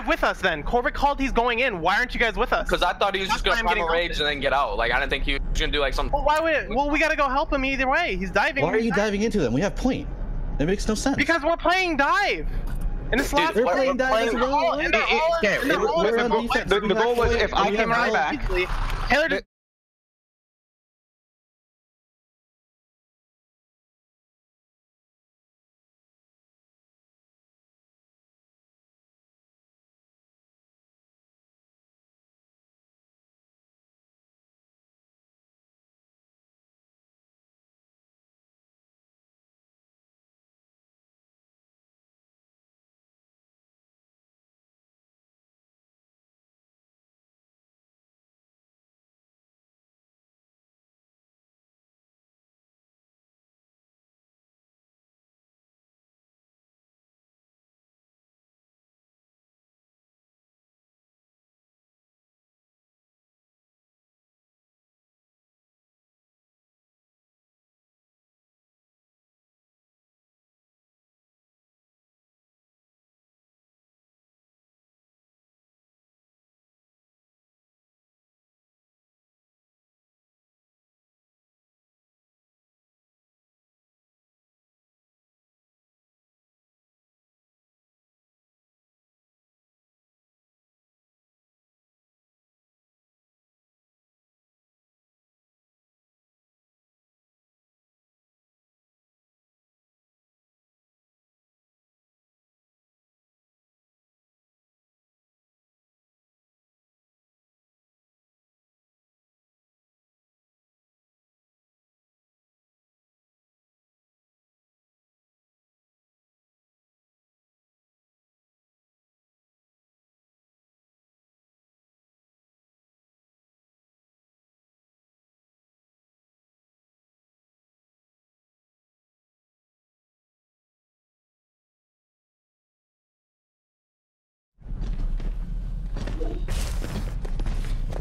with us then? Corbett called he's going in. Why aren't you guys with us? Because I thought he was just gonna primal rage and then get out. Like I didn't think he was gonna do like some. Well, well, we gotta go help him either way. He's diving. Why are you diving into them? We have point. It makes no sense. Because we're playing dive. And it's They're playing dive as well. The goal was if I came right back. Taylor just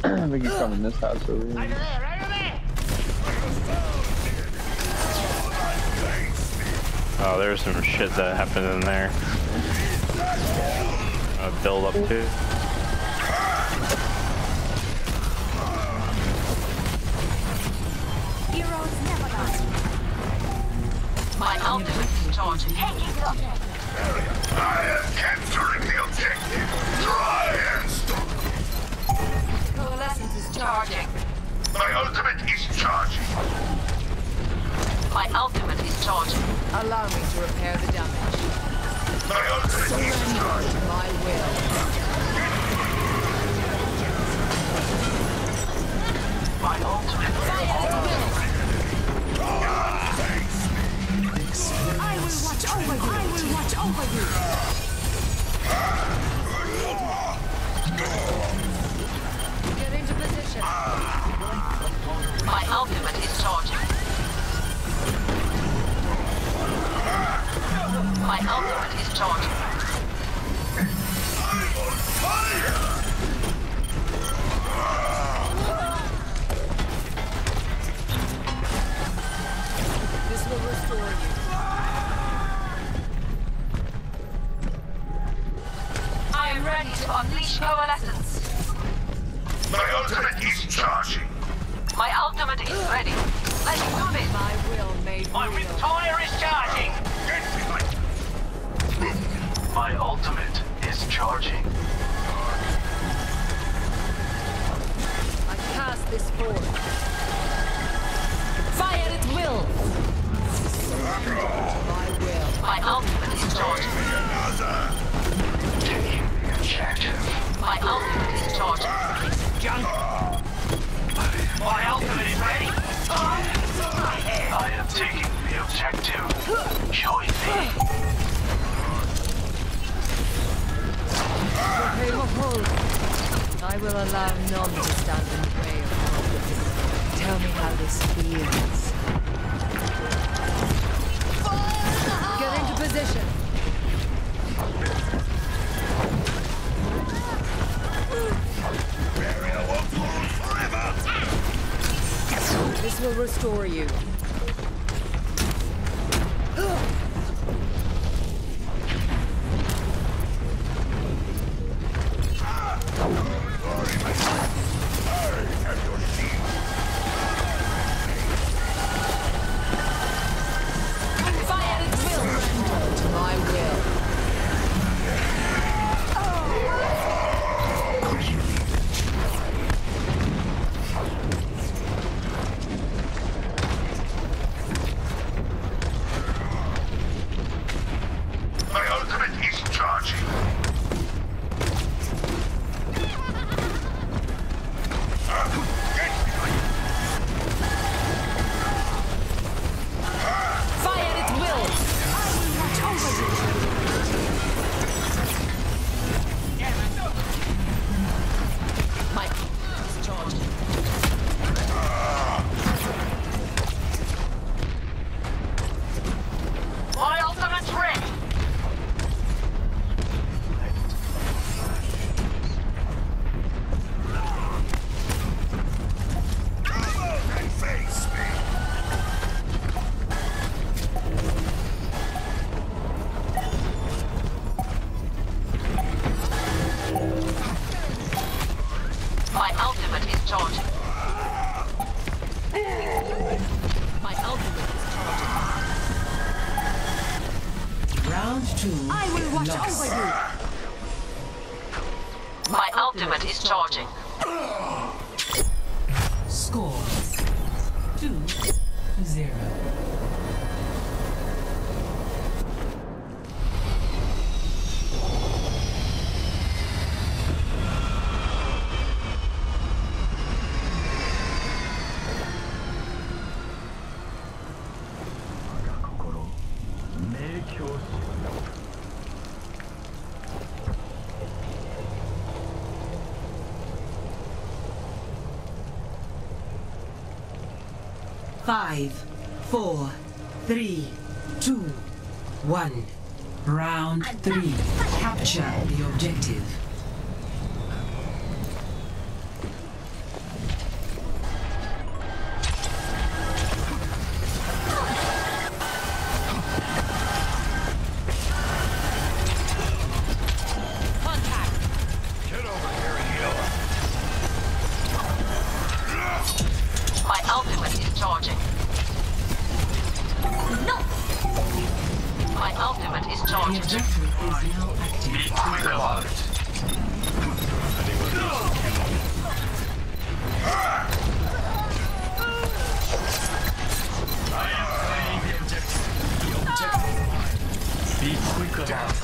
I think he's coming this house over here. Right there! Oh, there's some shit that happened in there. Build up too. Heroes never die. My ultimate is charging. Hey, keep it up. I am capturing the objective. Try and stop. Coalescence is charging. My ultimate is charging. My ultimate is charging. Allow me to repair the damage. My ultimate is charging. My will. My ultimate I will watch over you. I will watch over you. Get into position. My ultimate is charging. My ultimate is charging. I'm on fire! This will restore you. I am ready to unleash coalescence. My ultimate is charging. My ultimate is ready. Let's do this. My will made My real. tire is charging. Get behind. My ultimate is charging. I cast this forth. Fire at will. My will. My ultimate is charging. Taking the objective. My ultimate is charging. My ultimate is ready. I am taking the objective. Join me. I will allow none to stand in the way of progress. Tell me how this feels. Get into position. This will restore you. ultimate is charging. Score 2-0. Five, 4, 3, 2, 1. Round 3. Capture the objective. My ultimate is charging. No! My ultimate is The charging. objective is now active. Be quick about it. I am playing the objective. The objective. Be quick about it.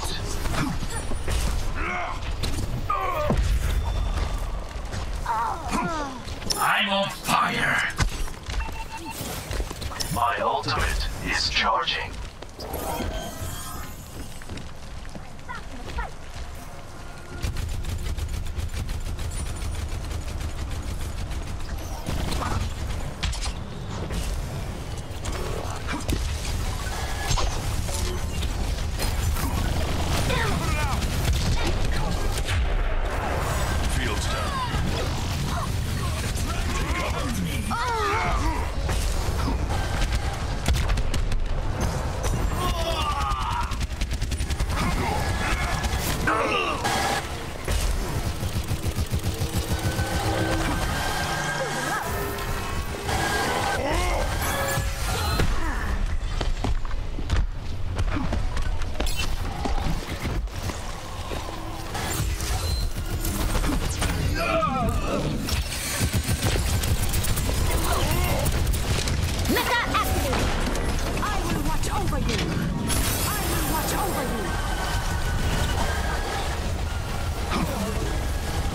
I'm on fire. My ultimate is charging. Fields down. Cover me.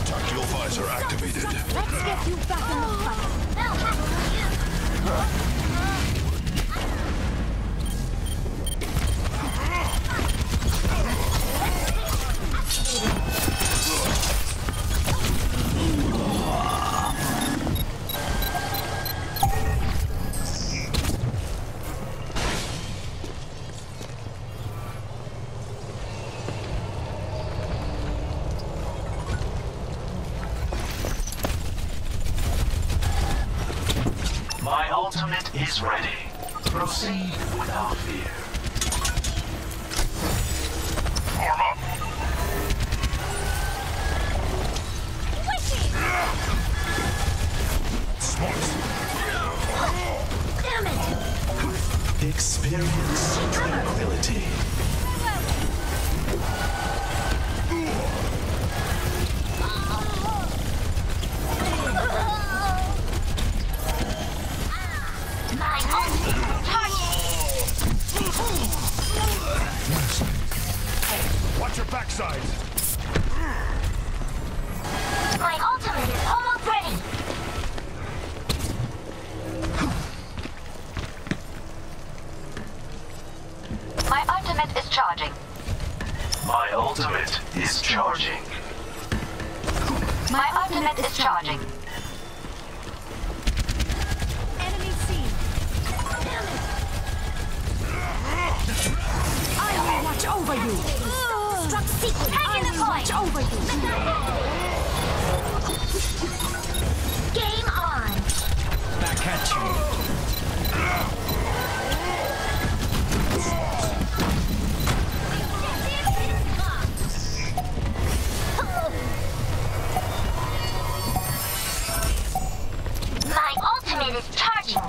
Tactical visor activated. Let's get you back in the fight. My ultimate is ready. Proceed without fear. Form up. Smart. Damn it! Experience tranquility. My ultimate Watch your backside. My ultimate is almost ready. My ultimate is charging. My ultimate is charging. My ultimate is charging. Enemy seen. Damn it! I will watch over you. Struck sequence. I will watch over you. Game on. Back at you. My ultimate is charging.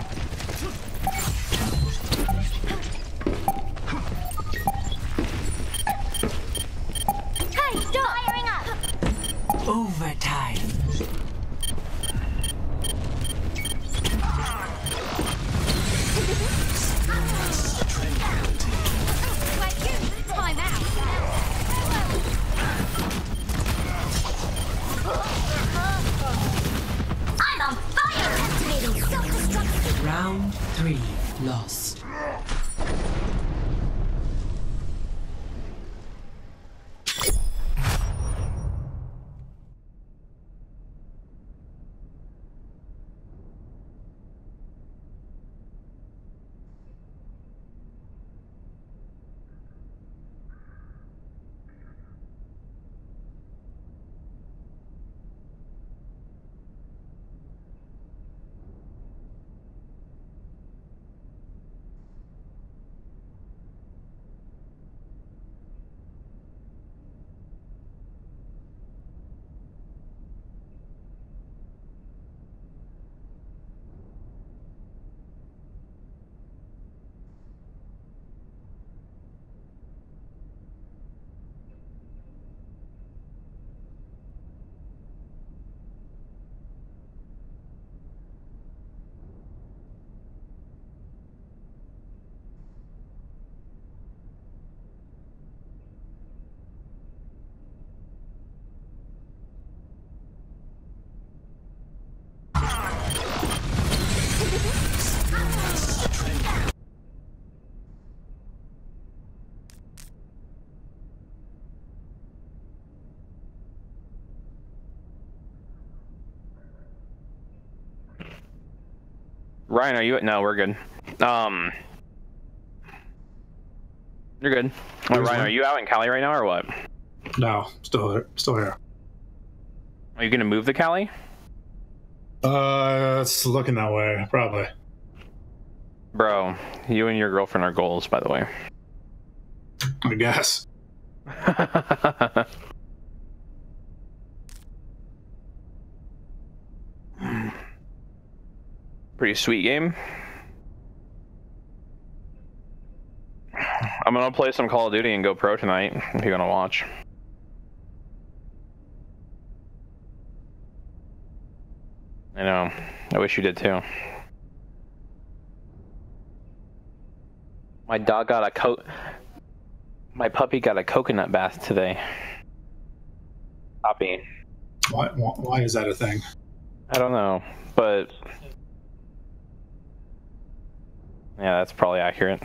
Hey, stop! Firing up! Overtime. Time out. I'm on fire! Activating self-destruct. Round 3 lost. Ryan, are you? No, we're good. You're good. Ryan, are you out in Cali right now or what? No, still here. Are you gonna move the Cali? It's looking that way, probably. Bro, you and your girlfriend are goals, by the way. I guess. Pretty sweet game. I'm gonna play some Call of Duty and go pro tonight if you're gonna watch. I know. I wish you did too. My dog got a My puppy got a coconut bath today. Poppy. Why is that a thing? I don't know, but yeah, that's probably accurate.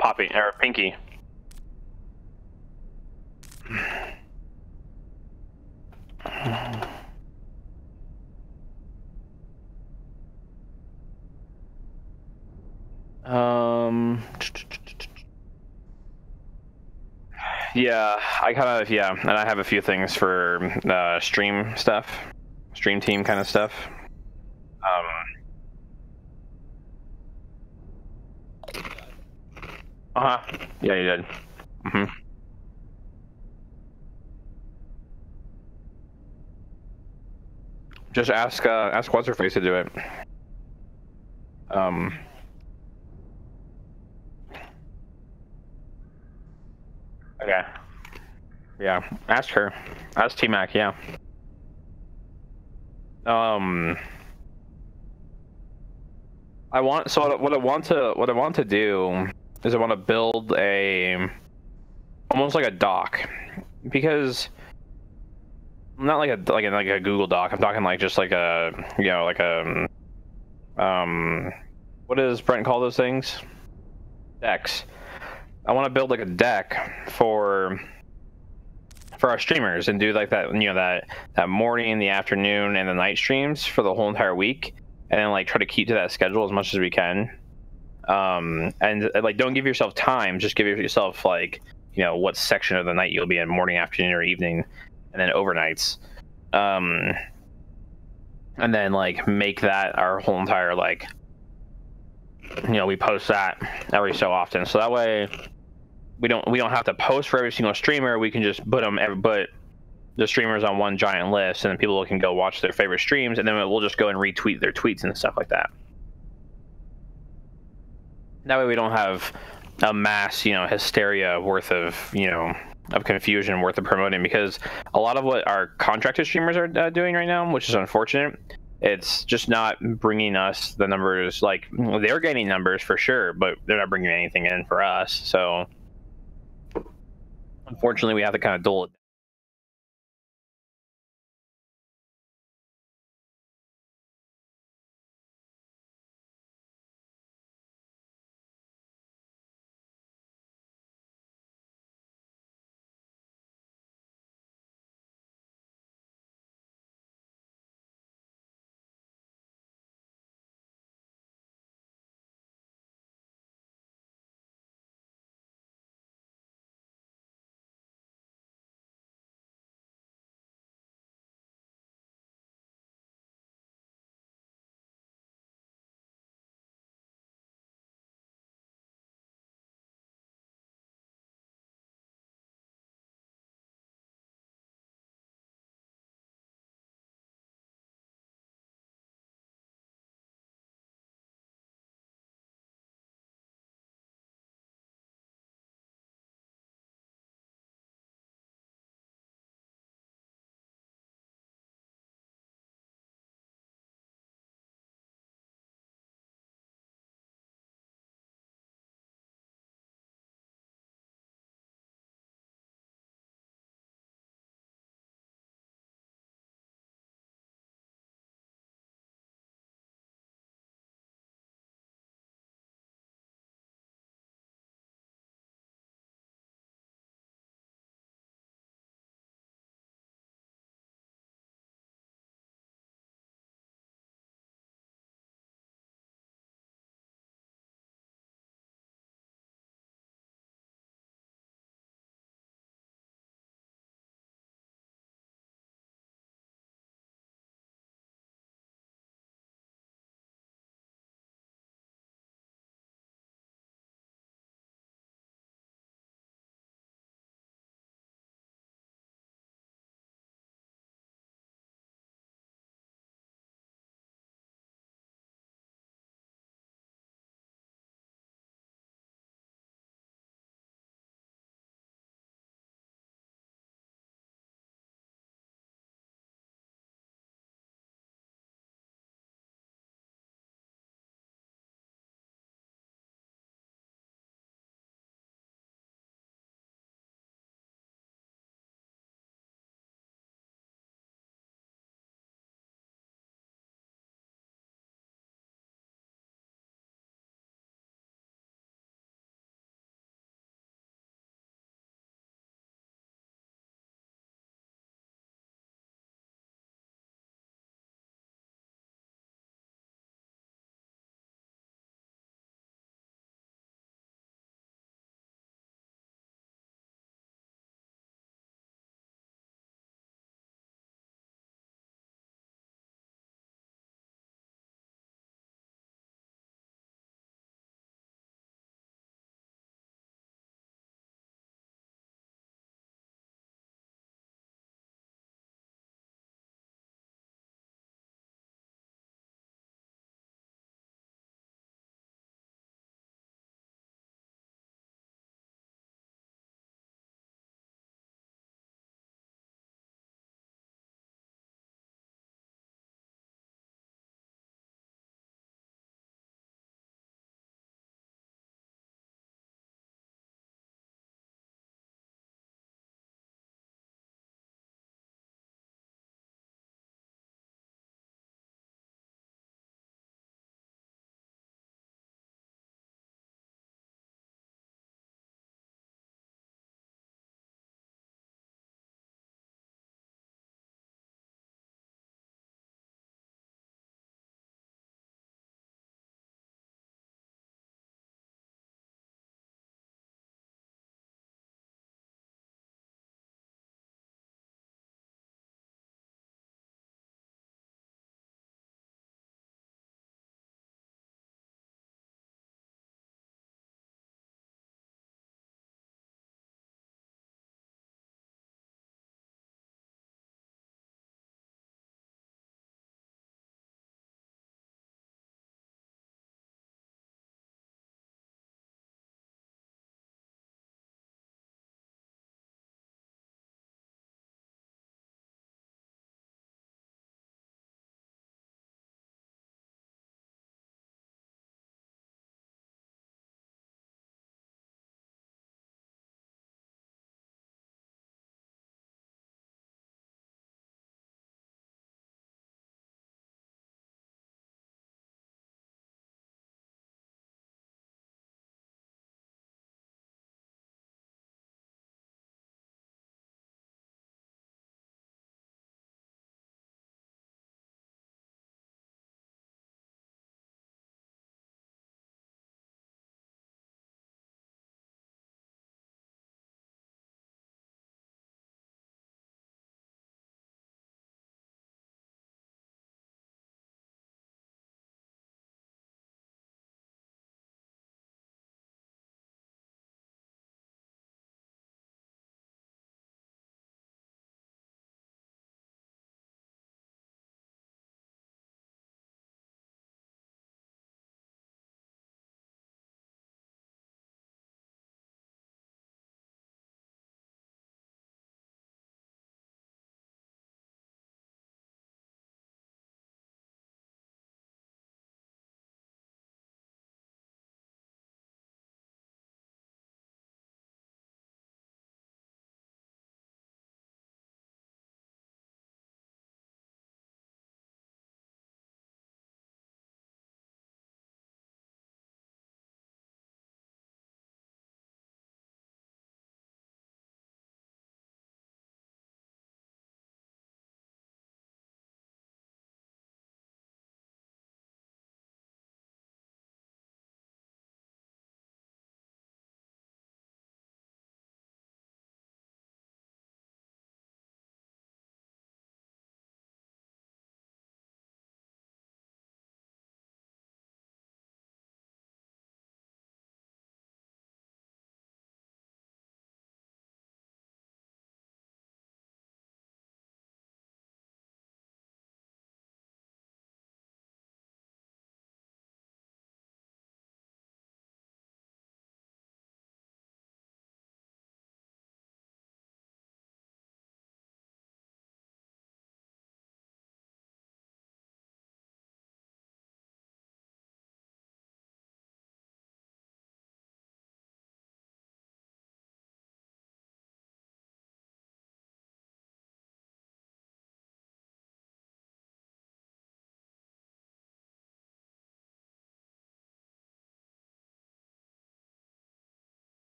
Poppy or Pinky. Yeah, I kind of, yeah, and I have a few things for stream stuff, stream team kind of stuff. Yeah, you did. Just ask what's her face to do it. Okay. Yeah, ask her. Ask T-Mac, yeah. What I want to do is I want to build almost like a doc, because not like a Google Doc. I'm talking like just like a, you know, like a what does Brent call those things? Decks. I want to build like a deck for our streamers and do like that, you know, that morning, the afternoon, and the night streams for the whole entire week, and then like try to keep to that schedule as much as we can. And like, don't give yourself time, just give yourself like, you know, what section of the night you'll be in, morning, afternoon, or evening, and then overnights. And then like make that our whole entire, like, you know, we post that every so often, so that way we don't have to post for every single streamer. We can just put them, the streamers on one giant list, and then people can go watch their favorite streams, and then we'll just go and retweet their tweets and stuff like that. That way we don't have a mass, hysteria worth of, of confusion worth of promoting, because a lot of what our contracted streamers are doing right now, which is unfortunate, it's just not bringing us the numbers. Like, they're gaining numbers for sure, but they're not bringing anything in for us. So unfortunately, we have to kind of dull it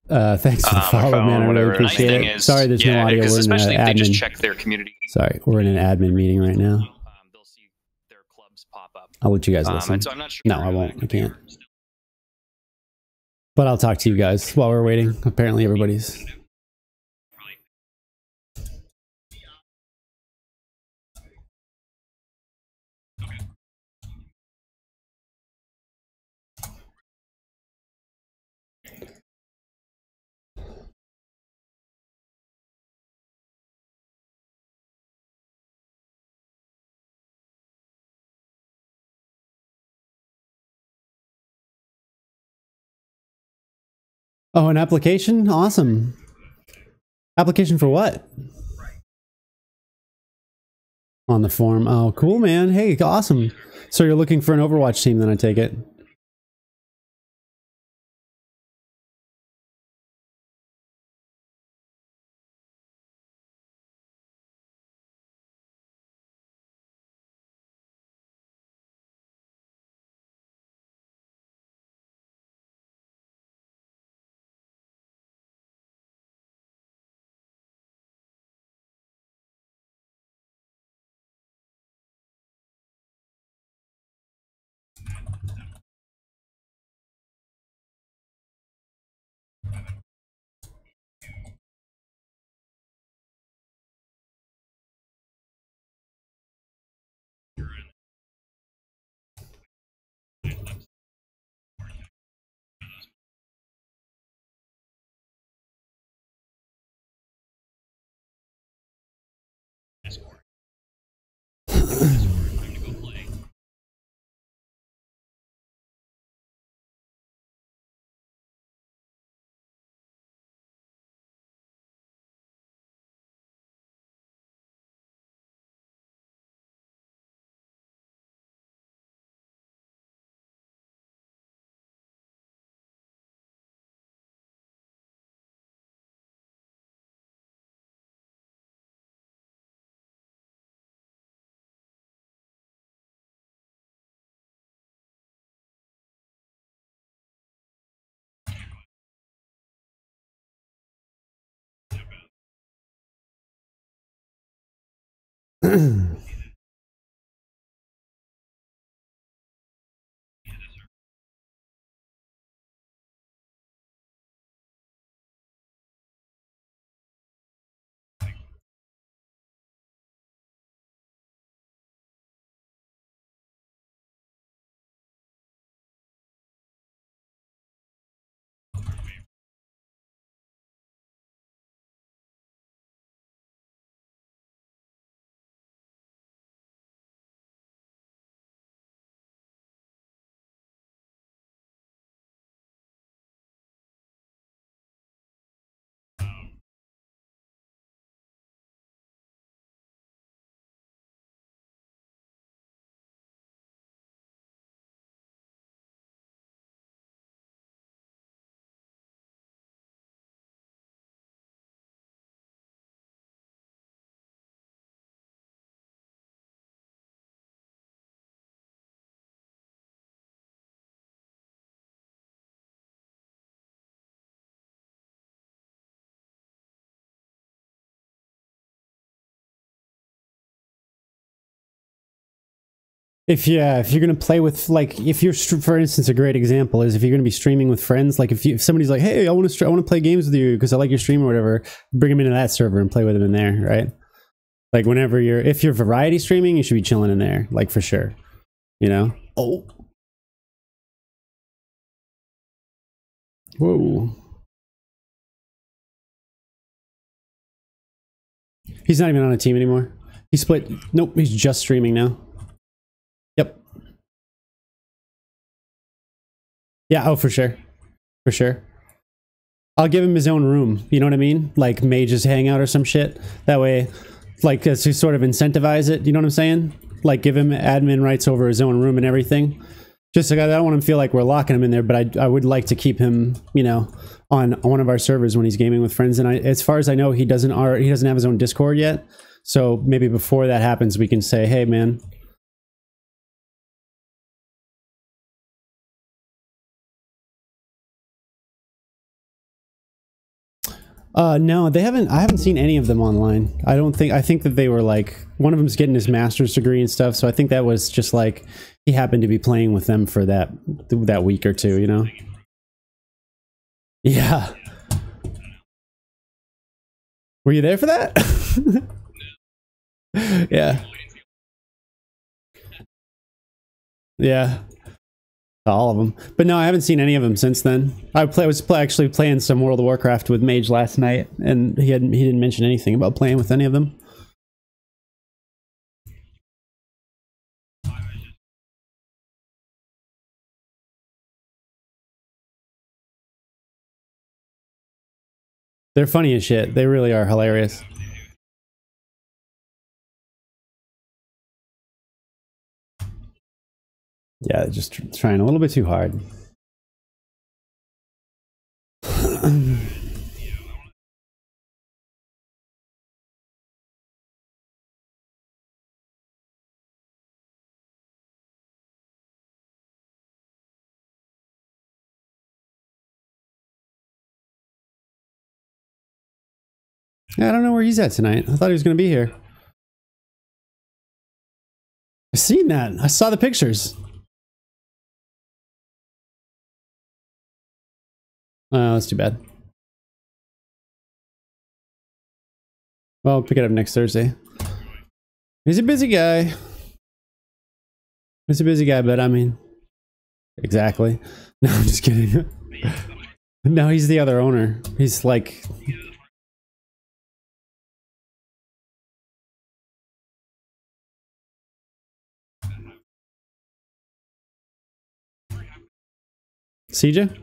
Thanks for the follow, phone, man. I really whatever. Nice appreciate thing it. is, Sorry, there's no yeah, audio. because We're in especially an if they just admin. check their community. Sorry, we're in an admin meeting right now. They'll see their clubs pop up. I'll let you guys listen. And so I'm not sure. No, I won't. I can't. But I'll talk to you guys while we're waiting. Apparently, everybody's. Oh, an application? Awesome. Application for what? On the form. Oh, cool, man. Hey, awesome. So you're looking for an Overwatch team, then I take it. If you're gonna play with, like, if you're, for instance, a great example is if you're gonna be streaming with friends, like if somebody's like, hey, I want to play games with you because I like your stream or whatever, bring them into that server and play with them in there, right? Like whenever if you're variety streaming, you should be chilling in there, like for sure, you know. Oh, whoa. He's not even on a team anymore. He split. Nope, he's just streaming now. Yep. Yeah, oh, for sure. For sure. I'll give him his own room, you know what I mean? Like Mage's Hangout or some shit. That way, like, to sort of incentivize it, you know what I'm saying? Like, give him admin rights over his own room and everything. Just like, I don't want him to feel like we're locking him in there, but I would like to keep him, you know, on one of our servers when he's gaming with friends. And as far as I know, he doesn't have his own Discord yet. So maybe before that happens, we can say, hey, man, No, they haven't. I haven't seen any of them online. I don't think. I think that they were like one of them's getting his master's degree and stuff. So I think that was just like he happened to be playing with them for that week or two. You know. Yeah. Were you there for that? Yeah. Yeah. All of them, but no, I haven't seen any of them since then. I was actually playing some World of Warcraft with Mage last night, and he didn't mention anything about playing with any of them. They're funny as shit. They really are hilarious. Yeah, just trying a little bit too hard. I don't know where he's at tonight. I thought he was going to be here. I seen that. I saw the pictures. Oh, that's too bad. Well, I'll pick it up next Thursday. He's a busy guy. He's a busy guy, but I mean... Exactly. No, I'm just kidding. No, he's the other owner. He's like... CJ?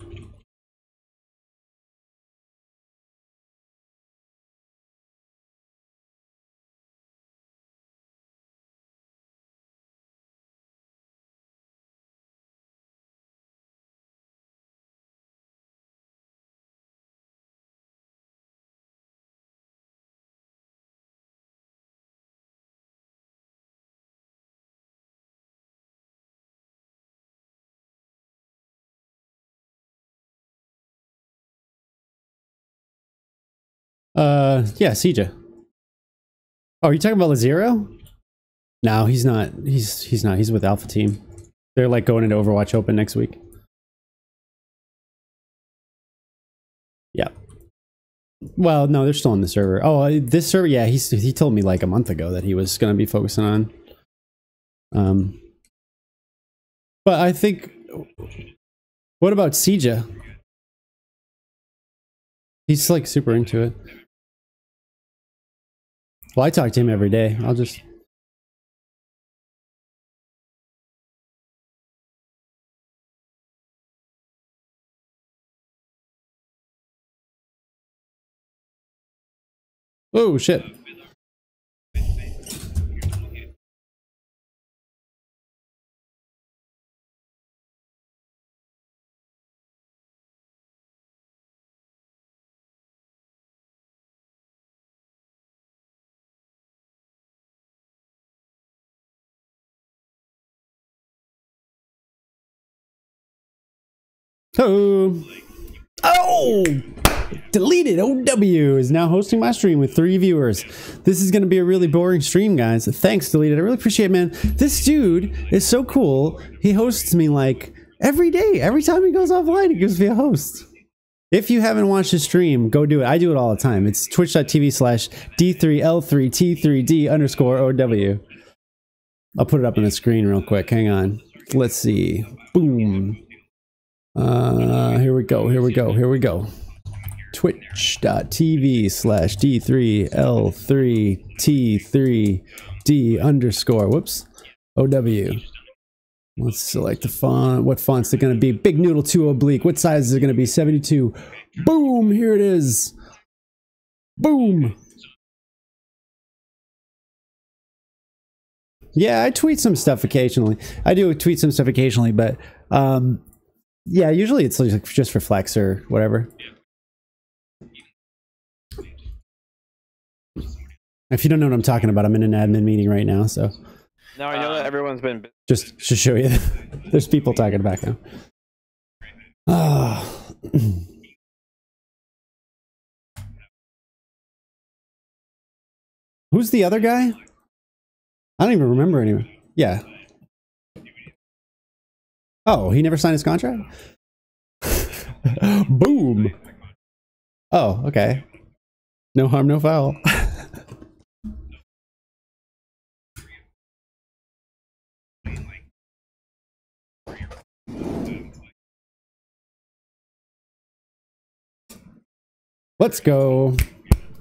Yeah, CJ. Oh, are you talking about Lazero? No, he's not. He's not. He's with Alpha Team. They're like going into Overwatch Open next week. Yeah. Well, no, they're still on the server. Oh, this server, yeah, he told me like a month ago that he was going to be focusing on. But I think, what about CJ? He's like super into it. Well, I talk to him every day. I'll just... Oh, shit. Oh! Deleted OW is now hosting my stream with 3 viewers. This is going to be a really boring stream, guys. Thanks, Deleted. I really appreciate it, man. This dude is so cool. He hosts me like every day. Every time he goes offline, he gives me a host. If you haven't watched his stream, go do it. I do it all the time. It's twitch.tv/D3L3T3D_OW. I'll put it up on the screen real quick. Hang on. Let's see. Boom. Here we go. Here we go. Here we go. Twitch.tv/D3L3T3D_ whoops. OW. Let's select the font. What font's it going to be? Big Noodle 2 oblique. What size is it going to be? 72. Boom. Here it is. Boom. Yeah, I tweet some stuff occasionally. I do tweet some stuff occasionally, but yeah, usually it's like just for flex or whatever. If you don't know what I'm talking about, I'm in an admin meeting right now, so. No, I know that everyone's been... Just to show you, there's people talking back now. Oh. Who's the other guy? I don't even remember anyone. Yeah. Oh, he never signed his contract? Boom. Oh, okay. No harm, no foul. Let's go.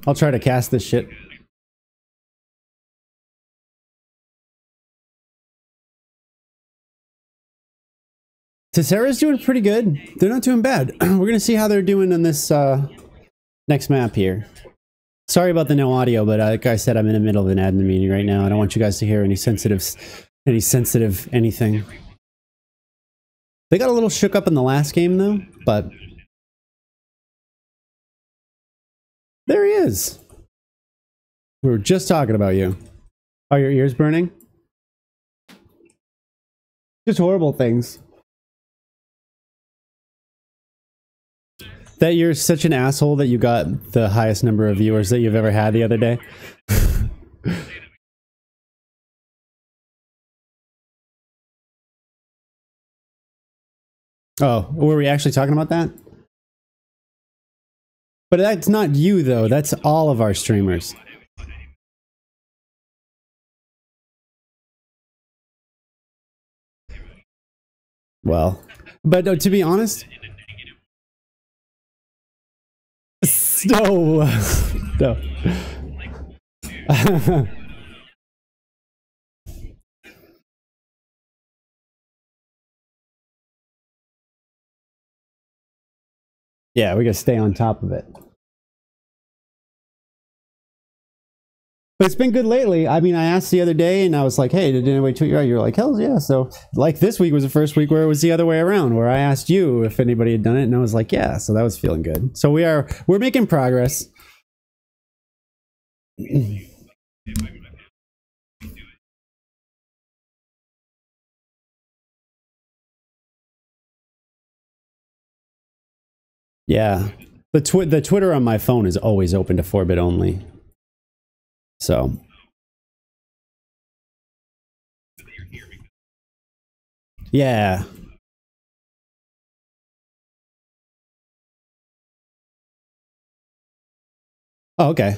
I'll try to cast this shit. Tessera's doing pretty good. They're not doing bad. We're gonna see how they're doing in this next map here. Sorry about the no audio, but like I said, I'm in the middle of an admin meeting right now. I don't want you guys to hear any sensitive anything. They got a little shook up in the last game though, but there he is. We were just talking about you. Are your ears burning? Just horrible things. That you're such an asshole that you got the highest number of viewers that you've ever had the other day. Oh, were we actually talking about that? But that's not you though, that's all of our streamers. Well, but to be honest, no. No. Yeah, we gotta stay on top of it. But it's been good lately. I mean, I asked the other day and I was like, hey, did anybody tweet you out? You're like, hell yeah. So like this week was the first week where it was the other way around, where I asked you if anybody had done it and I was like, yeah. So that was feeling good. So we're making progress. Yeah. The Twitter on my phone is always open to 4-bit only. So yeah. Oh, okay.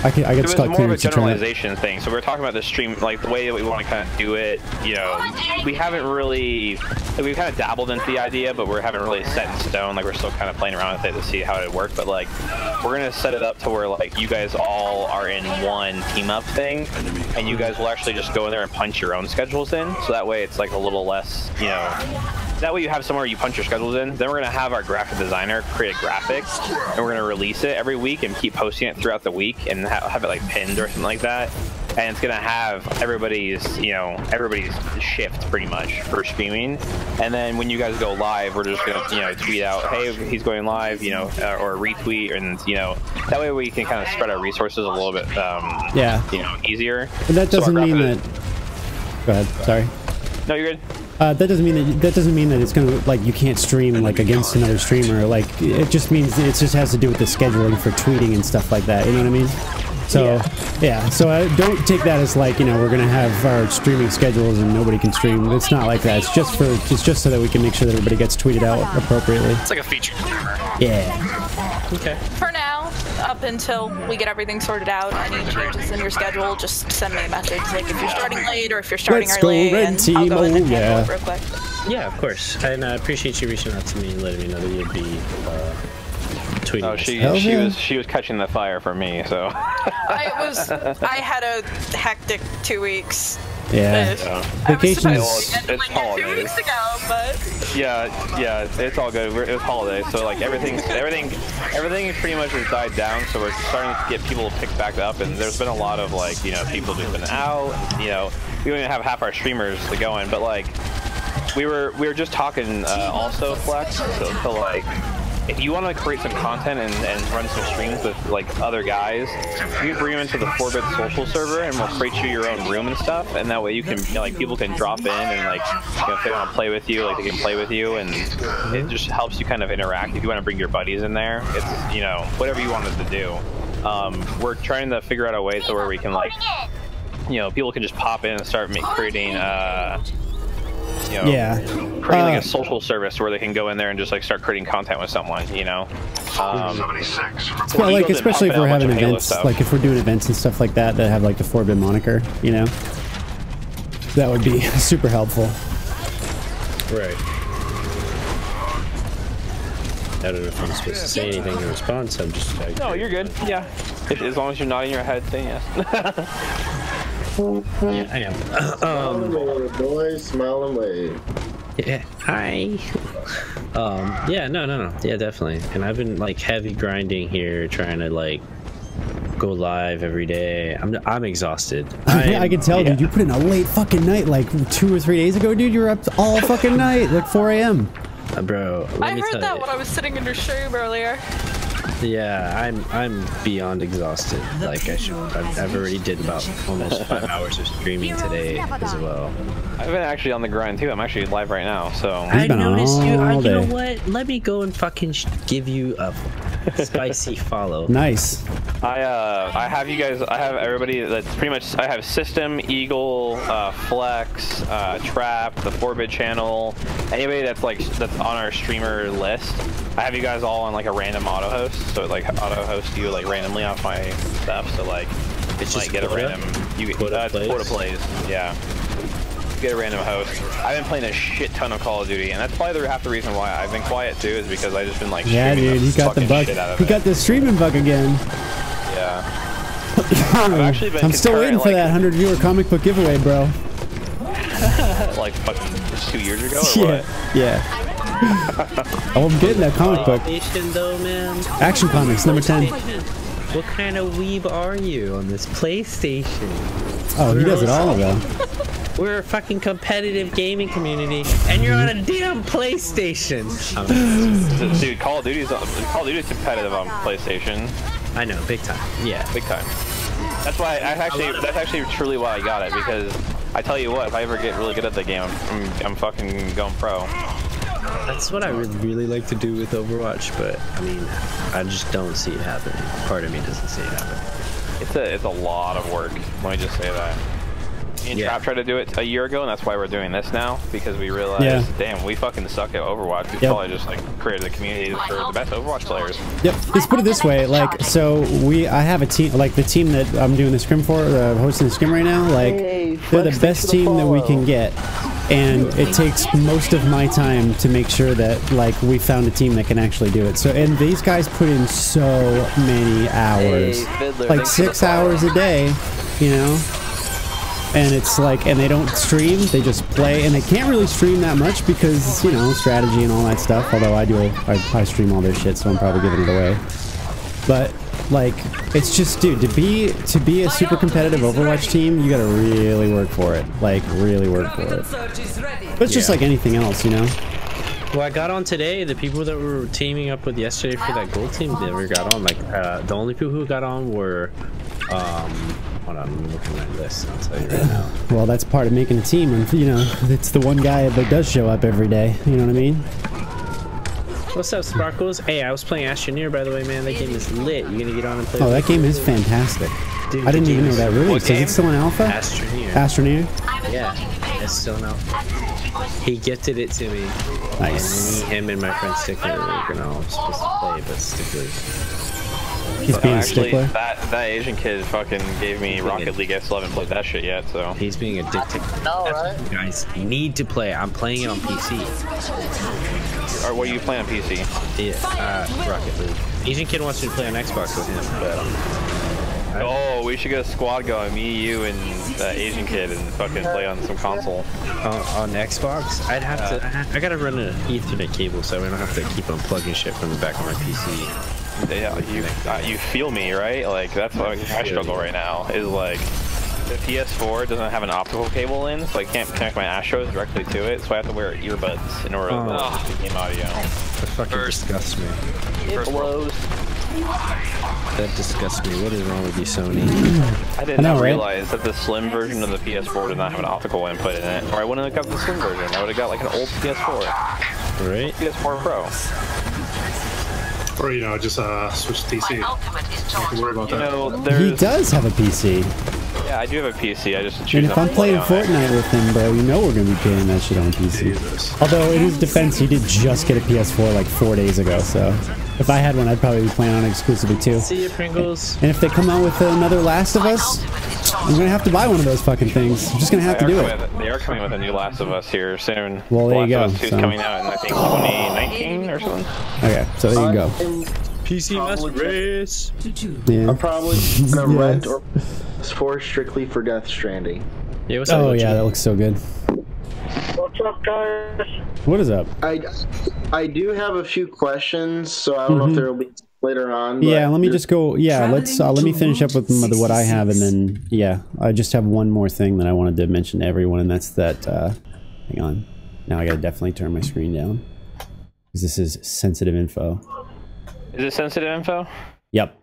I get it was more of a generalization thing. So we were talking about the stream, like the way that we want to kind of do it. You know, we haven't really, we've kind of dabbled into the idea, but we haven't really set in stone. Like we're still kind of playing around with it to see how it would work. But like, we're gonna set it up to where like you guys all are in one team up thing, and you guys will actually just go in there and punch your own schedules in. So that way it's like a little less, you know. That way you have somewhere you punch your schedules in. Then we're going to have our graphic designer create a graphic, and we're going to release it every week and keep posting it throughout the week and have it like pinned or something like that. And it's going to have everybody's, you know, everybody's shift pretty much for streaming. And then when you guys go live, we're just going to, you know, tweet out, hey, he's going live, you know, or retweet, and, you know, that way we can kind of spread our resources a little bit, yeah, you know, easier. But that doesn't mean that. Go ahead. Sorry. No, you're good. That doesn't mean that it's gonna, like, you can't stream like against another streamer. Like, it just means it just has to do with the scheduling for tweeting and stuff like that. You know what I mean? So yeah. So don't take that as like, you know, we're gonna have our streaming schedules and nobody can stream. It's not like that. It's just so that we can make sure that everybody gets tweeted out appropriately. It's like a feature streamer. Yeah. Okay. For now, up until we get everything sorted out, any changes in your schedule, just send me a message. Like if you're starting late or if you're starting early, and I'll go in and handle it real quick. Yeah, of course. And I appreciate you reaching out to me and letting me know that you'd be tweeting. Oh, she was catching the fire for me, so. I had a hectic 2 weeks. Yeah. Vacations. It's holidays. 2 weeks ago, but. Yeah, it's all good. It was holidays, so like everything pretty much has died down. So we're starting to get people picked back up, and there's been a lot of like, you know, people who've been out. You know, we don't even have half our streamers going, but like we were just talking also, Flex, so like. If you want to create some content and run some streams with like other guys, you can bring them into the 4-bit social server, and we'll create you your own room and stuff. And that way you can, you know, like, people can drop in and like, you know, if they want to play with you, like they can play with you, and it just helps you kind of interact. If you want to bring your buddies in there, it's, you know, whatever you wanted to do. we're trying to figure out a way to where we can like, you know, people can just pop in and start creating, you know, creating like a social service where they can go in there and just like start creating content with someone, you know. Well, like especially if we're having events, like if we're doing events and stuff like that that have like the Forbid moniker, you know, that would be super helpful. Right. I don't know if I'm supposed to say anything in response. I'm just like, no, you're good. Yeah, as long as you're nodding your head, saying yes. Yeah, I am. Boys, smile and wave. Yeah. Hi. Yeah. No. Yeah, definitely. And I've been like heavy grinding here, trying to like go live every day. I'm exhausted. I can tell, dude. You put in a late fucking night, like 2 or 3 days ago, dude. You were up all fucking night, like 4 a.m. Bro, I heard that when I was sitting in your stream earlier. Yeah, I'm beyond exhausted. Like I've already did about almost 5 hours of streaming today as well. I've been actually on the grind too. I'm actually live right now, so. I noticed you. You know what? Let me go and fucking give you a spicy follow. Nice. I have you guys. I have everybody. That's pretty much. I have System, Eagle, Flex, Trap, the Forbid channel. Anybody that's on our streamer list. I have you guys all on like a random auto host, so it like auto host you like randomly off my stuff. So like it's just get a random. You get Porta plays. Yeah. Get a random host. I've been playing a shit ton of Call of Duty, and that's probably half the reason why I've been quiet too, is because I've just been like yeah, dude, you got the bug. You got the streaming bug again. Yeah. I've actually been I'm still waiting for that 100 viewer comic book giveaway, bro. Like fucking 2 years ago or yeah. what? Yeah. Oh, I'm getting that comic book. Though, man. Action Comics number 10. What kind of weeb are you on this PlayStation? Oh, he does it all though. We're a fucking competitive gaming community, and you're on a damn PlayStation. Dude, Call of Duty's competitive on PlayStation. I know, big time. Yeah, big time. That's why that's actually truly why I got it, because I tell you what, if I ever get really good at the game, I'm fucking going pro. That's what I would really like to do with Overwatch, but I mean, I just don't see it happening. Part of me doesn't see it happening. It's a lot of work. Let me just say that. Me and Trap tried to do it a year ago, and that's why we're doing this now, because we realized, damn, we fucking suck at Overwatch. We probably just like created a community for the best Overwatch players. Yep. Let's put it this way, like, so I have a team, like the team that I'm doing the scrim for, hosting the scrim right now, like, they're the best team that we can get. And it takes most of my time to make sure that like we found a team that can actually do it. So, and these guys put in so many hours, like 6 hours a day, you know. And it's like, and they don't stream, they just play, and they can't really stream that much because, you know, strategy and all that stuff. Although I stream all their shit, so I'm probably giving it away. But like, it's just, dude, to be a super competitive Overwatch team, you gotta really work for it. Like, really work for it. But it's just like anything else, you know? Well, I got on today. The people that were teaming up with yesterday for that gold team never got on. Like, the only people who got on were, hold on, I'm looking at my list. I'll tell you right now. Well, that's part of making a team, and you know, it's the one guy that does show up every day. You know what I mean? What's up, Sparkles? Hey, I was playing Astroneer, by the way, man. That game is lit. You gonna get on and play? Oh, that game is fantastic. Dude, I didn't even know that released. Is it still in alpha? Astroneer. Astroneer? Yeah, it's still in alpha. He gifted it to me. Nice. And me, him, and my friend Stickler were supposed to play, but Stickler's... He's being a stickler? That Asian kid fucking gave me Rocket League. I still haven't played that shit yet, so... He's being addicted. No, right? You guys need to play. I'm playing it on PC. Or what are you playing on PC? Yeah, Rocket League. Asian kid wants me to play on Xbox with him, but... Oh, we should get a squad going. Me, you, and the Asian kid, and fucking play on some console. On Xbox? I'd have to... I gotta run an Ethernet cable, so I don't have to keep unplugging shit from the back of my PC. Yeah, you feel me, right? Like, that's what I struggle right now, is like, the PS4 doesn't have an optical cable in, so I can't connect my Astros directly to it, so I have to wear earbuds in order to listen to game audio. That fucking disgusts me. It blows. That disgusts me. What is wrong with you, Sony? I did not realize that the slim version of the PS4 did not have an optical input in it, or I wouldn't have got the slim version. I would have got like an old PS4. Right? PS4 Pro. Or, you know, just switch to PC. Don't have to worry about that. He does have a PC. Yeah, I do have a PC. I just choose And if not I'm to play playing on it. Fortnite with him, bro, you know we're gonna be playing that shit on PC. Jesus. Although in his defense, he did just get a PS4 like 4 days ago, so if I had one, I'd probably be playing on it exclusively too. See you, Pringles. And if they come out with another Last of Us, I'm gonna have to buy one of those fucking things. I'm just gonna have to do it. They are coming with a new Last of Us here soon. Well, there you go. Last of Us 2 is So- coming out in, I think, 2019 or something. Okay, so there you go. PC Master Race. Yeah. I'm probably gonna Yes. rent or PS4 strictly for Death Stranding. Yeah, what's up? Oh yeah, that looks so good. What's up, guys? What is up? I do have a few questions, so I don't know if there will be later on. But Yeah, let me just go. Yeah, let's let me finish up with what I have, and then yeah, I just have one more thing that I wanted to mention to everyone, and that's that. Hang on, now I gotta definitely turn my screen down because this is sensitive info. Is it sensitive info? Yep.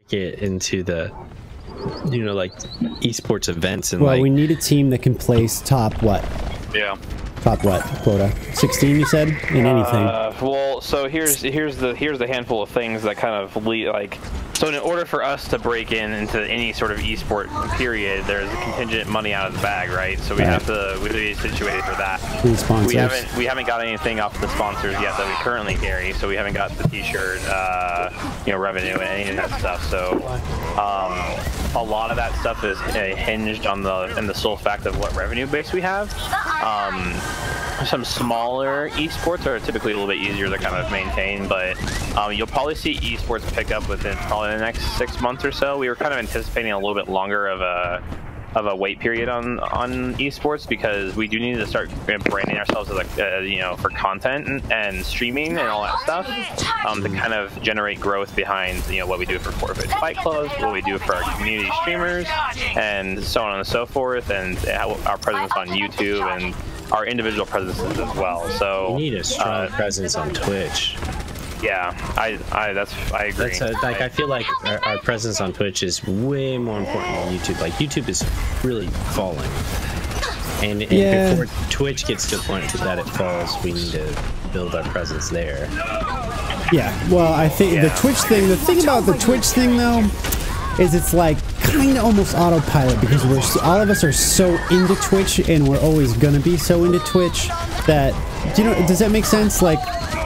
Get into the, you know, like esports events and Well, like. we need a team that can place top what? Yeah. Top what quota? 16, you said, in anything. Well, so here's the handful of things that kind of like. So in order for us to break into any sort of esport period, there's contingent money out of the bag, right? So we have to be situated for that. Sponsors. We haven't got anything off the sponsors yet that we currently carry. So we haven't got the T-shirt, you know, revenue and any of that stuff. So a lot of that stuff is hinged on the sole fact of what revenue base we have. Some smaller esports are typically a little bit easier to kind of maintain, but you'll probably see esports pick up within probably the next 6 months or so. We were kind of anticipating a little bit longer of a wait period on esports because we do need to start branding ourselves as you know, for content and streaming and all that stuff to kind of generate growth behind, you know, what we do for Forfeit Fight Clubs, what we do for our community streamers, and so on and so forth, and our presence on YouTube and our individual presences as well. So we need a strong presence on Twitch. Yeah, I agree. That's like, I feel like our presence on Twitch is way more important than YouTube. Like, YouTube is really falling, and before Twitch gets to the point that it falls, we need to build our presence there. Yeah, well, I think the Twitch thing, the thing about the Twitch thing though, is it's like kind of almost autopilot because all of us are so into Twitch and we're always gonna be so into Twitch that, you know, does that make sense? Like,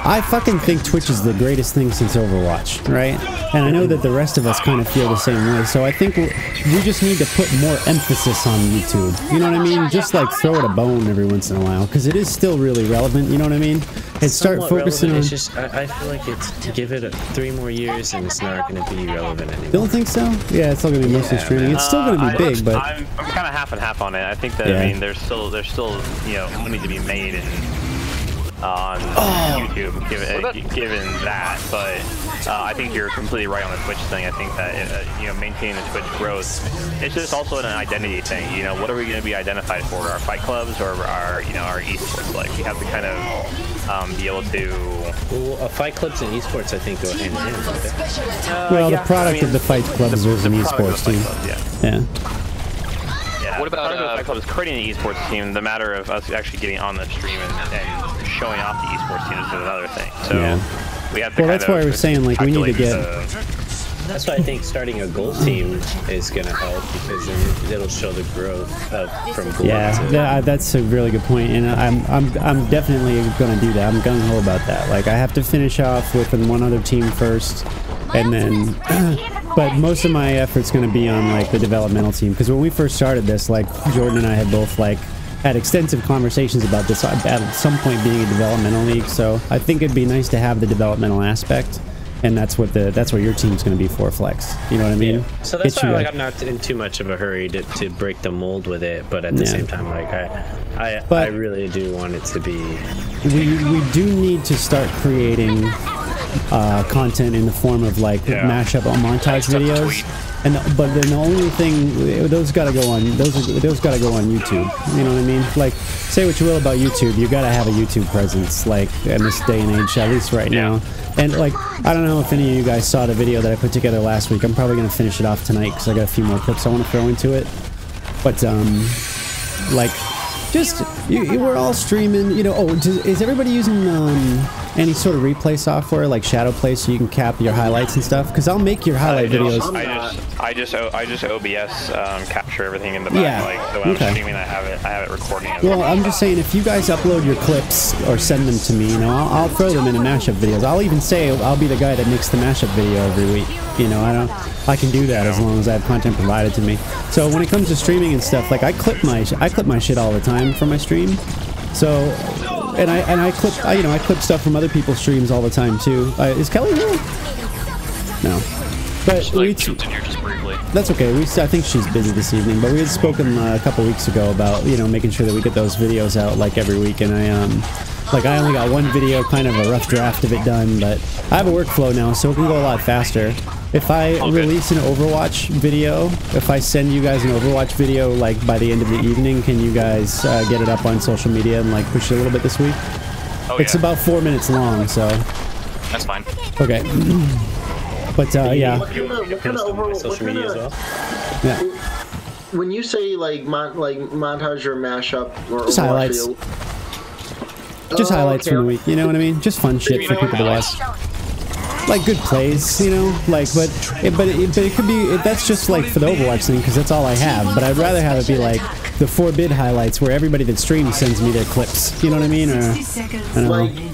I fucking think Twitch is the greatest thing since Overwatch, right? And I know that the rest of us kind of feel the same way, so I think we just need to put more emphasis on YouTube. You know what I mean? Just like throw it a bone every once in a while, because it is still really relevant, you know what I mean? And start focusing on... It's just, I feel like it's, give it 3 more years and it's not going to be relevant anymore. Don't think so? Yeah, it's still going to be mostly streaming. It's still going to be big, but... I'm kind of half and half on it. I think that, I mean, there's still, you know, money to be made, and on YouTube, given that. But I think you're completely right on the Twitch thing. I think that you know, maintaining the Twitch growth, it's just also an identity thing. You know, what are we going to be identified for? Our fight clubs or our our esports? Like, we have to kind of be able to. Well, fight clubs and esports, I think, go hand in hand. Well, the product of the fight clubs is an esports team. Yeah. What about fight clubs creating an esports team? The matter of us actually getting on the stream and showing off the esports team is another thing. So we have to. Well, that's why I was saying, like, we need to get. That's why I think starting a gold team is going to help, because then it'll show the growth from gold. Yeah, that's a really good point, and I'm definitely going to do that. I'm gung ho about that. Like, I have to finish off with one other team first, and then. But most of my effort's going to be on like the developmental team, because when we first started this, like Jordan and I had both like had extensive conversations about this at some point being a developmental league. So I think it'd be nice to have the developmental aspect. And that's what your team's going to be for, Flex. You know what I mean? Yeah. So that's why like, I'm not in too much of a hurry to break the mold with it, but at the same time, like I really do want it to be. We do need to start creating content in the form of like mashup or montage videos. But then the only thing, those gotta go on YouTube. You know what I mean? Like, say what you will about YouTube, you gotta have a YouTube presence, like in this day and age, at least right now. And like, I don't know if any of you guys saw the video that I put together last week. I'm probably gonna finish it off tonight because I got a few more clips I want to throw into it. But like, just we're all streaming. You know, is everybody using any sort of replay software like Shadowplay so you can cap your highlights and stuff? Because I'll make your highlight videos. I just OBS capture everything in the back. Like, so when I'm streaming, I have it recording. Well, I'm just saying, if you guys upload your clips or send them to me, you know, I'll throw them into mashup videos. I'll even say I'll be the guy that makes the mashup video every week. You know, I can do that as long as I have content provided to me. So when it comes to streaming and stuff, like I clip my shit all the time for my stream. So, and I clip stuff from other people's streams all the time too. Is Kelly here? No. But that's okay. I think she's busy this evening. But we had spoken a couple weeks ago about, you know, making sure that we get those videos out like every week. And I only got one video, kind of a rough draft of it done. But I have a workflow now, so it can go a lot faster. If I release an Overwatch video, if I send you guys an Overwatch video like by the end of the evening, can you guys get it up on social media and like push it a little bit this week? It's about 4 minutes long, so. That's fine. Okay. But yeah. What kind of social media as well? Yeah. When you say like montage or mashup or just highlights. Just highlights from the week. You know what I mean? Just fun shit for people to watch. Like good plays, you know, like, but it could be, that's just like for the Overwatch thing, because that's all I have. But I'd rather have it be like the 4-bit highlights where everybody that streams sends me their clips. You know what I mean? Or I don't know.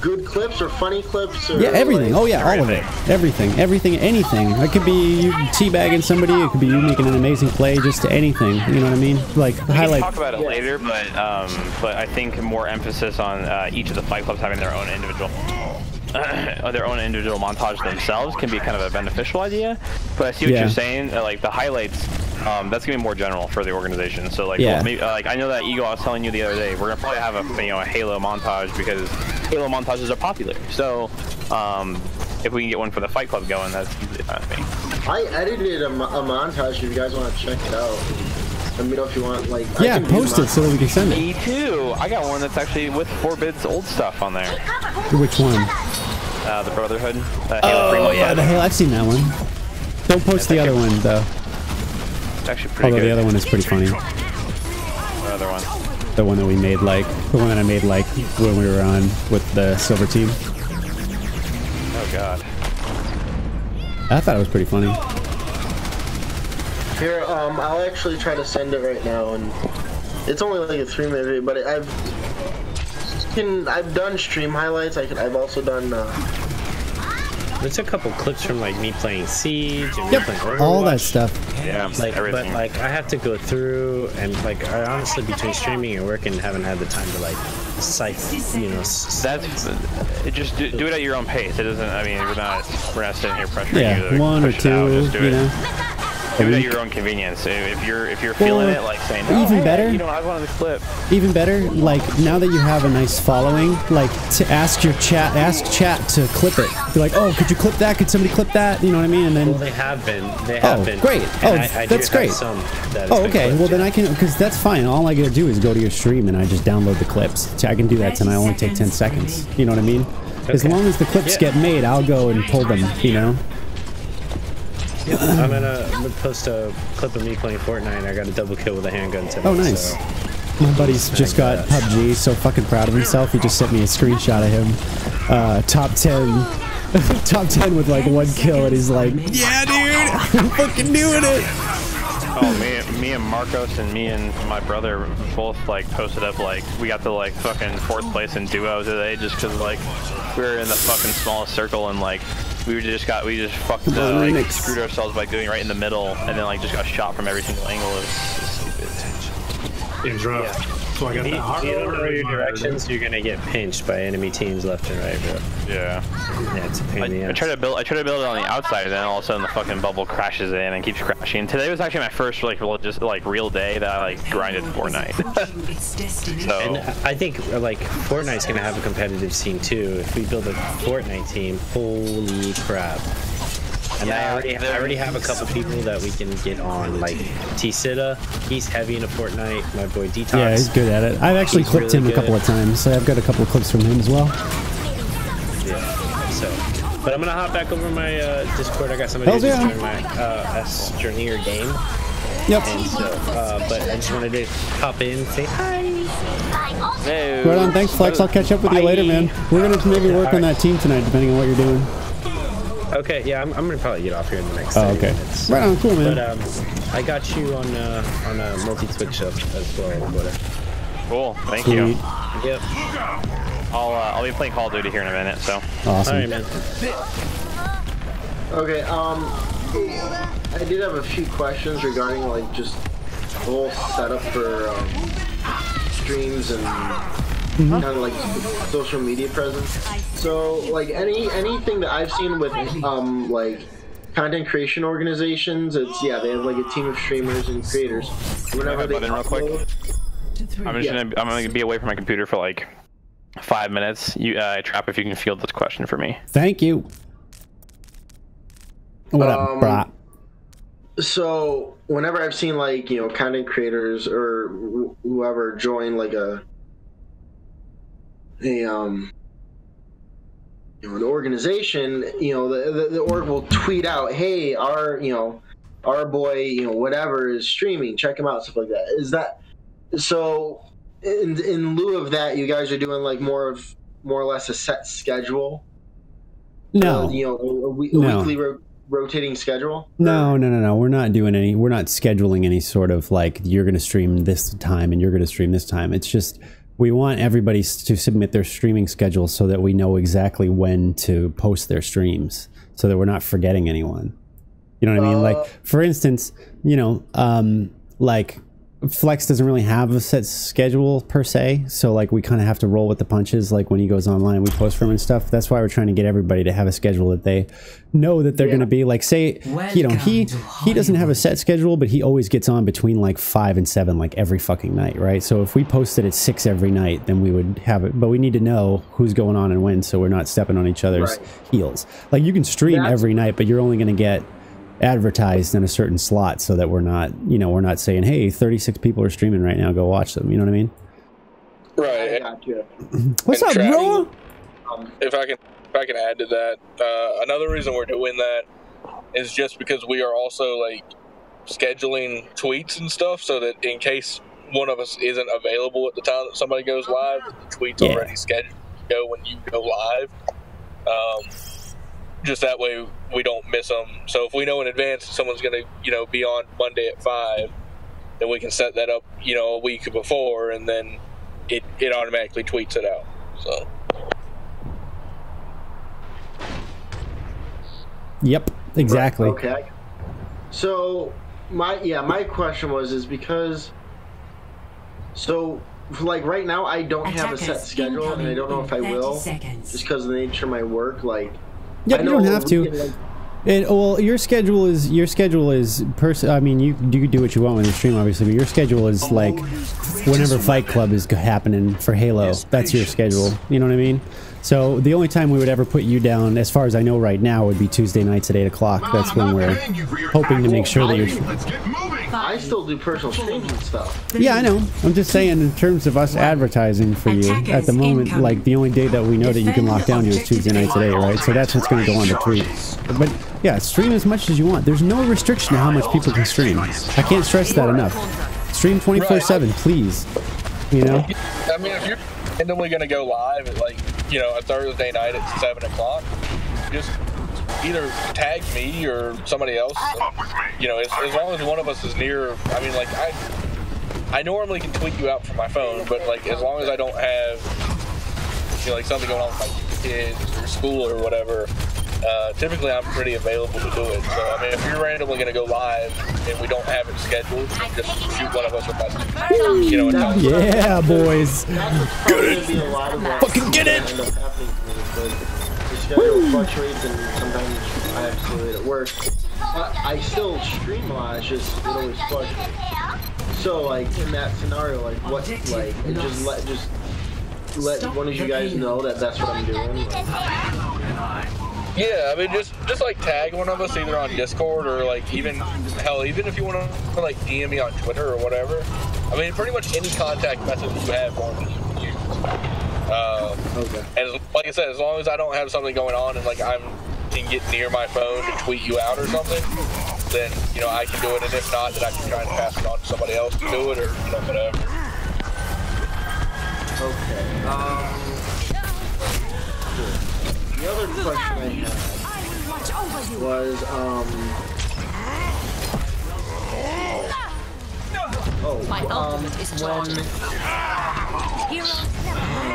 Good clips or funny clips? Or everything. All of it. Everything, anything. It could be you teabagging somebody. It could be you making an amazing play. Just anything. You know what I mean? Like highlight. We can talk about it later, but I think more emphasis on each of the fight clubs having their own individual montage themselves can be kind of a beneficial idea. But I see what you're saying. Like the highlights, that's gonna be more general for the organization. So like, maybe, like I know that Eagle, I was telling you the other day, we're gonna probably have a Halo montage because Halo montages are popular. So if we can get one for the fight club going, that's easily fine with me. I edited a montage. If you guys want to check it out. Let me know if you want, like... Yeah, post it so that we can send it. Me too! I got one that's actually with 4-Bid's old stuff on there. Which one? The Brotherhood. Halo yeah, the Halo. I've seen that one. Don't post the other one, though. It's actually pretty good. Although the other one is pretty funny. What other one? The one that we made, like... The one that I made, like, when we were on with the Silver Team. Oh, God. I thought it was pretty funny. Here, I'll actually try to send it right now, and it's only like a 3-minute video, but I've done stream highlights. I've also done. There's a couple clips from like me playing Siege and me playing Overwatch. All that stuff. Yeah, like everything. But like I have to go through and like I honestly between streaming and working haven't had the time to like that's just do it at your own pace. It doesn't. I mean, we're not sitting here pressuring you to one or push it out. two. Just do it. Do it at your own convenience. If you're feeling it, like saying, oh, even hey, better, you know, I wanted the clip. Even better, like now that you have a nice following, like to ask chat to clip it. Be like, oh, could you clip that? Could somebody clip that? You know what I mean? And then well, they have been. They have been. Great. And I that's great. Some that oh, okay. Well, then I can, because that's fine. All I gotta do is go to your stream and I just download the clips. I can do that tonight. Only take 10 seconds. You know what I mean? Okay. As long as the clips get made, I'll go and pull them. You know. Yep. I'm gonna post a clip of me playing Fortnite. I got a double kill with a handgun tonight. Oh, nice. So. My buddy's just got PUBG, so fucking proud of himself. He just sent me a screenshot of him. Top 10. Top 10 with like 1 kill, and he's like, yeah, dude, I'm fucking doing it. Oh, me and Marcos and me and my brother both like posted up like we got to like fucking 4th place in duo today just because like we were in the fucking smallest circle and like we just fucked like screwed ourselves by doing right in the middle and then like just got shot from every single angle. It was stupid. It was rough. Yeah. So I got that hard you don't know your directions, you're gonna get pinched by enemy teams left and right, bro. Yeah. Yeah, it's a pain in the ass. I try to build it on the outside, and then all of a sudden the fucking bubble crashes in and keeps crashing. Today was actually my first like real day that I like grinded Fortnite. So and I think like Fortnite's gonna have a competitive scene too. If we build a Fortnite team, holy crap. And yeah, I already have a couple people that we can get on, like T-Sita, he's heavy into Fortnite, my boy Detox. Yeah, he's good at it. I've actually clipped him a couple of times, so I've got a couple of clips from him as well. Yeah, so, but I'm gonna hop back over my Discord. I got somebody who's just joined my S-Journeyer game. Yep. And so, but I just wanted to hop in and say hi. Hey. Right on, thanks Flex, I'll catch up with you later, man. We're gonna maybe work on that team tonight, depending on what you're doing. Okay, yeah, I'm gonna probably get off here in the next 30 minutes. Right on, cool, man. But I got you on a multi-Twitch up as well, Twitter. Cool, thank you. Yep. I'll be playing Call of Duty here in a minute, so. Awesome. All right, man. Okay, I did have a few questions regarding like just the whole setup for streams and kind of like social media presence. So like anything that I've seen with like content creation organizations, it's they have like a team of streamers and creators. Whenever they real quick. I'm gonna be away from my computer for like 5 minutes. Trap, if you can field this question for me. Thank you. What up, brah? So whenever I've seen like content creators or whoever join like an organization, the org will tweet out, hey, our boy, whatever is streaming, check him out, stuff like that. Is that so? In lieu of that, you guys are doing like more or less a set schedule? No. A weekly rotating schedule? No. We're not doing any. We're not scheduling any sort of like you're going to stream this time and you're going to stream this time. It's just we want everybody to submit their streaming schedule so that we know exactly when to post their streams, so that we're not forgetting anyone. You know what I mean? Like for instance, like Flex doesn't really have a set schedule per se, so like we kind of have to roll with the punches. Like when he goes online, we post for him and stuff. That's why we're trying to get everybody to have a schedule that they know that they're going to be like, say, he doesn't have a set schedule, but he always gets on between like 5 and 7 like every fucking night, right? So if we posted at 6 every night, then we would have it, but we need to know who's going on and when, so we're not stepping on each other's heels. Like you can stream every night, but you're only going to get advertised in a certain slot, so that we're not saying, hey, 36 people are streaming right now, go watch them. You know what I mean? Right. What's up, bro? If I can add to that, another reason we're doing that is just because we are also like scheduling tweets and stuff, so that in case one of us isn't available at the time that somebody goes live, the tweet's already scheduled to go when you go live. Just that way we don't miss them. So if we know in advance that someone's going to, be on Monday at 5, then we can set that up, a week before, and then it automatically tweets it out. So. Yep, exactly. Right, okay. So my question is because like right now I don't have a set schedule, and I don't know if I will, just because of the nature of my work. Like, yeah, you don't have to. Well, your schedule is I mean, you do what you want with your stream, obviously, but your schedule is like whenever Fight Club is happening for Halo. That's your schedule. You know what I mean? So the only time we would ever put you down, as far as I know right now, would be Tuesday nights at 8 o'clock. That's when we're hoping to make sure that you're... I still do personal streams and stuff. Yeah, I know. I'm just saying in terms of us advertising for you, at the moment, like the only day that we know that you can lock down to is Tuesday nights at 8, right? So that's what's going to go on the tweet. But yeah, stream as much as you want. There's no restriction to how much people can stream. I can't stress that enough. Stream 24/7, please. You know? I mean, if you're randomly going to go live at like, you know, a Thursday night at 7 o'clock, just either tag me or somebody else. You know, as long as one of us is near. I mean, like I normally can tweet you out from my phone, but like as long as I don't have, you know, like something going on with my kids or school or whatever, typically I'm pretty available to do it. So I mean, if you're randomly going to go live and we don't have it scheduled, just shoot one of us with that. You know, yeah, boys. Fucking get it. The schedule fluctuates and sometimes I have to do it at work. But I still stream a lot, it's just it always fluctuates. So like in that scenario, like what, like just let one of you guys know that that's what I'm doing. Yeah, I mean just like tag one of us either on Discord or like even hell, even if you want to like DM me on Twitter or whatever. I mean pretty much any contact method you have on me. Okay. And like I said, as long as I don't have something going on and like I can get near my phone to tweet you out or something, then you know I can do it. And if not, then I can try and pass it on to somebody else to do it, or you know whatever. Okay. The other question I had was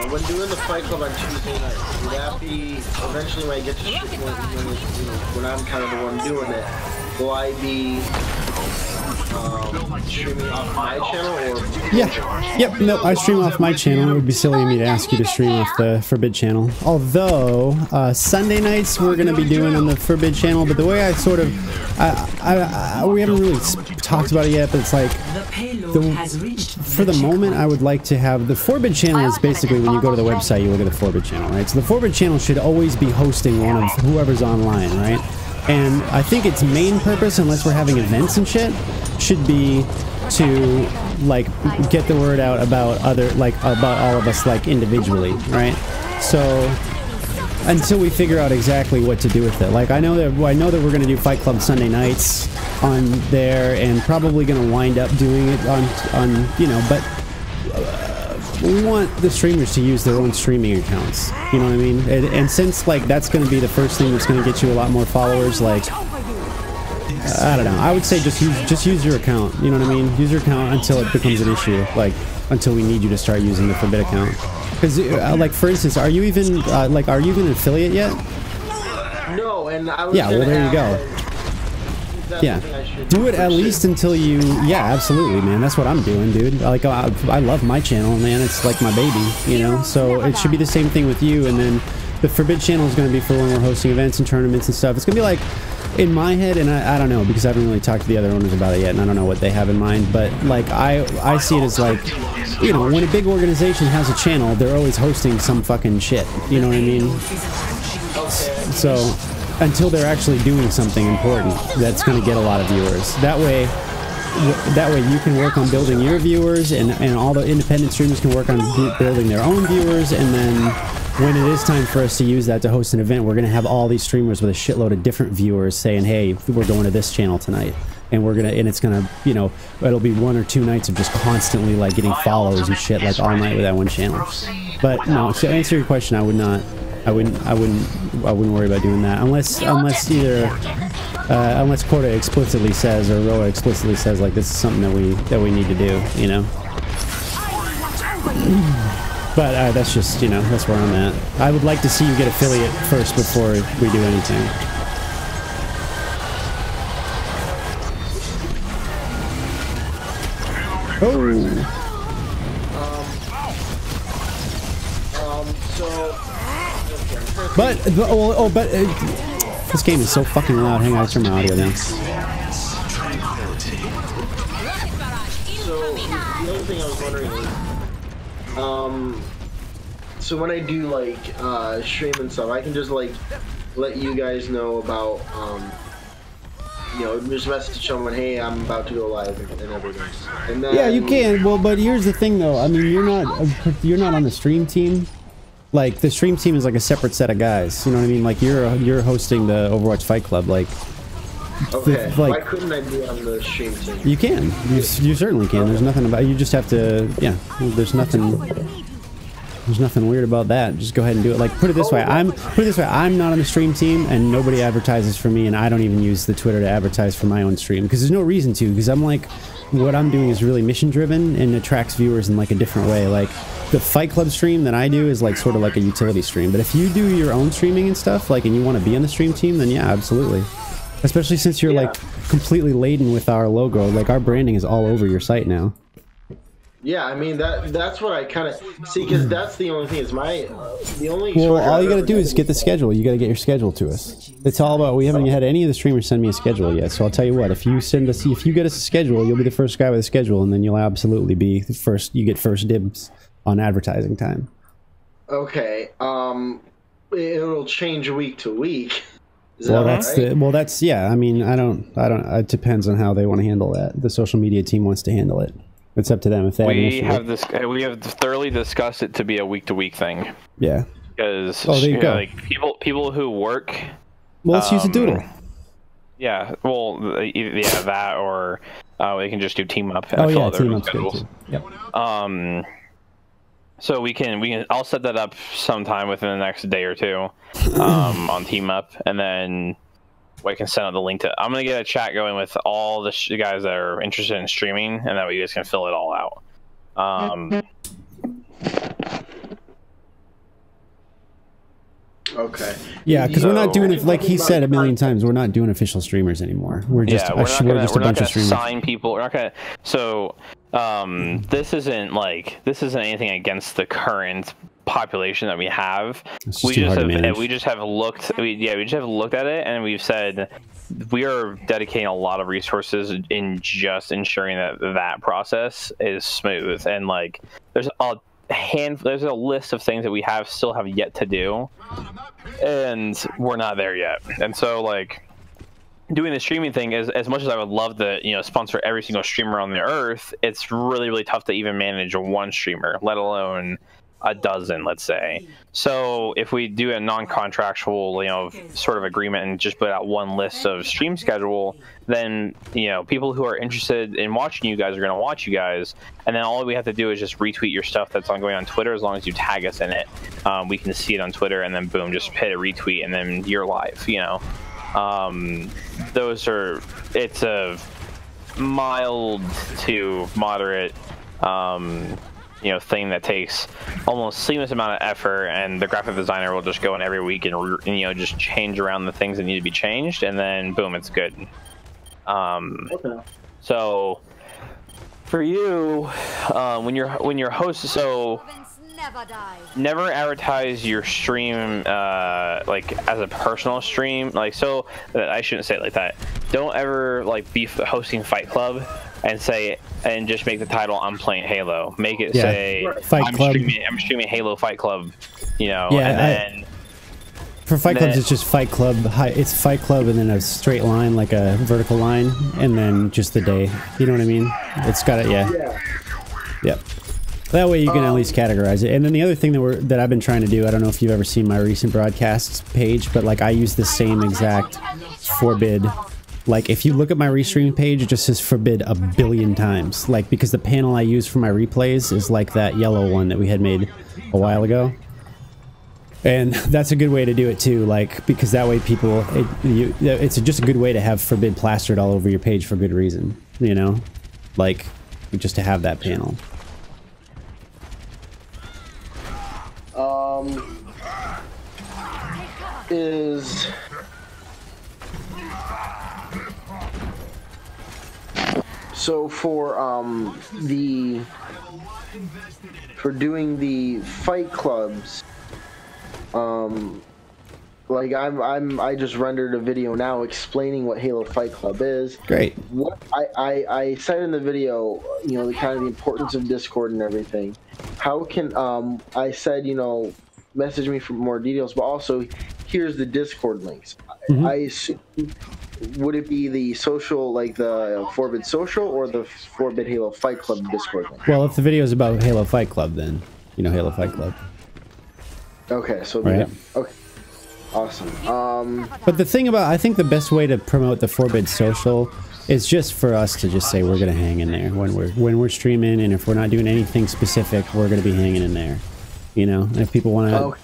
when doing the Fight Club on Tuesday night, would that be eventually when I get to when I'm kind of the one doing it? Will I be streaming off my channel or? Yeah. Yep. No, I stream off my channel. It would be silly of me to ask you to stream off the Forbid channel. Although Sunday nights we're going to be doing on the Forbid channel, but the way I sort of, we haven't really talked about it yet, but it's like, for the moment, I would like to have the Forbid channel is basically when you go to the website, you look at the Forbid channel, right? So the Forbid channel should always be hosting one of whoever's online, right? And I think its main purpose, unless we're having events and shit, should be to like get the word out about about all of us like individually, right? So until we figure out exactly what to do with it, like I know that we're going to do Fight Club Sunday nights on there, and probably going to wind up doing it on you know, but we want the streamers to use their own streaming accounts, you know what I mean? And since like that's going to be the first thing that's going to get you a lot more followers, like I don't know, I would say just use your account, you know what I mean? Use your account until it becomes an issue, like until we need you to start using the Forbid account. Because like for instance, are you even an affiliate yet? No, and I was yeah, well there you go. Yeah, do it at least until you. Yeah, absolutely, man. That's what I'm doing, dude. Like, I love my channel, man. It's like my baby, you know. So it should be the same thing with you. And then the Forbid channel is going to be for when we're hosting events and tournaments and stuff. It's going to be like, in my head, and I don't know because I haven't really talked to the other owners about it yet, and I don't know what they have in mind. But like, I see it as like, you know, when a big organization has a channel, they're always hosting some fucking shit. You know what I mean? So until they're actually doing something important that's going to get a lot of viewers. That way you can work on building your viewers, and all the independent streamers can work on building their own viewers, and then when it is time for us to use that to host an event, we're going to have all these streamers with a shitload of different viewers saying, hey, we're going to this channel tonight. And it's gonna, you know, it'll be 1 or 2 nights of just constantly like getting follows and shit like all night with that one channel. But no, to answer your question, I wouldn't worry about doing that unless Quota explicitly says, or Roa explicitly says, like this is something that we need to do, you know. But that's just, you know, that's where I'm at. I would like to see you get affiliate first before we do anything. This game is so fucking loud. Hang on, I'll turn my audio down. So, the other thing I was wondering is, so when I do, like, stream and stuff, I can just, like, let you guys know about, you know, just message someone, hey, I'm about to go live and everything. And then, yeah, you can. Well, but here's the thing, though. I mean, you're not on the stream team. Like, the stream team is like a separate set of guys. You know what I mean? Like, you're hosting the Overwatch Fight Club. Like, okay. Like, why couldn't I be on the stream team? you can. You certainly can. There's nothing about. You just have to. Yeah. There's nothing weird about that. Just go ahead and do it. Like, put it this way. I'm not on the stream team, and nobody advertises for me, and I don't even use the Twitter to advertise for my own stream because there's no reason to. Because I'm like, what I'm doing is really mission driven and attracts viewers in like a different way. Like, the Fight Club stream that I do is like sort of like a utility stream. But if you do your own streaming and stuff, like, and you want to be on the stream team, then yeah, absolutely. Especially since you're like completely laden with our logo. Like, our branding is all over your site now. Yeah, I mean that's what I kind of see, because that's the only thing is the only. Well, all you gotta do is get the schedule. You gotta get your schedule to us. It's all about. We haven't had any of the streamers send me a schedule yet, so I'll tell you what. If you get us a schedule, you'll be the first guy with a schedule, and then you'll absolutely be the first. You get first dibs on advertising time. Okay. It'll change week to week. Is Well, that that's right? that's yeah. I mean, I don't. It depends on how they want to handle that. The social media team wants to handle it. It's up to them if they We have thoroughly discussed it to be a week-to-week thing. Yeah. Because there you go. like people who work. Well, let's use a doodle. Yeah. Well, yeah, that or we can just do team up. Oh yeah, team up's good too. Yep. So we can. I'll set that up sometime within the next day or two, on team up, and then I can send out the link to. I'm gonna get a chat going with all the guys that are interested in streaming, and that way you guys can fill it all out. Okay. Yeah, because we're not doing it like he said a million times. We're not doing official streamers anymore. We're just we're not gonna bunch of streamers. Sign people. We're not gonna. So this isn't anything against the current population that we have. We just have looked at it, and we've said we are dedicating a lot of resources in just ensuring that process is smooth. And like, there's a list of things that we still have yet to do, and we're not there yet. And so like, doing the streaming thing, as much as I would love to, sponsor every single streamer on the earth, it's really, really tough to even manage one streamer, let alone a dozen, let's say. So if we do a non-contractual, sort of agreement and just put out one list of stream schedule, then, people who are interested in watching you guys are going to watch you guys. And then all we have to do is just retweet your stuff that's going on Twitter, as long as you tag us in it. We can see it on Twitter, and then boom, just hit a retweet, and then you're live, it's a mild to moderate, thing that takes almost seamless amount of effort, and the graphic designer will just go in every week and just change around the things that need to be changed, and then boom, it's good. Okay. So for you, when you're hosting, so never advertise your stream like as a personal stream. Like, so I shouldn't say it like that. Don't ever like be hosting Fight Club and just make the title "I'm playing Halo." Make it say Fight Club. I'm streaming Halo Fight Club. Yeah, and then for Fight Clubs, it's just Fight Club. It's Fight Club, and then a straight line, like a vertical line, and then just the day. You know what I mean? It's got it. Yeah. Yep. That way you can at least categorize it. And then the other thing that I've been trying to do, I don't know if you've ever seen my recent broadcasts page, but like I use the same exact forbid. Like, if you look at my restream page, it just says forbid a billion times. Like, because the panel I use for my replays is like that yellow one that we had made a while ago. And that's a good way to do it too, like, because that way people, it's just a good way to have forbid plastered all over your page for good reason, like, just to have that panel. So for doing the Fight Clubs, Like I just rendered a video now explaining what Halo Fight Club is. Great. What I said in the video, you know, the kind of the importance of Discord and everything. How can I said, you know, message me for more details, but also here's the Discord links. I assume, would it be the social, like the Forbid Social, or the Forbid Halo Fight Club Discord link? Well, if the video is about Halo Fight Club, then you know Halo Fight Club. Okay, so right. Yeah, okay. Awesome. But the thing about, I think the best way to promote the Forbid Social is just for us to just say we're gonna hang in there when we're streaming, and if we're not doing anything specific, we're gonna be hanging in there. You know, and if people want to,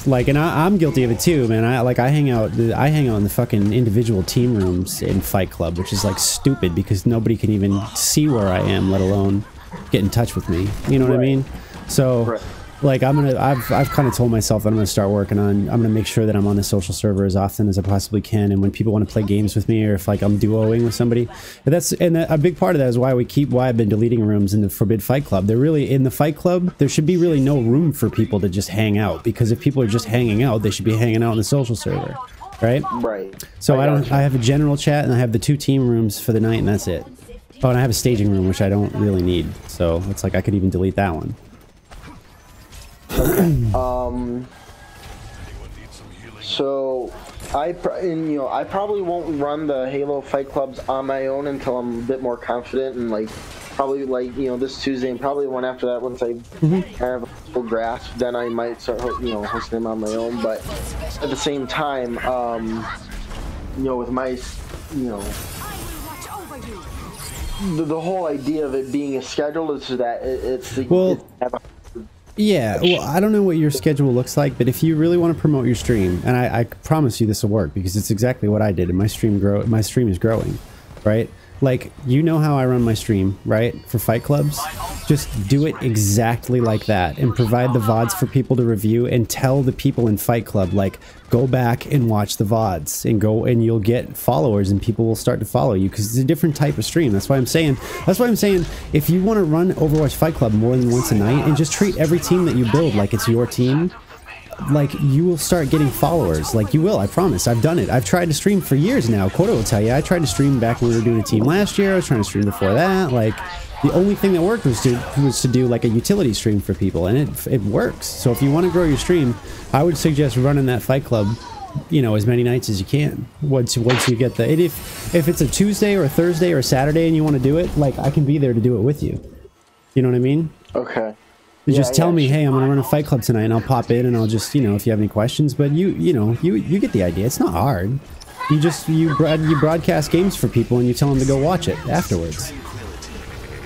like, and I'm guilty of it too, man. I hang out in the fucking individual team rooms in Fight Club, which is like stupid because nobody can even see where I am, let alone get in touch with me. You know what I mean? So. Like I've kind of told myself that I'm gonna start working on. I'm gonna make sure that I'm on the social server as often as I possibly can, and when people want to play games with me, or if like I'm duoing with somebody, and a big part of that is why I've been deleting rooms in the Forbid Fight Club. They're really in the Fight Club. There should be really no room for people to just hang out, because if people are just hanging out, they should be hanging out on the social server, right? Right. So I have a general chat, and I have the 2 team rooms for the night, and that's it. Oh, and I have a staging room, which I don't really need. So it's like I could even delete that one. So I probably won't run the Halo Fight Clubs on my own until I'm a bit more confident, and like probably like, you know, this Tuesday, and probably one after that, once I have a full grasp, then I might start, you know, hosting them on my own. But at the same time, you know, with my, you know, the whole idea of it being a schedule is that it's yeah, well, I don't know what your schedule looks like, but if you really want to promote your stream, and I promise you this will work, because it's exactly what I did, and my stream is growing, right? Like, you know how I run my stream, right? For Fight Clubs, just do it exactly like that, and provide the VODs for people to review, and tell the people in Fight Club, like, go back and watch the VODs, and you'll get followers, and people will start to follow you, because it's a different type of stream. That's why I'm saying, if you want to run Overwatch Fight Club more than once a night, and just treat every team that you build like it's your team, like, you will start getting followers. Like, you will, I promise. I've done it. I've tried to stream for years now. Quota will tell you. I tried to stream back when we were doing a team last year. I was trying to stream before that. Like, the only thing that worked was to do like a utility stream for people, and it works. So if you want to grow your stream, I would suggest running that Fight Club, you know, as many nights as you can. Once you get the, if it's a Tuesday or a Thursday or a Saturday and you want to do it, like, I can be there to do it with you. You know what I mean? Okay. You just tell me, hey, I'm gonna run a Fight Club tonight, and I'll pop in, and I'll just, you know, if you have any questions. But you get the idea. It's not hard. You broadcast games for people, and you tell them to go watch it afterwards.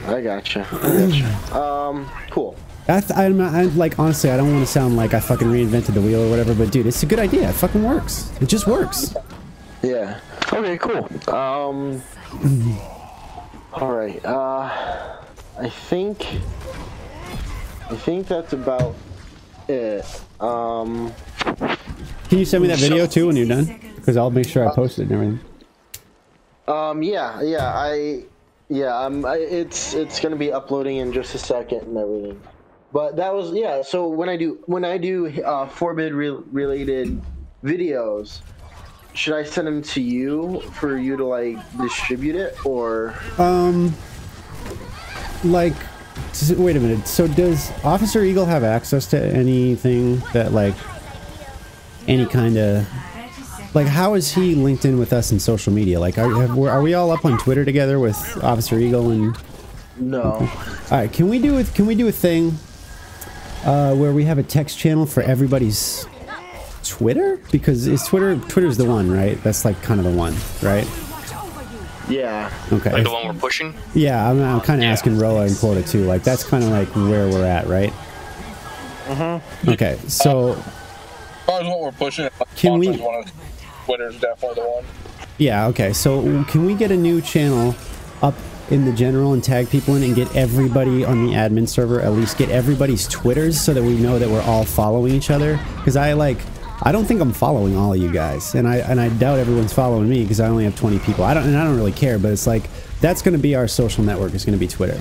I gotcha. Cool. I'm like, honestly, I don't want to sound like I fucking reinvented the wheel or whatever, but dude, it's a good idea. It fucking works. It just works. Yeah. Okay. Cool. All right. I think that's about it. Can you send me that video too when you're done? Because I'll make sure I post it and everything. It's gonna be uploading in just a second and everything. But that was, yeah. So when I do Forbid related videos, should I send them to you for you to like distribute it, or like? Wait a minute. So does Officer Eagle have access to anything that, like, any kind of, like, how is he linked in with us in social media? Like, are we all up on Twitter together with Officer Eagle and? No. All right. Can we do a thing where we have a text channel for everybody's Twitter? Because Twitter's the one, right? That's like kind of the one, right? Yeah. Okay. Like the one we're pushing? Yeah, I'm kind of asking Roa and Quota too. Like, that's kind of like where we're at, right? Okay, so as far as what we're pushing, can we? Twitter's definitely the one. Yeah. Okay. So can we get a new channel up in the general and tag people in and get everybody on the admin server, at least get everybody's Twitters, so that we know that we're all following each other? Because I don't think I'm following all of you guys, and I doubt everyone's following me because I only have 20 people. I don't really care, but it's like, that's going to be our social network. It's going to be Twitter.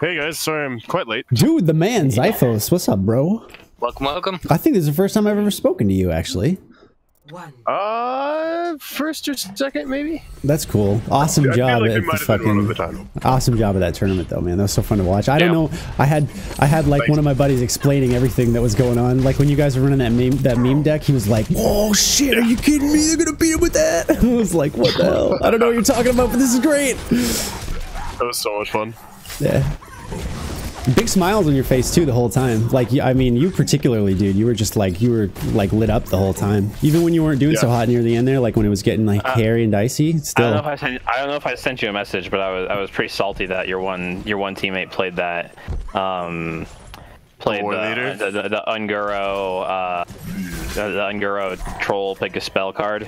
Hey guys, sorry I'm quite late. Dude, the man, Zyphos. What's up, bro? Welcome, welcome. I think this is the first time I've ever spoken to you, actually. First or second, maybe? That's cool. Awesome job at the fucking... Awesome job at that tournament, though, man. That was so fun to watch. I don't know. I had like one of my buddies explaining everything that was going on. Like when you guys were running that meme deck, he was like, "Oh shit, are you kidding me? They're gonna beat him with that." I was like, "What the hell? I don't know what you're talking about, but this is great." That was so much fun. Yeah. Big smiles on your face too the whole time. Like, I mean, you particularly, dude. You were just like, you were like lit up the whole time. Even when you weren't doing so hot near the end there, like when it was getting like hairy and dicey. Still. I don't know if I sent you a message, but I was pretty salty that your one teammate played that. Played the Unguro the Unguro troll pick a spell card.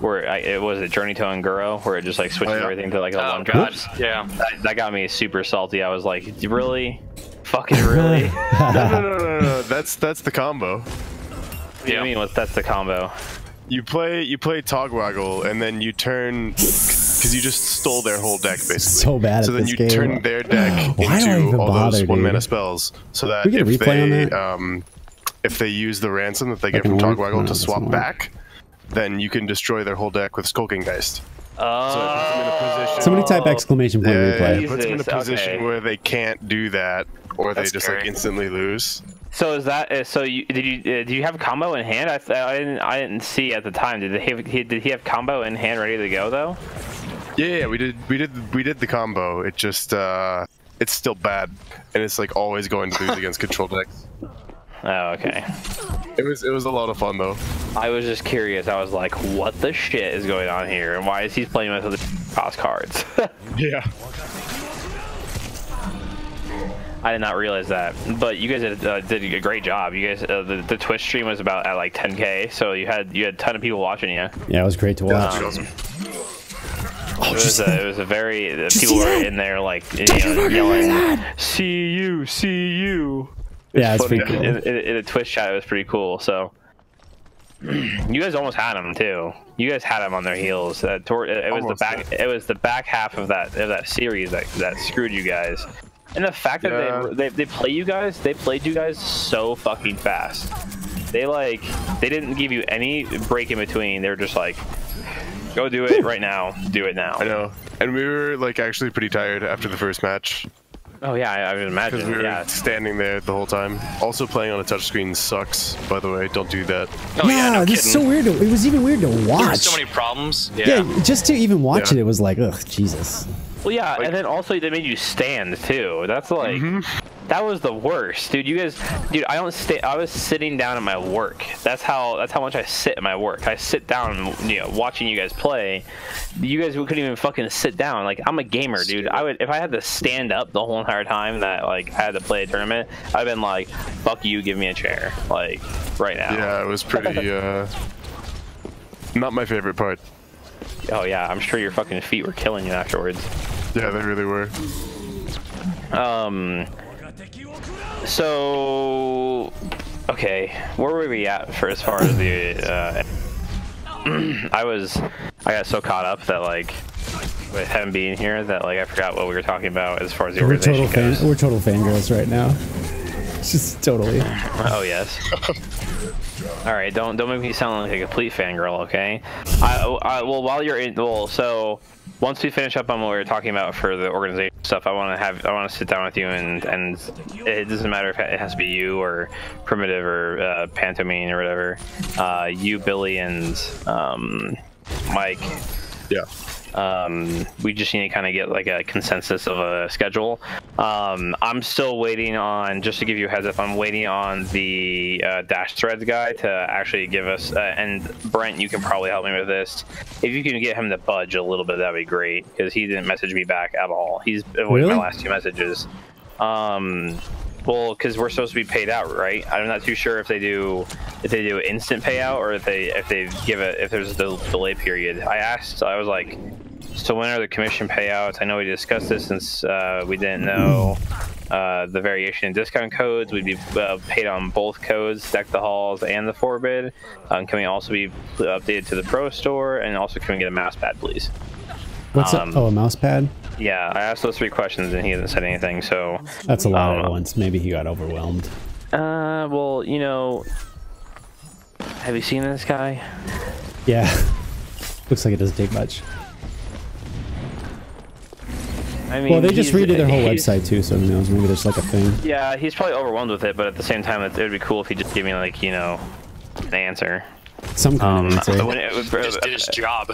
Where it was a Journey to Unguro, where it just like switches everything to like a one drop. Yeah, that got me super salty. I was like, really, fucking really? No. That's the combo. What do you mean? That's the combo? You play Togwaggle, and then you turn because you just stole their whole deck basically. So bad. So then you turn their deck into all those one-mana spells, so that if they use the ransom that they get from Togwaggle to swap back, then you can destroy their whole deck with Skulking Geist. So it puts them in a position. Somebody type exclamation point replay. It puts them in a position where they can't do that, or they just like instantly lose. So is that so? Did you have combo in hand? I didn't see at the time. Did he have combo in hand ready to go though? Yeah, we did the combo. It just it's still bad, and it's like always going to lose against control decks. Oh, okay. It was a lot of fun though. I was just curious. I was like, what the shit is going on here, and why is he playing with the cost cards? Yeah. I did not realize that, but you guys did a great job. You guys, the Twitch stream was about at like 10K, so you had a ton of people watching you. Yeah, it was great to watch. Awesome. It was a very people were in there like yelling, "See you, see you." Yeah, it's pretty cool. In a Twitch chat, it was pretty cool. So you guys almost had them too. You guys had them on their heels. It was the back half of that series that screwed you guys. And the fact that they played you guys so fucking fast. They didn't give you any break in between. They were just like, go do it right now. Do it now. I know. And we were like actually pretty tired after the first match. Oh yeah, I would imagine. Because we were standing there the whole time. Also playing on a touchscreen sucks, by the way. Don't do that. Oh, yeah, no this is so weird. It was even weird to watch. There's so many problems. Yeah, just to even watch it was like, ugh, Jesus. Well, yeah, and then also they made you stand too. That's like, that was the worst, dude. You guys, dude, I was sitting down at my work. That's how much I sit at my work. I sit down, watching you guys play. You guys couldn't even fucking sit down. Like, I'm a gamer, dude. If I had to stand up the whole entire time that like I had to play a tournament, I'd been like, fuck you, give me a chair, like right now. Yeah, it was pretty. Not my favorite part. Oh yeah, I'm sure your fucking feet were killing you afterwards. Yeah, they really were. So, okay, where were we at for as far as the? I got so caught up that like with him being here that like I forgot what we were talking about as far as the organization goes. We're total fangirls right now. Just totally. Oh yes. All right, don't make me sound like a complete fangirl, okay? Well, while you're in, so once we finish up on what we were talking about for the organization stuff, I want to sit down with you and it doesn't matter if it has to be you or Primitive or Pantomime or whatever. You, Billy, and Mike. Yeah. We just need to kind of get like a consensus of a schedule. I'm still waiting on, just to give you a heads up, I'm waiting on the Dash Threads guy to actually give us, and Brent, you can probably help me with this. If you can get him to budge a little bit, that'd be great, because he didn't message me back at all. He's avoided my last 2 messages. Well, because we're supposed to be paid out, right? I'm not too sure if they do instant payout or if there's a delay period. I asked, I was like, so when are the commission payouts? I know we discussed this since we didn't know the variation in discount codes. We'd be paid on both codes, Deck the Halls and the Forbid. Can we also be updated to the Pro Store? And also, can we get a mouse pad, please? What's up? Oh, a mouse pad? Yeah, I asked those 3 questions and he hasn't said anything, so... That's a lot at once. Maybe he got overwhelmed. Well, you know... Have you seen this guy? Yeah. Looks like it doesn't take much. I mean, well, they just redid their whole website too, so who knows? Maybe there's like a thing. Yeah, he's probably overwhelmed with it, but at the same time, it would be cool if he just gave me, like, you know, an answer. Some kind of answer. Just did his job.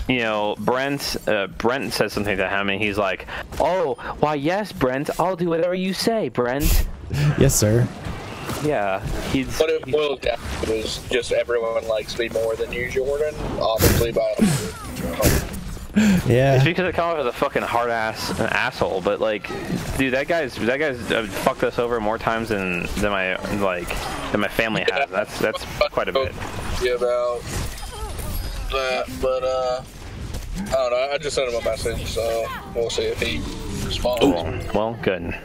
You know, Brent says something to him, and he's like, "Oh, why, yes, Brent, I'll do whatever you say, Brent." Yes, sir. Yeah, But it boiled down was just everyone likes me more than you, Jordan. Obviously, by. Yeah. It's because I come off as a fucking hard asshole, but like, dude, that guy's fucked us over more times than my family has. That's quite a bit. Yeah, about that, but I don't know. I just sent him a message, so we'll see if he responds. Well, good.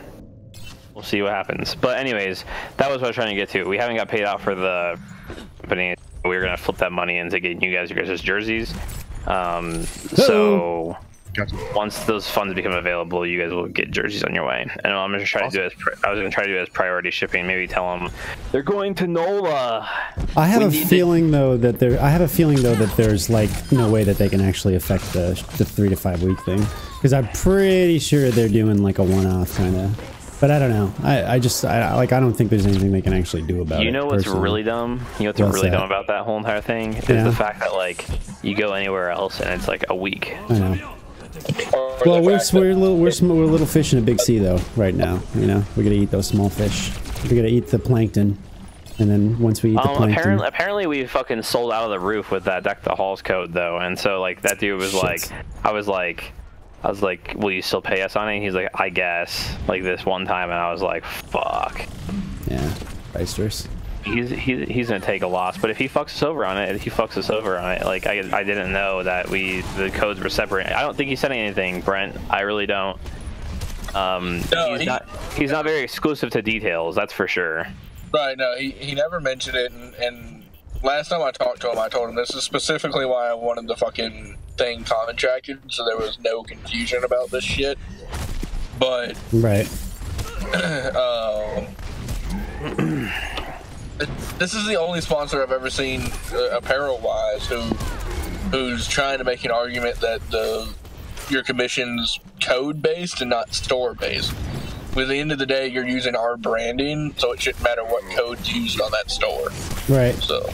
We'll see what happens. But anyways, that was what I was trying to get to. We haven't got paid out for the company. We were gonna flip that money into getting you guys' jerseys. So once those funds become available, you guys will get jerseys on your way. And I'm gonna try to do it I was gonna try to do it as priority shipping. Maybe tell them they're going to NOLA. I have a feeling though that there's like no way that they can actually affect the 3 to 5 week thing, because I'm pretty sure they're doing like a one-off kind of. But I don't know. I don't think there's anything they can actually do about it. You know what's really dumb? You know what's really dumb about that whole entire thing? Is the fact that, like, you go anywhere else and it's like a week. I know. Well, we're a little fish in a big sea though right now. You know, we're gonna eat those small fish. We're gonna eat the plankton, and then once we eat the plankton. Apparently we fucking sold out of the roof with that Deck the Halls code though, and so like that dude was like, I was like, will you still pay us on it? And he's like, I guess, like this one time, and I was like, fuck. Yeah, Reisters. He's gonna take a loss, but if he fucks us over on it, he fucks us over on it. Like I didn't know that the codes were separate. I don't think he said anything, Brent. I really don't. No, he's not very exclusive to details, that's for sure. Right, no, he never mentioned it, and last time I talked to him, I told him this is specifically why I wanted the fucking thing contracted, so there was no confusion about this shit. But right. This is the only sponsor I've ever seen, apparel-wise, who's trying to make an argument that your commission's code-based and not store-based. At the end of the day, you're using our branding, so it shouldn't matter what code's used on that store. Right. So.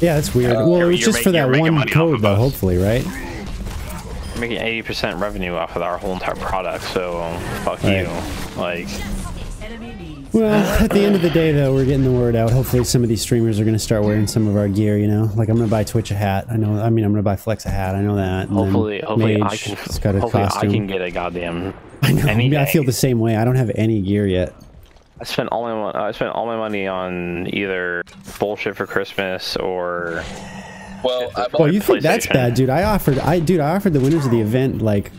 Yeah, that's weird. Well, it's just for that one code, though, hopefully, right? We're making 80% revenue off of our whole entire product, so fuck you. Like. Well, at the end of the day, though, we're getting the word out. Hopefully, some of these streamers are going to start wearing some of our gear. You know, like I'm going to buy Twitch a hat. I'm going to buy Flex a hat. I know that. And hopefully, I can get a goddamn. I know. I feel the same way. I don't have any gear yet. I spent all my money on either bullshit for Christmas or. Well, you think that's bad, dude? I offered the winners of the event like.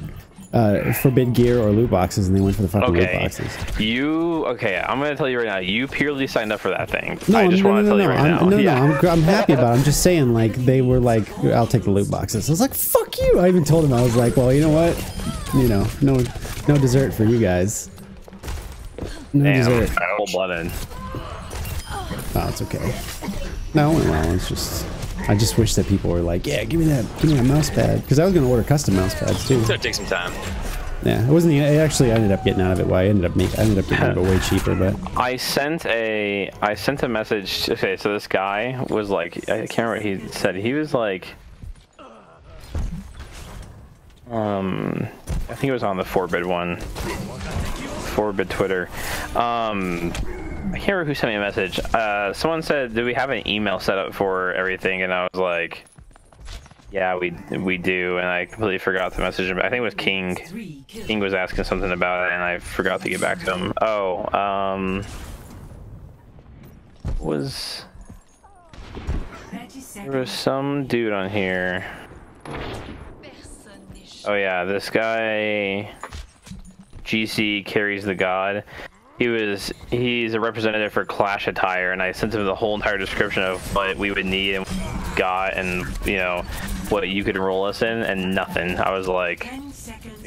Forbid gear or loot boxes, and they went for the fucking loot boxes. I'm gonna tell you right now, you purely signed up for that thing. No, I just want to tell you right now. I'm happy about it. I'm just saying, like, they were like, I'll take the loot boxes. I was like, fuck you. I even told them, I was like, well, you know what? You know, no dessert for you guys. No dessert. Cold-blooded. Oh, it's okay. No, well, it's just. I just wish that people were like, yeah, give me that mouse pad, because I was gonna order custom mouse pads too. It's gonna take some time. Yeah, it actually ended up getting out of it. Well, I ended up getting out of it way cheaper, but I sent a message. Okay, so this guy was like, I can't remember what he said. He was like, I think it was on the Forbid one, Forbid Twitter. I can't remember who sent me a message. Someone said, do we have an email set up for everything? And I was like, yeah, we do. And I completely forgot the message. I think it was King. King was asking something about it, and I forgot to get back to him. There was some dude on here. Oh yeah, this guy, GC Carries the God. He's a representative for Clash Attire, and I sent him the whole entire description of what we would need and got and you know what you could enroll us in, and nothing. I was like,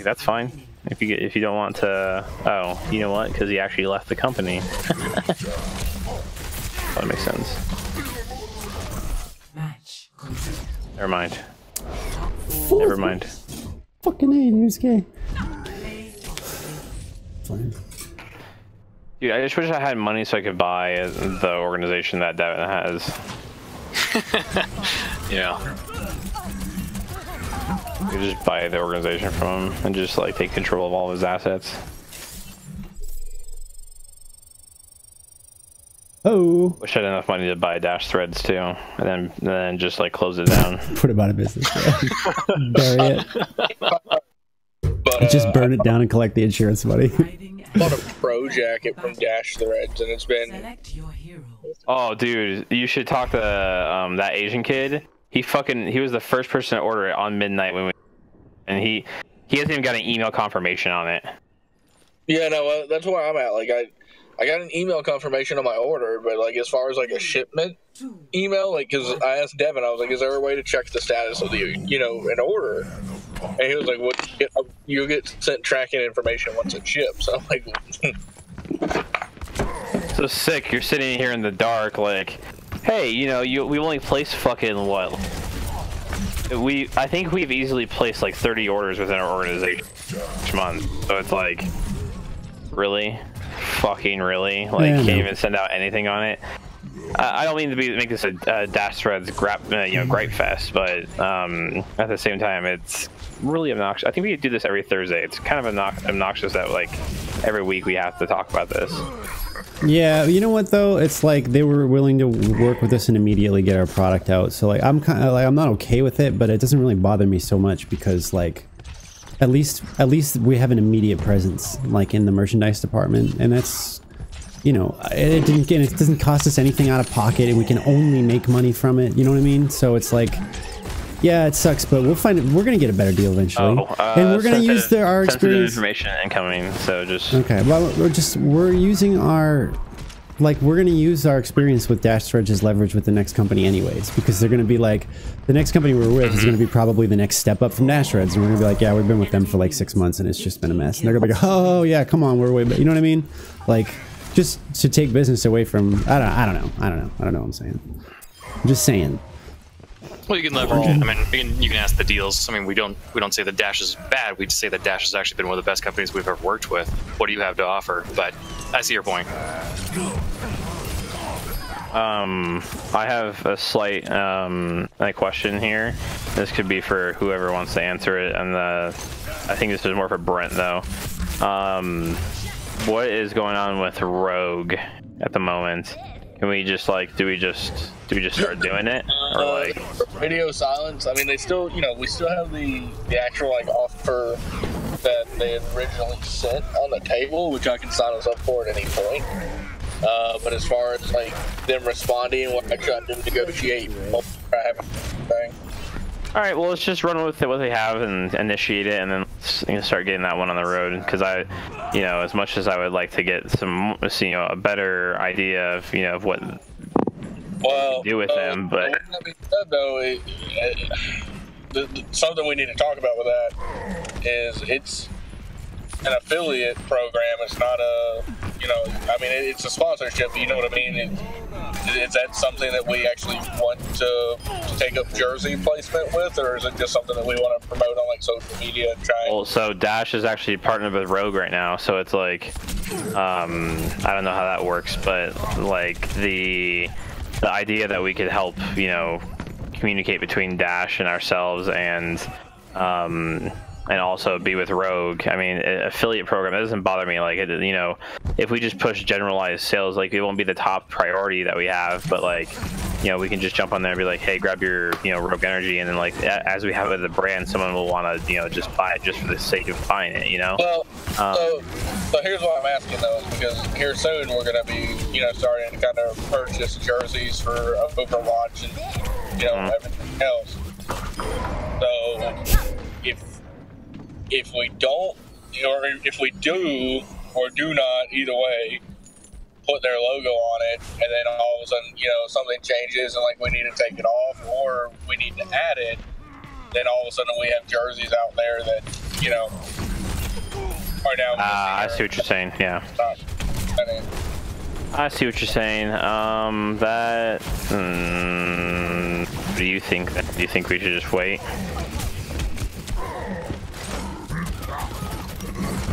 that's fine. If you don't want to, oh, you know what? Because he actually left the company. That makes sense. Never mind. Never mind. Fucking A, who's gay? Fine. Dude, I just wish I had money so I could buy the organization that Devin has. Yeah. You could just buy the organization from him and just like take control of all of his assets. Oh. Wish I had enough money to buy Dash Threads too, and then just like close it down. Put him out of business. Bury it. Just burn it down and collect the insurance money. I bought a pro jacket from Dash Threads, and it's been. Oh, dude, you should talk to that Asian kid. He was the first person to order it on midnight and he hasn't even got an email confirmation on it. Yeah, no, that's where I'm at. Like I got an email confirmation on my order, but like as far as like a shipment email, like because I asked Devin, I was like, is there a way to check the status of an order? And he was like, "What? You'll get sent tracking information once it ships." I'm like, so sick. You're sitting here in the dark, like, hey, we only placed fucking what? I think we've easily placed like 30 orders within our organization each month. So it's like, really, fucking really, like, can't even send out anything on it. I don't mean to make this a Dash Threads gripe fest, but at the same time, it's really obnoxious. I think we could do this every Thursday. It's kind of obnoxious that like every week we have to talk about this. Yeah, you know what though? It's like they were willing to work with us and immediately get our product out. So like I'm kind of like I'm not okay with it, but it doesn't really bother me so much because like at least we have an immediate presence like in the merchandise department, and that's, you know, it doesn't cost us anything out of pocket, and we can only make money from it. You know what I mean? So it's like, yeah, it sucks, but we'll find it. We're gonna get a better deal eventually, and we're gonna use our experience. Information incoming. So just okay. Well, we're using our we're gonna use our experience with Dash Threads as leverage with the next company, anyways, because they're gonna be like the next company we're with is gonna be probably the next step up from Dash Threads, and we're gonna be like, yeah, we've been with them for like 6 months, and it's just been a mess. And they're gonna be like, oh yeah, come on, we're way better. You know what I mean? Like, just to take business away from I don't know what I'm saying. I'm just saying. Well, you can leverage it. I mean, you can ask the deals. I mean, we don't say that Dash is bad. We just say that Dash has actually been one of the best companies we've ever worked with. What do you have to offer? But I see your point. I have a slight question here. This could be for whoever wants to answer it, and I think this is more for Brent though. What is going on with Rogue at the moment? Can we just like do we just start doing it, or like radio silence? I mean, they still, we still have the actual like offer that they had originally sent on the table, which I can sign us up for at any point. But as far as like them responding, what I try to negotiate, I haven't thing. All right, well, let's just run with what they have and initiate it, and then start getting that one on the road. Because as much as I would like to get some, a better idea of what to do with them, but that being said, though, something we need to talk about with that is it's an affiliate program. It's not a, it's a sponsorship. You know what I mean? Is that something that we actually want to take up jersey placement with, or is it just something that we want to promote on like social media and try? Well, so Dash is actually partnered with Rogue right now, so it's like, I don't know how that works, but like the idea that we could help, communicate between Dash and ourselves and also be with Rogue. I mean, affiliate program, that doesn't bother me. Like, if we just push generalized sales, like, it won't be the top priority that we have, but like, we can just jump on there and be like, hey, grab your, Rogue Energy, and then like, as we have with the brand, someone will want to, just buy it just for the sake of buying it, Well, so here's what I'm asking though, because here soon we're going to be, starting to kind of purchase jerseys for Overwatch and, everything else. So, if we don't, or if we do or do not, either way, put their logo on it, and then all of a sudden, you know, something changes and like we need to take it off or we need to add it, then all of a sudden we have jerseys out there that, you know, are now. I see what you're saying. Yeah. I see what you're saying. Do you think we should just wait?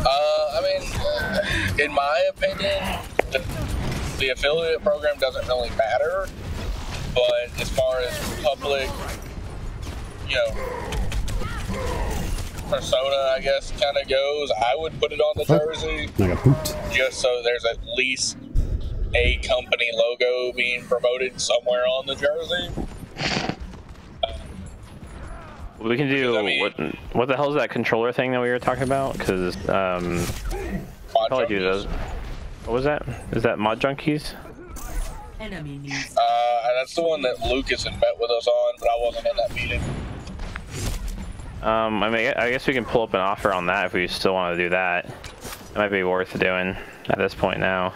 I mean, in my opinion, the affiliate program doesn't really matter, but as far as public, you know, persona, I guess, kind of goes, I would put it on the jersey, just so there's at least a company logo being promoted somewhere on the jersey. We can do what the hell is that controller thing that we were talking about? Because probably do those. What was that? Is that Mod Junkies? That's the one that Lucas had met with us on, but I wasn't in that meeting. I mean, I guess we can pull up an offer on that if we still want to do that. It might be worth doing at this point now.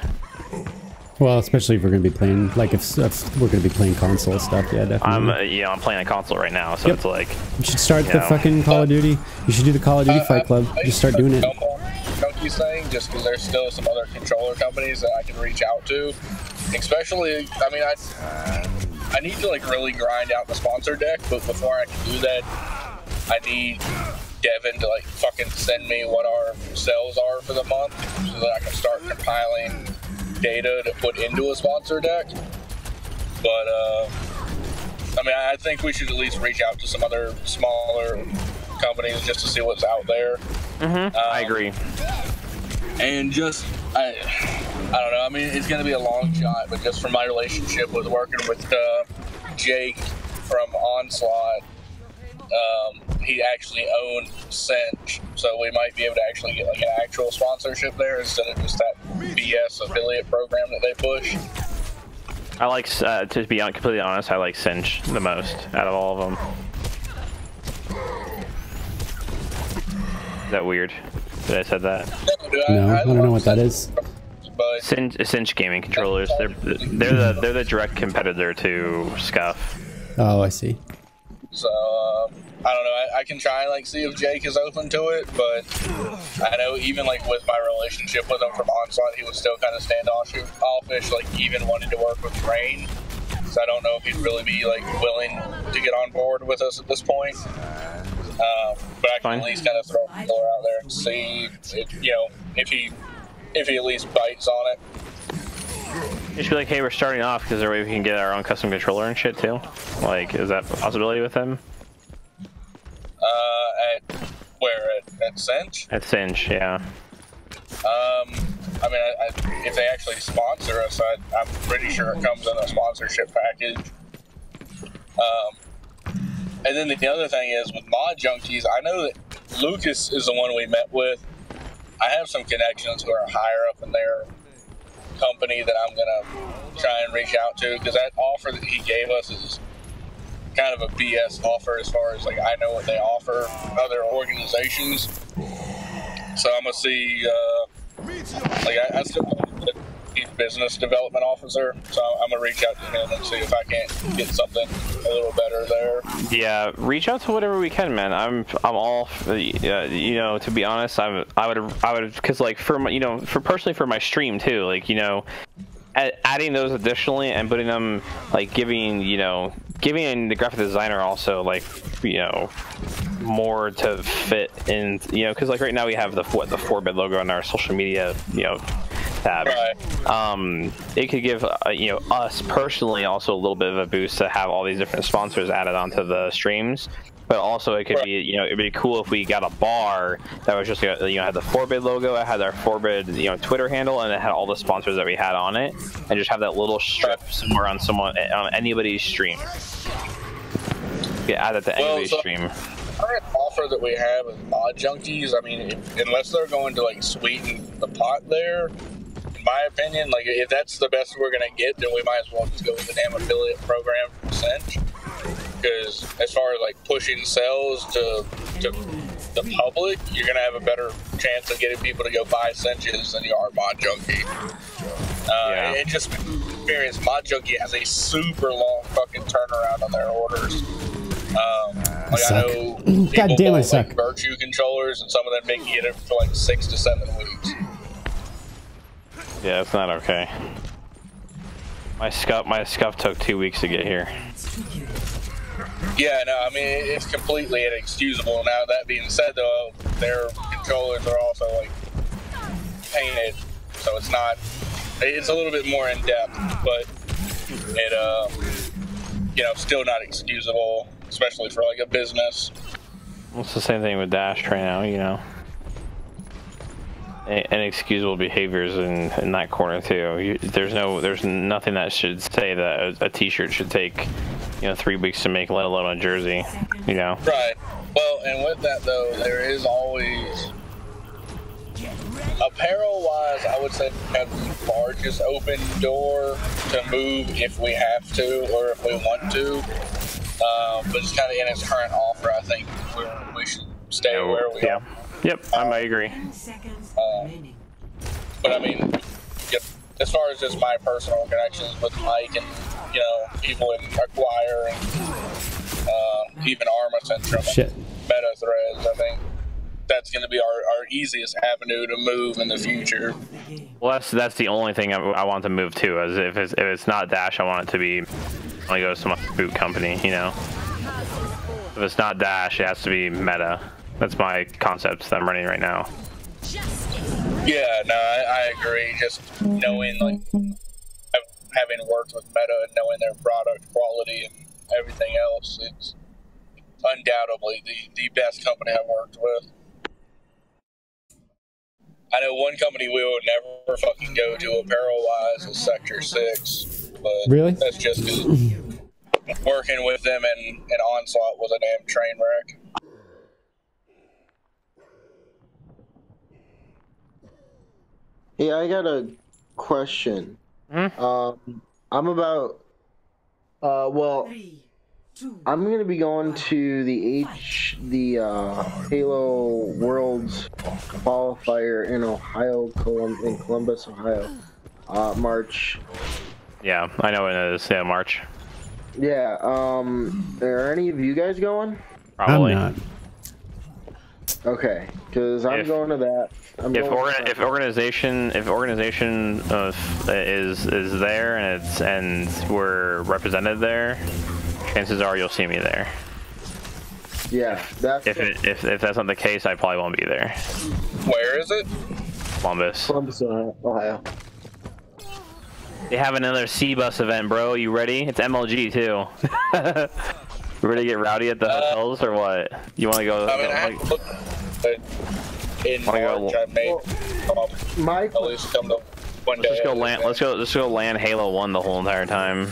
Well, especially if we're going to be playing, like if we're going to be playing console stuff, yeah, definitely. I'm playing a console right now, so it's like... You should start the fucking Call of Duty. You should do the Call of Duty Fight Club. Just start doing it. Junkies thing, just because there's still some other controller companies that I can reach out to. Especially, I mean, I need to like really grind out the sponsor deck, but before I can do that, I need Devin to like fucking send me what our sales are for the month so that I can start compiling data to put into a sponsor deck. But I mean, I think we should at least reach out to some other smaller companies just to see what's out there. I agree. And just I don't know, I mean, it's gonna be a long shot, but just from my relationship with working with Jake from Onslaught, he actually owned Cinch, so we might be able to actually get like an actual sponsorship there instead of just that BS affiliate program that they push. I like, to be completely honest, I like Cinch the most out of all of them. Is that weird that I said that? No, I don't know what that is. Cinch gaming controllers. They're the direct competitor to Scuff. Oh, I see. So I don't know. I can try and like see if Jake is open to it, but I know even like with my relationship with him from Onslaught, he was still kind of standoffish. Like even wanted to work with Rain. So I don't know if he'd really be like willing to get on board with us at this point. But I can at least kind of throw a door out there and see, if, you know, if he at least bites on it. You should be like, hey, we're starting off. Is there a way we can get our own custom controller and shit too? Like, is that a possibility with him? At where? At Cinch? At Cinch, yeah. I mean, if they actually sponsor us, I'm pretty sure it comes in a sponsorship package. And then the other thing is with Mod Junkies, I know that Lucas is the one we met with. I have some connections who are higher up in their company that I'm gonna try and reach out to, because that offer that he gave us is kind of a BS offer as far as like I know what they offer other organizations. So I'm gonna see like I still he's business development officer, so I'm gonna reach out to him and see if I can't get something a little better there. Yeah, reach out to whatever we can, man. I'm all you know, to be honest, I would because like for my, you know, personally for my stream too, like, you know, adding those additionally and putting them like giving the graphic designer also like, you know, more to fit in, you know, because like right now we have the 4-bit logo on our social media, you know, tab. Right. It could give you know, us personally also a little bit of a boost to have all these different sponsors added onto the streams. But also it could be, you know, it'd be cool if we got a bar that was just, you know, had the 4-bit logo, it had our 4-bit, you know, Twitter handle, and it had all the sponsors that we had on it, and just have that little strip somewhere on on anybody's stream. Yeah, add it to anybody's stream. The current offer that we have with Mod Junkies, I mean, unless they're going to like sweeten the pot there, in my opinion, like if that's the best we're gonna get, then we might as well just go with the damn affiliate program from Cinch. Because as far as like pushing sales to the public, you're gonna have a better chance of getting people to go buy Cinches than you are Mod Junkie. And just experience, Mod Junkie has a super long fucking turnaround on their orders. Like I know God damn, I suck. Like Virtue controllers, and some of them make you get it for like 6 to 7 weeks. Yeah, it's not okay. My scuff took 2 weeks to get here. Yeah, no, I mean it's completely inexcusable. Now that being said, though, their controllers are also like painted, so it's not. It's a little bit more in depth, but it you know, still not excusable, especially for like a business. It's the same thing with Dash right now, you know. Inexcusable behaviors in that corner too. There's nothing that should say that a T-shirt should take, you know, 3 weeks to make, let alone a jersey. You know. Right. Well, and with that though, there is always apparel-wise. I would say we have the largest open door to move if we have to or if we want to. But it's kind of in its current offer. I think we should stay where we are. Yep, I agree. But I mean, as far as just my personal connections with Mike and, you know, people in Acquire and even Arma Centrum, Meta Threads, I think that's going to be our easiest avenue to move in the future. Well, that's the only thing I want to move to. As if it's not Dash, I want it to be. I want to go to some boot company, you know. If it's not Dash, it has to be Meta. That's my concept that I'm running right now. Yeah, no, I agree. Just knowing, like, having worked with Meta and knowing their product quality and everything else, it's undoubtedly the best company I've worked with. I know one company we would never fucking go to apparel-wise is Sector 6, but really? That's just because working with them and Onslaught was a damn train wreck. Hey, I got a question. I'm about, well, I'm gonna be going to the Halo Worlds qualifier in Ohio, in Columbus, Ohio, March. Yeah, I know it is. Yeah, March. Yeah. Are any of you guys going? Probably. I'm not. Okay, because I'm going to that. If organization is there and we're represented there, chances are you'll see me there. Yeah, that's if that's not the case, I probably won't be there. Where is it? Columbus. Columbus, Ohio. They have another C-Bus event, bro. You ready? It's MLG too. You ready to get rowdy at the hotels or what? You want to go? I mean, I look, but in March, I may at least come to one day. Let's go land Halo 1 the whole entire time.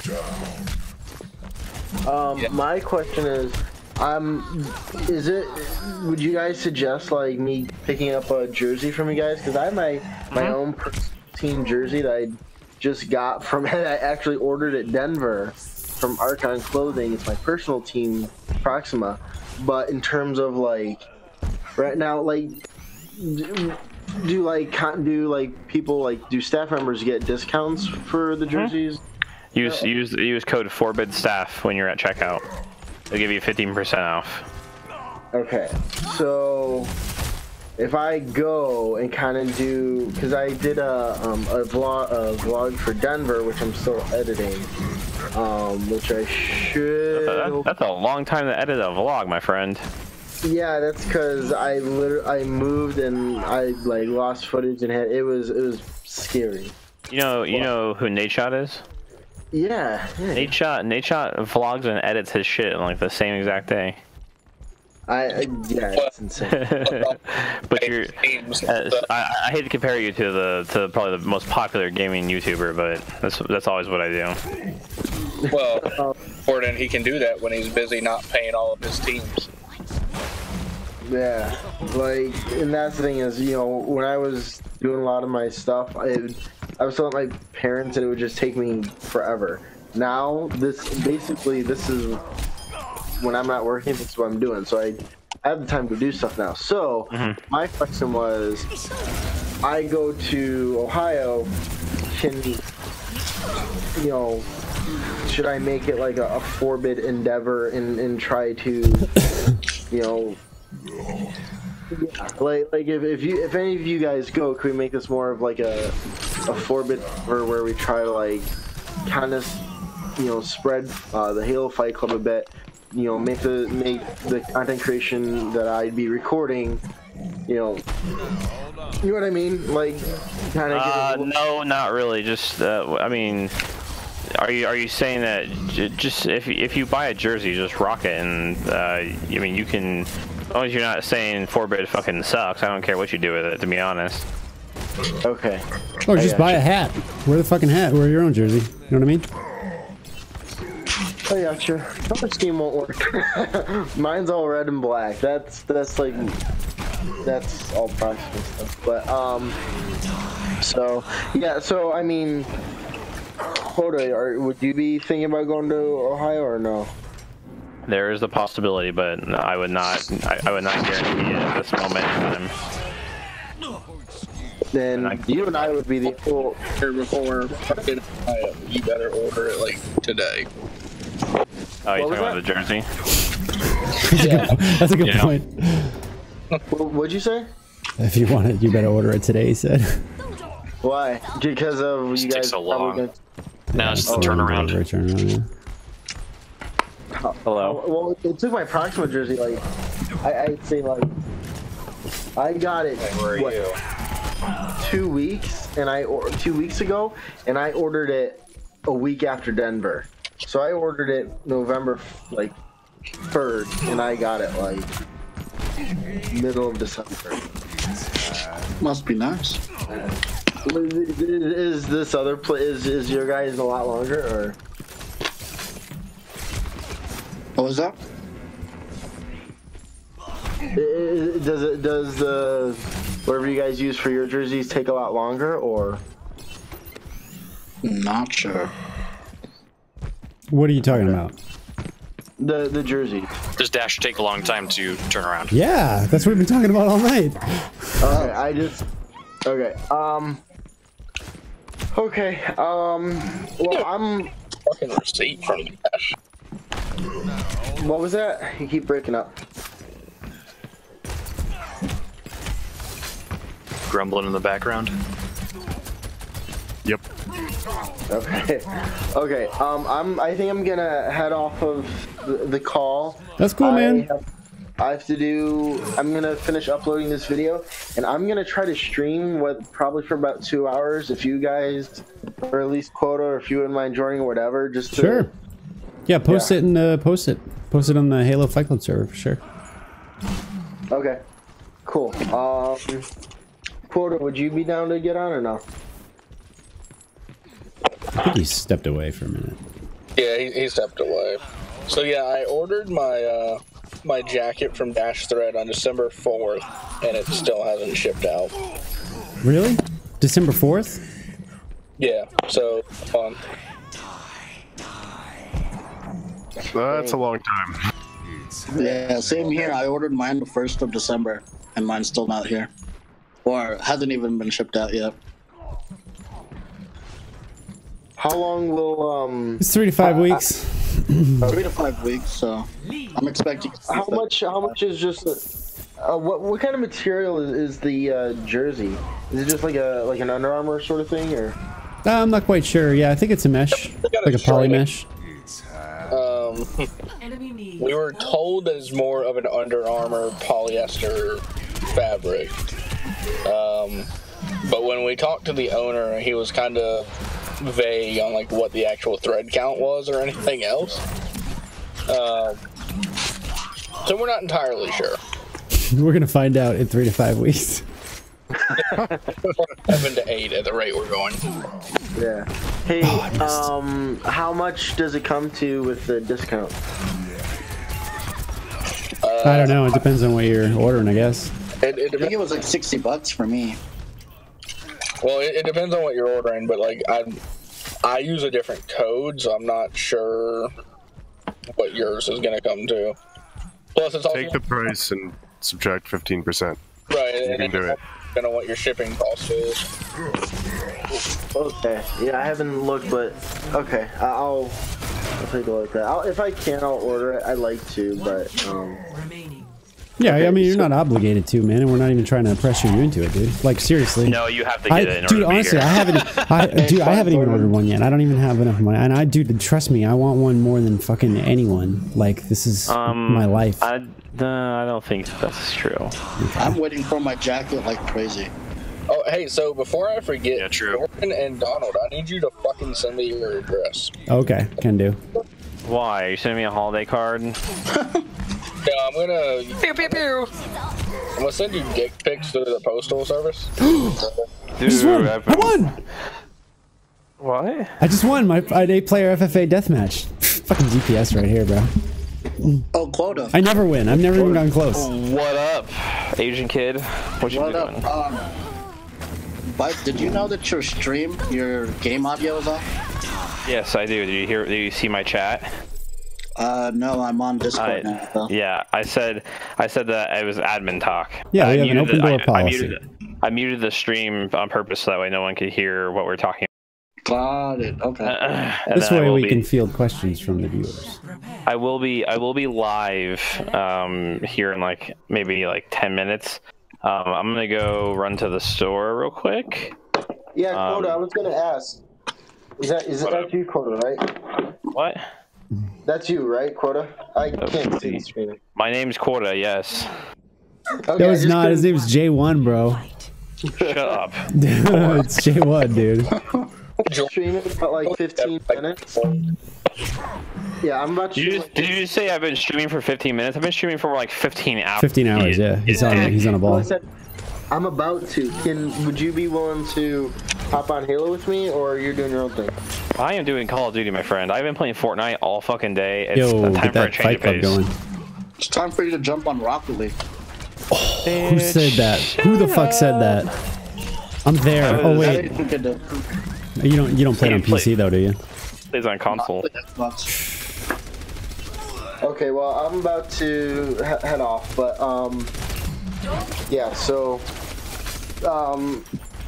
My question is, would you guys suggest like me picking up a jersey from you guys? Because I have my own team jersey that I just got from, I actually ordered at Denver from Archon Clothing. It's my personal team, Proxima. But in terms of like, right now, like, do staff members get discounts for the jerseys? Use code FORBIDSTAFF when you're at checkout. They'll give you 15% off. Okay, so if I go and kind of do, because I did a vlog for Denver, which I'm still editing, which I should. That's a long time to edit a vlog, my friend. Yeah, that's because I moved and I like lost footage and it was scary. You know who Nadeshot is? Yeah. Nadeshot vlogs and edits his shit in like the same exact day. Yeah, it's insane. But I hate to compare you to probably the most popular gaming YouTuber, but that's always what I do. Well, Gordon, he can do that when he's busy not paying all of his teams. Yeah, like, and that's the thing is, you know, when I was doing a lot of my stuff, I was telling my parents that it would just take me forever. Now, this is when I'm not working, this is what I'm doing. So I have the time to do stuff now. So my question was, I go to Ohio you know, should I make it like a Forbid endeavor and try to, you know, like if any of you guys go, can we make this more of like a Forbid where we try to like kind of, you know, spread the Halo Fight Club a bit, you know, make the content creation that I'd be recording, you know what I mean, like kind of. No, not really. Just I mean, are you saying that just if you buy a jersey, just rock it, and I mean you can, as long as you're not saying Forbid fucking sucks, I don't care what you do with it, to be honest. Okay. Or just buy a hat. Wear the fucking hat. Wear your own jersey. You know what I mean? I gotcha. Color scheme won't work. Mine's all red and black. That's like, that's all practical stuff. But so yeah. So I mean, Hoda, would you be thinking about going to Ohio or no? There is a possibility, but I would not. I would not guarantee it at this moment in time. Then you and I would be the before you better order it like today. Oh, you're talking about the jersey? That's a good point. What'd you say? If you want it, you better order it today, he said. Why? Because of you guys. So long. Now it's the turnaround. Hello. Well, it took my Proxima jersey, like, I'd say, like, I got it, what, 2 weeks, and 2 weeks ago, and I ordered it a week after Denver. So I ordered it November, like, 3rd, and I got it, like, middle of December. Must be nice. Is this other place, is your guys a lot longer, or? What was that? Does the whatever you guys use for your jerseys take a lot longer, or? Not sure. What are you talking about? The jersey. Does Dash take a long time to turn around? Yeah, that's what we've been talking about all night. Okay, okay, well, I'm fucking receipt from Dash. What was that? You keep breaking up. Grumbling in the background. Yep. Okay. Okay. I think I'm gonna head off of the call. That's cool, man. I have to do. I'm gonna finish uploading this video, and I'm gonna try to stream probably for about 2 hours. If you guys, or at least Quota, or if you wouldn't mind joining, or whatever, just to, sure. Yeah, post it and post it on the Halo Fight Club server for sure. Okay. Cool. Quota, would you be down to get on or no? I think he stepped away for a minute. Yeah, he stepped away. So yeah, I ordered my my jacket from Dash Thread on December 4th, and it still hasn't shipped out. Really? December 4th? Yeah. So That's a long time. Yeah, same here. I ordered mine the 1st of December, and mine's still not here. Or hasn't even been shipped out yet. How long will It's 3 to 5 weeks. 3 to 5 weeks, so I'm expecting. How much is just what kind of material is the jersey? Is it just like an Under Armour sort of thing, or? I'm not quite sure. Yeah, I think it's a mesh, like a poly mesh. We were told that it's more of an Under Armour polyester fabric. But when we talked to the owner, he was kind of vague on like what the actual thread count was or anything else. So we're not entirely sure. We're gonna find out in 3 to 5 weeks. 7 to 8 at the rate we're going. Yeah. Hey, how much does it come to with the discount? I don't know. It depends on what you're ordering, I guess. I think it was like $60 for me. Well, it depends on what you're ordering, but like I use a different code, so I'm not sure what yours is gonna come to. Plus, it's also take the price and subtract 15%. Right, you and can do it. Depending on what your shipping cost is. Okay. Yeah, I haven't looked, but okay. I'll take a look at that. If I can, I'll order it. I'd like to, but Yeah, okay, I mean, you're not obligated to, man, and we're not even trying to pressure you into it, dude. Like, seriously. No, you have to get it in dude, order honestly, to be here. I haven't even ordered one yet. I don't even have enough money. And dude, trust me, I want one more than fucking anyone. Like, this is my life. I don't think that's true. Okay. I'm waiting for my jacket like crazy. Oh, hey, so before I forget, yeah, true. Jordan and Donald, I need you to fucking send me your address. Okay, can do. Why? Are you sending me a holiday card? Yeah, I'm gonna... Pew, pew, pew. I'm gonna send you dick pics through the postal service. Dude, I just won! I won! What? I just won my 8-player FFA deathmatch. Fucking DPS right here, bro. Oh, quota. I never win. I've never even gone close. What up, Asian kid? What you doing? But did you know that your game audio is off? Yes, I do. Did you see my chat? No, I'm on Discord now. So. Yeah, I said that it was admin talk. Yeah, we have an open door policy. I muted the stream on purpose so that way no one could hear what we're talking about. Got it. Okay. This way we can field questions from the viewers. I will be live here in maybe 10 minutes. I'm gonna go run to the store real quick. Yeah, Quota, I was gonna ask. Is that you, Quota, right? What? That's you, right, Quota? I can't see the screen. My name's Quota, yes. Okay, that was not. His name's J1, bro. Shut up. It's J1, dude. Streaming for like 15 minutes. Yeah, I'm about to. Did you just say I've been streaming for 15 minutes? I've been streaming for like 15 hours. 15 hours, yeah. He's on a ball. Well, I said, I'm about to. Would you be willing to hop on Halo with me, or you're doing your own thing? I am doing Call of Duty, my friend. I've been playing Fortnite all fucking day. It's Yo, time get for a that change Fight of Club pace. going. It's time for you to jump on Rocket League. Oh, who said that? Who the fuck said that? I'm there. Oh wait. You don't play it on PC though, do you? Plays on console. Okay, well I'm about to head off, but yeah. So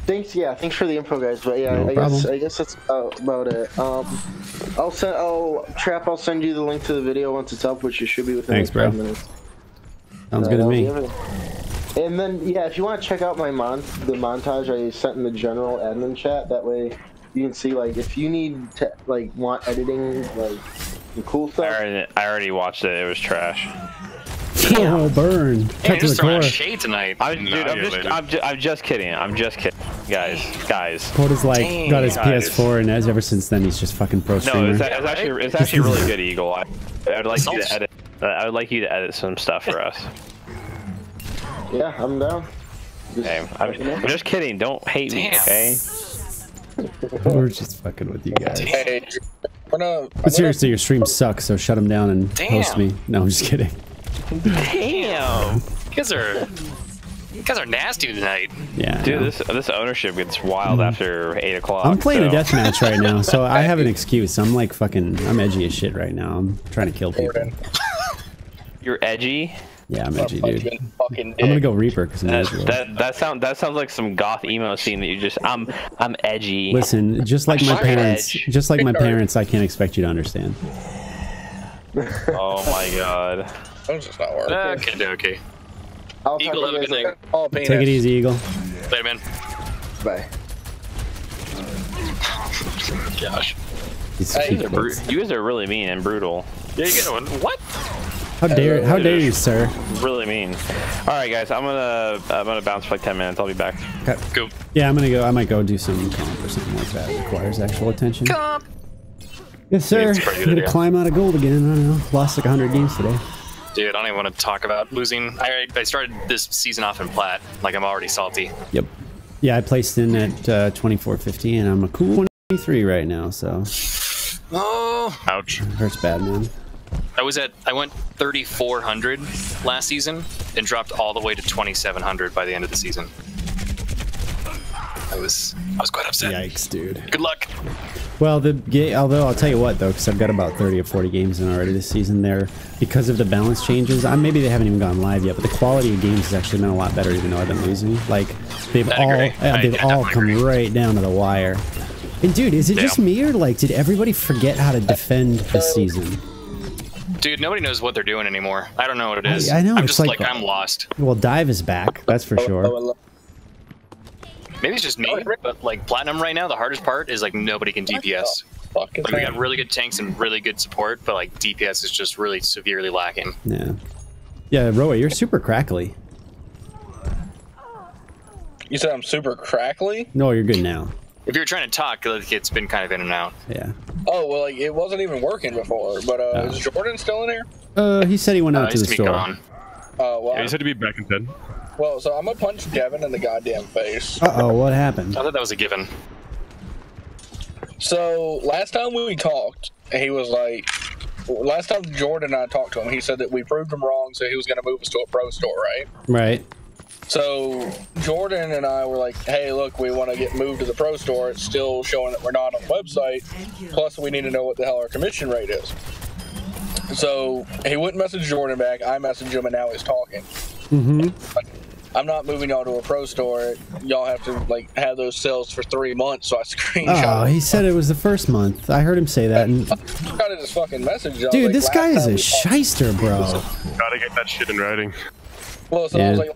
thanks for the info, guys. But yeah, I guess that's about it. I'll send you the link to the video once it's up, which it should be within 5 minutes. Sounds good to me. And then yeah, if you want to check out my the montage I sent in the general admin chat, that way you can see if you need to want editing the cool stuff. I already watched it. It was trash. Oh, burn! Hey, you're just throwing shade tonight. I'm just kidding. I'm just kidding, guys. Quota's got his PS4, and ever since then he's just fucking pro streamer. No, it's actually really good, Eagle. I'd like you to edit. I would like you to edit some stuff for us. Yeah, I'm down. I'm just kidding. Don't hate me, okay? We're just fucking with you guys. Hey, but seriously, your stream sucks, so shut them down and host me. No, I'm just kidding. Damn! You guys are nasty tonight. Yeah, dude, this ownership gets wild after 8 o'clock. I'm playing a deathmatch right now, so I have an excuse. I'm I'm edgy as shit right now. I'm trying to kill people. You're edgy? Yeah, I'm edgy, dude. I'm gonna go Reaper because that sounds like some goth emo scene that you just I'm edgy. Listen, just like my parents, I can't expect you to understand. Oh my god. That's just not working. Okay. Eagle, have a good night. Take it easy, Eagle. Later, man. Bye. Gosh. You guys are really mean and brutal. Yeah, you get one. What? How dare you, sir? Really mean. All right, guys, I'm gonna bounce for 10 minutes. I'll be back. Okay. Go. Yeah, I might go do some comp or something like that. It requires actual attention. Comp. Yes, sir. I'm gonna climb out of gold again. I don't know. Lost 100 games today. Dude, I don't even want to talk about losing. I started this season off in plat. I'm already salty. Yep. Yeah, I placed in at 2450, and I'm a cool 23 right now. So. Oh. Ouch. Hurts bad, man. I went 3,400 last season and dropped all the way to 2,700 by the end of the season. I was quite upset. Yikes, dude. Good luck. Well, although I'll tell you what though, because I've got about 30 or 40 games in already this season. There, because of the balance changes, maybe they haven't even gone live yet, but the quality of games has actually been a lot better, even though I've been losing. Like they've all come right down to the wire. And dude, is it just me or like did everybody forget how to defend this season? Dude, nobody knows what they're doing anymore. I don't know what it is. I know. I'm it's just like I'm lost. Well, Dive is back. That's for sure. Maybe it's just me, but like Platinum right now, the hardest part is like nobody can DPS. Like, we got really good tanks and really good support, but like DPS is just really severely lacking. Yeah. Yeah, Roa, you're super crackly. You said I'm super crackly? No, you're good now. If you're trying to talk, like, it's been kind of in and out. Yeah. Oh, well, like, it wasn't even working before, but is Jordan still in here? He said he went out to the store. Well, yeah, he said to be back in 10. Well, so I'm gonna punch Devin in the goddamn face. Uh-oh, what happened? I thought that was a given. So, last time we talked, he was like... Last time Jordan and I talked to him, he said that we proved him wrong, so he was gonna move us to a pro store, right? Right. So, Jordan and I were like, hey, look, we want to get moved to the pro store. It's still showing that we're not on the website. Plus, we need to know what the hell our commission rate is. So, he wouldn't message Jordan back. I messaged him, and now he's talking. I'm not moving y'all to a pro store. Y'all have to, like, have those sales for 3 months, so I screenshot. Oh, he said it was the first month. I heard him say that. And... I got his fucking message. Dude, like, this guy is a shyster, bro. Gotta get that shit in writing. Well, so I was like,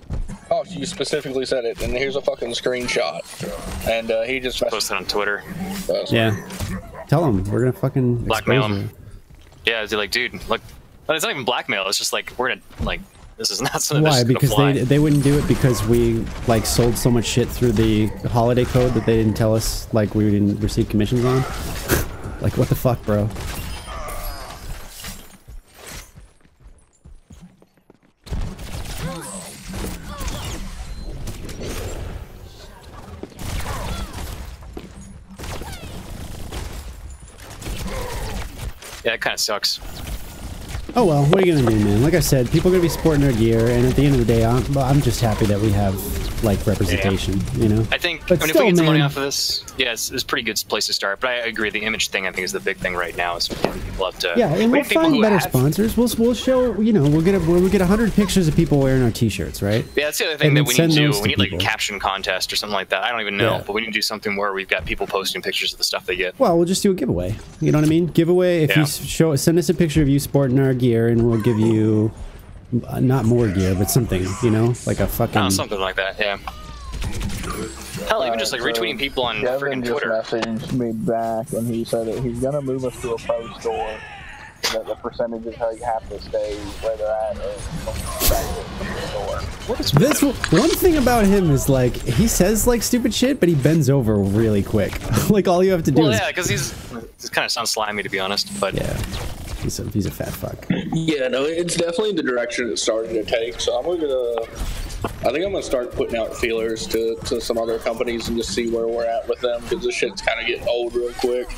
oh, you specifically said it, and here's a fucking screenshot. And he just posted on Twitter. Yeah. Tell him we're gonna fucking blackmail him. Yeah, it's like, dude, look, but it's not even blackmail. It's just like we're gonna like this is not something. Why? Because they wouldn't do it because we like sold so much shit through the holiday code that they didn't tell us like we didn't receive commissions on. Like what the fuck, bro? Yeah, it kind of sucks. Oh well, what are you gonna do, man? Like I said, people are gonna be sporting their gear, and at the end of the day, I'm just happy that we have like representation, you know. I think but if still, we get some money man, off of this, yeah, it's a pretty good place to start. But I agree, the image thing I think is the big thing right now. Is people have to. Yeah, and we'll find better sponsors. We'll show, you know, we'll get 100 pictures of people wearing our T-shirts, right? Yeah, that's the other thing And that then we need to send do. those We to need like a people. caption contest or something like that. I don't even know, Yeah. but we need to do something where we've got people posting pictures of the stuff they get. Well, we'll just do a giveaway. You know what I mean? Giveaway. If you send us a picture of you sporting our gear, and we'll give you not more gear, but something. You know, like a fucking Something like that. Yeah. Hell, even just like retweeting people on freaking Twitter. Messaged me back, and he said that he's gonna move us to a pro store. That the percentages have to stay where they're at. This one thing about him is like he says like stupid shit, but he bends over really quick. Like all you have to do is Yeah, because he's kind of sounds slimy to be honest, but yeah, he's a fat fuck. Yeah, no, it's definitely the direction it's starting to take. So I think I'm gonna start putting out feelers to some other companies and just see where we're at with them because this shit's kind of getting old real quick.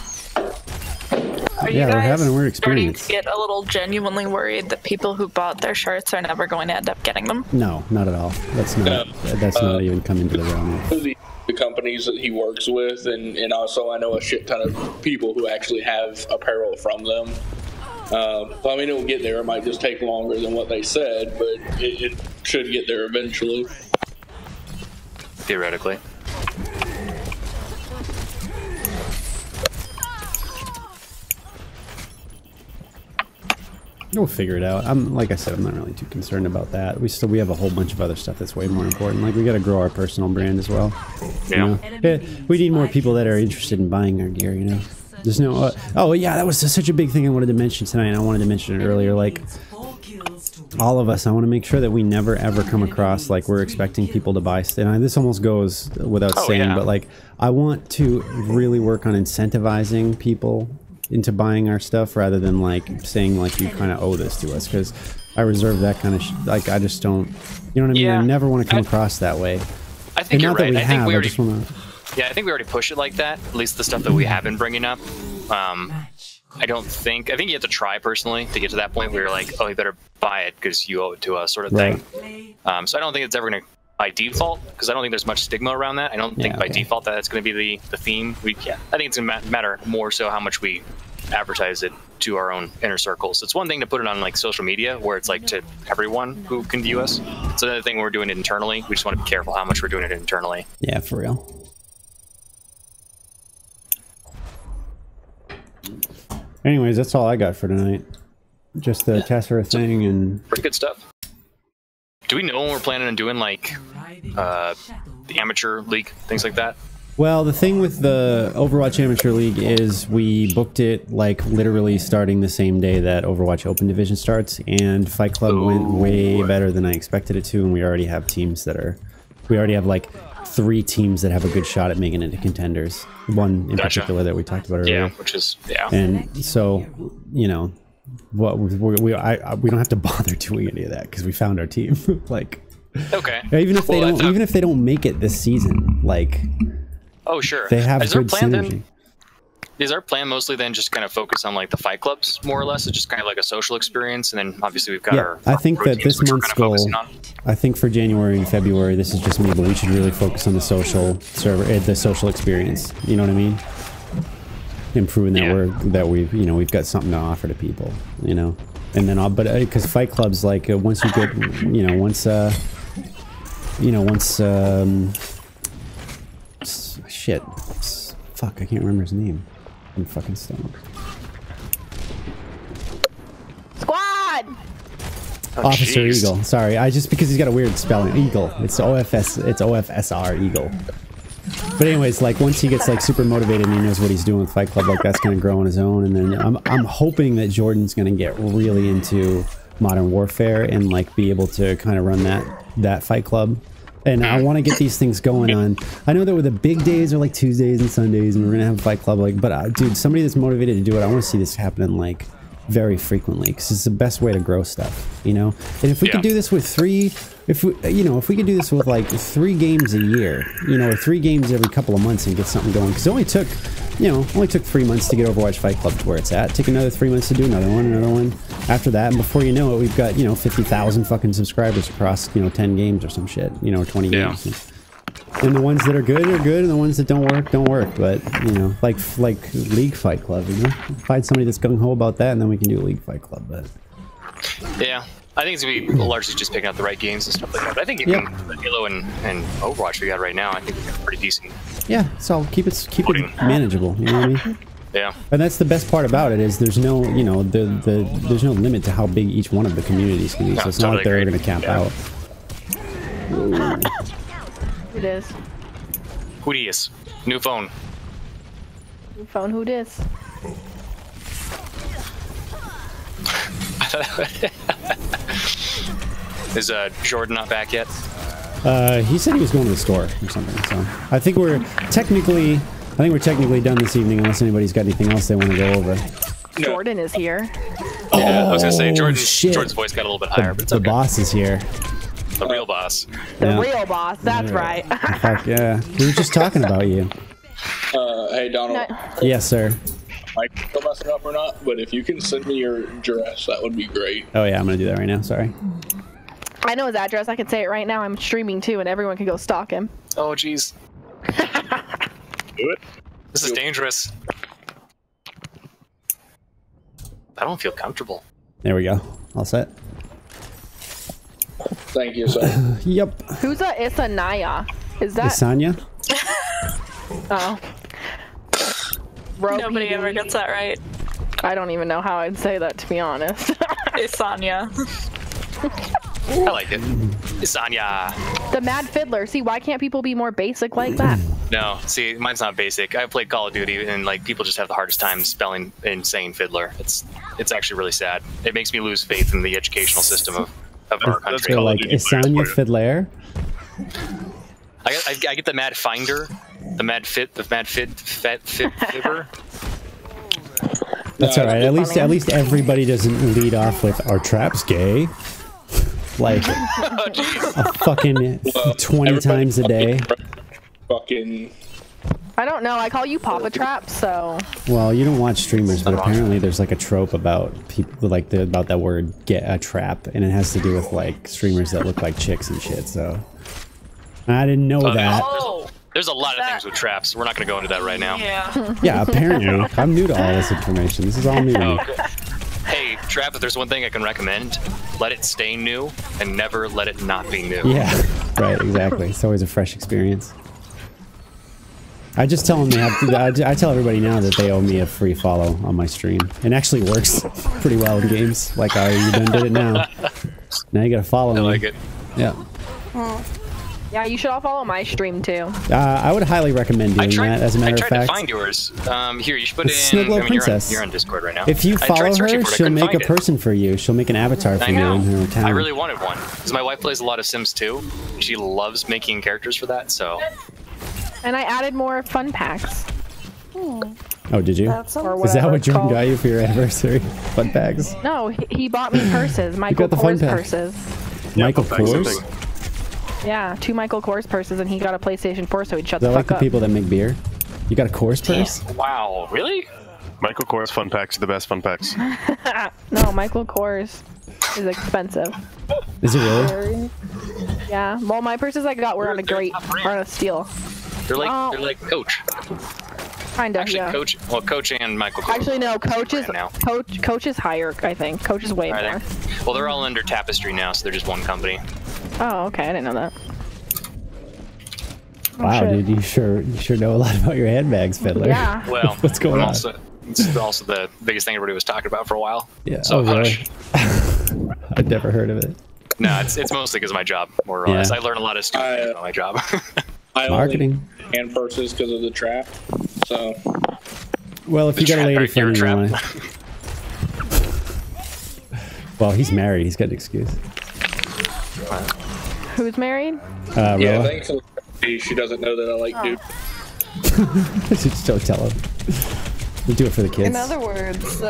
Are you Yeah, we're guys having a weird starting experience. to get a little genuinely worried that people who bought their shirts are never going to end up getting them? No, not at all. That's not even come into the realm. The companies that he works with, and also I know a shit ton of people who actually have apparel from them. I mean, it will get there. It might just take longer than what they said, but it should get there eventually. theoretically. We'll figure it out. Like I said, I'm not really too concerned about that. We have a whole bunch of other stuff that's way more important. Like we got to grow our personal brand as well. Yeah. We need more people that are interested in buying our gear. You know, there's no. Oh yeah, that was such a big thing I wanted to mention tonight. And I wanted to mention it earlier. Like all of us, I want to make sure that we never ever come across like we're expecting people to buy. And this almost goes without saying, but like I want to really work on incentivizing people into buying our stuff rather than like saying like you kind of owe this to us, because I reserve that kind of like I just don't, you know what I mean? Yeah. I never want to come across that way. I think you're right. I think we already, just wanna... yeah, I think we already push it like that. At least the stuff that we have been bringing up. I think you have to try personally to get to that point where you're like, oh, you better buy it because you owe it to us, sort of thing. So I don't think it's ever gonna by default, because I don't think there's much stigma around that. I don't think by default that's going to be the theme. I think it's going to matter more so how much we advertise it to our own inner circles. It's one thing to put it on like social media where it's like to everyone who can view us. It's another thing when we're doing it internally. We just want to be careful how much we're doing it internally. Yeah, for real. Anyways, that's all I got for tonight. Just the Tessera thing and pretty good stuff. Do we know when we're planning on doing like the amateur league, things like that? Well, the thing with the Overwatch Amateur League is we booked it like literally starting the same day that Overwatch Open Division starts, and Fight Club went way better than I expected it to, and we already have teams that are, we already have like 3 teams that have a good shot at making it to contenders. One in particular that we talked about earlier. Yeah, which is And so, you know, what we don't have to bother doing any of that because we found our team. Like, okay, even if they don't, even if they don't make it this season, like. Oh, sure. They have good synergy. Is our plan mostly then just kind of focus on like the fight clubs more or less? It's just kind of like a social experience, and then obviously we've got our. I think that this month's goal, I think for January and February, this is just me, but we should really focus on the social server, the social experience. You know what I mean? Improving that we've got something to offer to people. You know, and then because Fight Club's like once you get shit. Fuck, I can't remember his name. I'm fucking stoned. Squad! Officer Eagle. Sorry, because he's got a weird spelling. Eagle. It's OFSR Eagle. But anyways, like once he gets like super motivated and he knows what he's doing with Fight Club, like that's gonna grow on his own. And then I'm hoping that Jordan's gonna get really into Modern Warfare and like be able to kind of run that Fight Club. And I want to get these things going on. I know that with the big days are like Tuesdays and Sundays, and we're gonna have a Fight Club. Like, but dude, somebody that's motivated to do it, I want to see this happening like very frequently because it's the best way to grow stuff, you know. And if we could do this with if we could do this with like 3 games a year, you know, or 3 games every couple of months and get something going, because it only took 3 months to get Overwatch Fight Club to where it's at. Take another 3 months to do another one. After that, and before you know it, we've got 50,000 fucking subscribers across 10 games or some shit, 20 games. And the ones that are good, and the ones that don't work. But like League Fight Club, find somebody that's gung ho about that, and then we can do League Fight Club. But yeah, I think it's gonna be largely just picking out the right games and stuff like that. But I think even Halo and Overwatch we got right now, I think we got pretty decent. Yeah, so keep it manageable. You know what I mean? Yeah. And that's the best part about it is there's no there's no limit to how big each one of the communities can be. So it's not like they're gonna camp out. Who dis? Who dis? New phone. New phone. Who dis? Is Jordan not back yet? He said he was going to the store or something. So I think we're technically done this evening, unless anybody's got anything else they want to go over. Jordan is here. Yeah, I was gonna say Jordan's voice got a little bit higher, but it's okay. The boss is here. The real boss. The real boss. That's right. Fuck yeah! We were just talking about you. Hey Donald. Yes, sir. I don't know messing up or not, but if you can send me your address, that would be great. Oh yeah, I'm gonna do that right now. Sorry. I know his address. I can say it right now. I'm streaming too, and everyone can go stalk him. Oh jeez. Do it. This is dangerous. I don't feel comfortable. There we go. All set. Thank you, sir. Yep. Who's a Isanaya? Is that Isanya? Oh. Nobody ever gets that right. I don't even know how I'd say that, to be honest. Isanya. I like it. Isanya. The Mad Fiddler. See, why can't people be more basic like that? No, see, mine's not basic. I played Call of Duty, and like people just have the hardest time spelling and saying fiddler. It's actually really sad. It makes me lose faith in the educational system of our country. So like Isanya Fiddler. I get the Mad Finder, the Mad Fibber. That's all right. At least everybody doesn't lead off with "our trap's gay," like a fucking 20 times a day. Fucking. I don't know. I call you Papa Trap, so. Well, you don't watch streamers, but apparently there's like a trope about people like about that word "get a trap," and it has to do with like streamers that look like chicks and shit. So. I didn't know that. There's a lot of things with traps. We're not going to go into that right now. Yeah. Yeah, apparently. I'm new to all this information. This is all new to me. Hey, Trap, if there's one thing I can recommend, let it stay new and never let it not be new. Yeah, right, exactly. It's always a fresh experience. I just tell them they have to, I tell everybody now that they owe me a free follow on my stream. It actually works pretty well in games. Like, you done did it now. Now you gotta follow me. I like it. Yeah. Yeah, you should all follow my stream too. I would highly recommend doing that, as a matter of fact. I tried to find yours. Here, you should put It's in... Snowglow Princess. You're on Discord right now. If you follow her, she'll make a person for you. She'll make an avatar for you in her town. I really wanted one. Because my wife plays a lot of Sims 2. She loves making characters for that, so... And I added more fun packs. Oh, did you? Is that what Jordan got you for your anniversary? Fun packs? No, he bought me purses. Michael got the fun Kors pack. purses. Michael Kors? Yeah, 2 Michael Kors purses, and he got a PlayStation 4, so he'd shut Is that the like fuck the up. people that make beer? You got a Kors purse? Wow, really? Michael Kors fun packs are the best fun packs. No, Michael Kors is expensive. Is it really? Yeah. Well, my purses I got were on a steal. They're like Coach. Kinda, Actually, yeah. Coach and Michael Kors. Actually, no. Coach is higher, I think. Coach is way more. Well, they're all under Tapestry now, so they're just one company. Oh, okay. I didn't know that. Wow, dude, you sure know a lot about your handbags, Fiddler. Yeah. Well, what's going on? It's also the biggest thing everybody was talking about for a while. Yeah. So really? I'd never heard of it. No, it's mostly because of my job, more or less. I learn a lot of stupid things about my job. Marketing. Hand purses because of the trap. So. Well, if you got a lady friend, you want Well, he's married. He's got an excuse. Who's married? Yeah, thankfully she doesn't know that I like dude. Just don't tell him. We do it for the kids. In other words,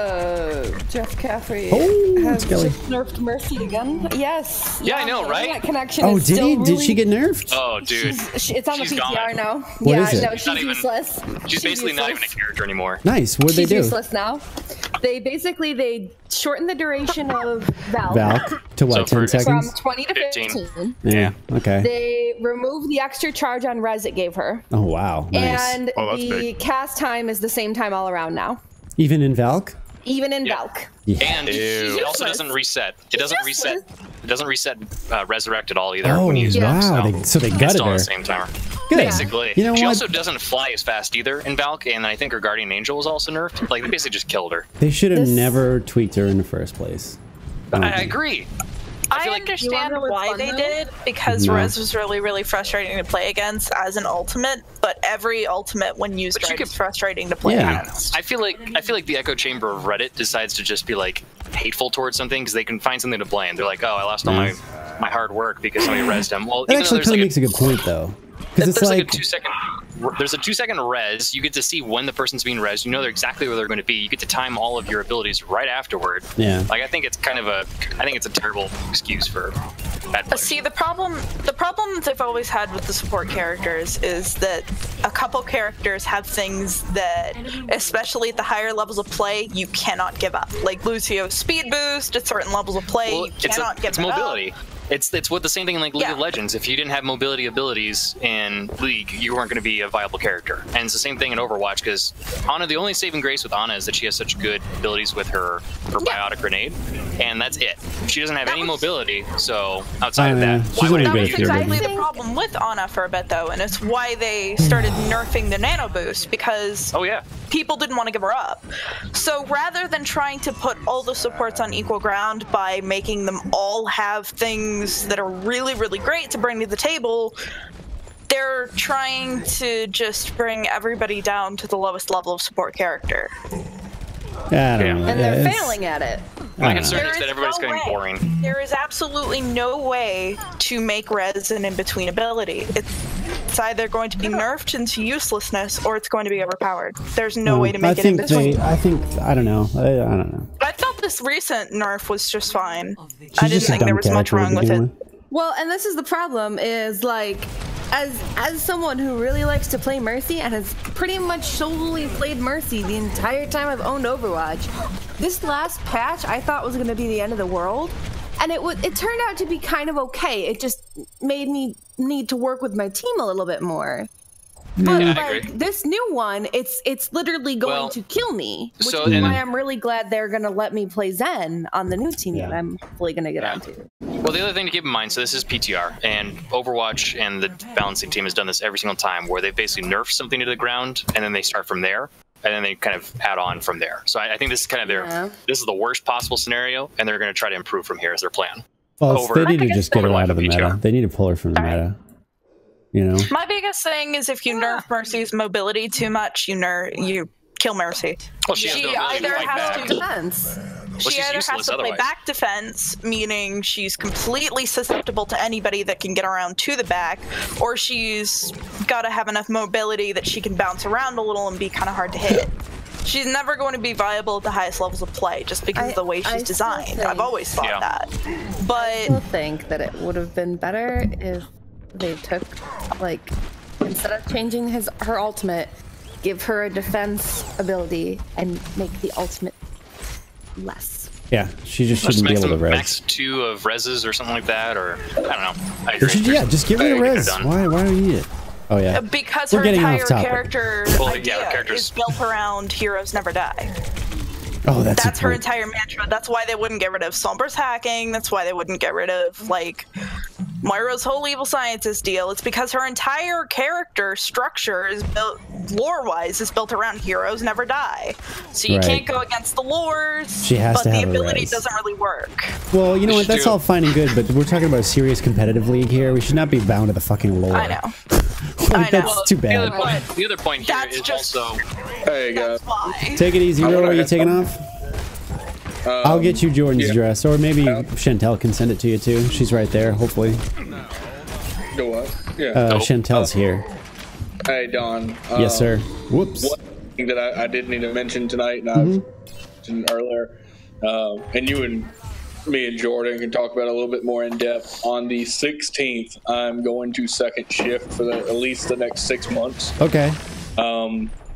Jeff Caffrey Skelly. has just nerfed Mercy again. Yes. Yeah, I know, right? That connection Oh, is did still he? really... Did she get nerfed? Oh, dude. It's on the She's PTR gone. now. What yeah, is it? no, she's useless. She's basically not even a character anymore. Nice. What'd they She's do? useless now. They shortened the duration of Valk. Valk to what? 10 seconds? From 20 to 15. Yeah. Okay. They removed the extra charge on res it gave her. Oh wow. Nice. And the cast time is the same time all around now. Even in Valk? Even in Valk. Yeah. And it also doesn't reset. It doesn't reset. It doesn't reset Resurrect at all either. Oh, when you use wow. So they gutted it's still on her. the same timer. Good. Basically. You know she what? also doesn't fly as fast either in Valk, and I think her Guardian Angel was also nerfed. Like, they basically just killed her. They should have never tweaked her in the first place. I agree. I understand why they did, because Rez was really, really frustrating to play against as an ultimate, but every ultimate when used right is frustrating to play against. I feel like the echo chamber of Reddit decides to just be like hateful towards something because they can find something to blame. They're like, oh, I lost all my hard work because somebody rezzed him. Well, That even actually though kind of makes a good point, though. Because it's there's like, there's a 2-second res. You get to see when the person's being rezzed. You know they're exactly where they're going to be. You get to time all of your abilities right afterward. Yeah. Like, I think it's a terrible excuse for bad play. See, the problem they've always had with the support characters is that a couple characters have things that, especially at the higher levels of play, you cannot give up. Like Lucio's speed boost at certain levels of play, you cannot give it's it mobility. up. It's what the same thing in like League of Legends. If you didn't have mobility abilities in League, you weren't going to be a viable character. And it's the same thing in Overwatch because Ana, the only saving grace with Ana is that she has such good abilities with her biotic grenade, and that's it. She doesn't have any mobility, so outside of that, why would That was it be? exactly the problem with Ana for a bit though, and it's why they started nerfing the nano boost because people didn't want to give her up. So rather than trying to put all the supports on equal ground by making them all have things that are really, really great to bring to the table, they're trying to just bring everybody down to the lowest level of support character. I don't know. And they're failing at it. My concern is that everybody's getting boring. There is absolutely no way to make res an in-between ability. It's either going to be nerfed into uselessness or it's going to be overpowered. There's no way to make it in between. I don't know. I don't know. I thought this recent nerf was just fine. She's I didn't just a think there dumb was much character to wrong with begin it. with. Well, and this is the problem, is like, as someone who really likes to play Mercy and has pretty much solely played Mercy the entire time I've owned Overwatch, this last patch I thought was going to be the end of the world, and it turned out to be kind of okay. It just made me need to work with my team a little bit more. But like this new one, it's literally going to kill me, which is why I'm really glad they're gonna let me play Zen on the new team that I'm hopefully gonna get onto. Well, the other thing to keep in mind, so this is PTR, and Overwatch and the balancing team has done this every single time, where they basically nerf something to the ground, and then they start from there, and then they kind of add on from there. So I think this is kind of this is the worst possible scenario, and they're going to try to improve from here as their plan. Well, they need to just get her out of the meta. They need to pull her from the meta. You know. My biggest thing is if you nerf Mercy's mobility too much, you kill Mercy. Well, she either has to defense. She either has to play back defense, meaning she's completely susceptible to anybody that can get around to the back, or she's got to have enough mobility that she can bounce around a little and be kind of hard to hit. She's never going to be viable at the highest levels of play just because of the way she's designed. I've always thought that. But I still think that it would have been better if they took, like, instead of changing her ultimate, give her a defense ability and make the ultimate less. Yeah, she just shouldn't be able to res. Max 2 of reses or something like that, or I don't know. I agree. Just give her a res. Why do you need it? Oh yeah. Because her entire character is built around heroes never die. Oh, that's her entire mantra. That's why they wouldn't get rid of Sombra's hacking. That's why they wouldn't get rid of like Moira's whole evil scientist deal. It's because her entire character structure is built, lore-wise, is built around heroes never die. So you can't go against the lores. She has to have the ability res. doesn't really work. Well, you know what? That's all fine and good, but we're talking about a serious competitive league here. We should not be bound to the fucking lore. I know. That's too bad. The other point here is also. Hey guys. Take it easy, Ro. Are you taking off? I'll get you Jordan's dress, or maybe Chantel can send it to you too. She's right there, hopefully. Do what? Yeah. Chantel's here. Hey, Don. Yes, sir. Whoops. One thing that I did need to mention tonight, and I mentioned earlier, and you and me and Jordan can talk about it a little bit more in depth. On the 16th, I'm going to second shift for at least the next 6 months. Okay.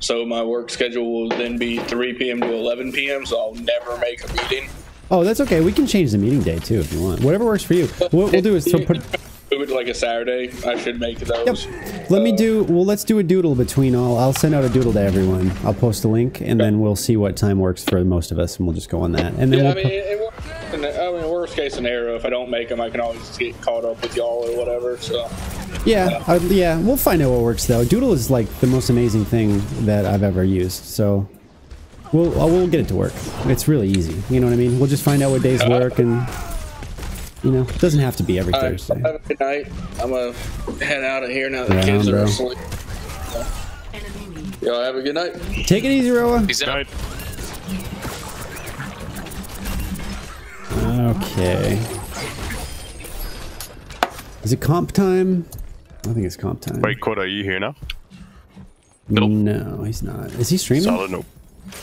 So my work schedule will then be 3 p.m. to 11 p.m., so I'll never make a meeting. Oh, that's okay. We can change the meeting day too if you want. Whatever works for you. What we'll do is move it to like a Saturday. I should make those. Yep. Let's do a doodle between all. I'll send out a doodle to everyone. I'll post a link, and then we'll see what time works for most of us, and we'll just go on that. And then worst case scenario, if I don't make them, I can always get caught up with y'all or whatever. So. Yeah, we'll find out what works though. Doodle is like the most amazing thing that I've ever used, so we'll get it to work. It's really easy. You know what I mean? We'll just find out what days work, and you know, it doesn't have to be every Thursday. Have a good night. I'm gonna head out of here now that the kids are asleep. Y'all have a good night. Take it easy, Roa. Peace out. Okay. Is it comp time? I think it's comp time. Wait, Quad, are you here now? No, he's not. Is he streaming? Solid, nope.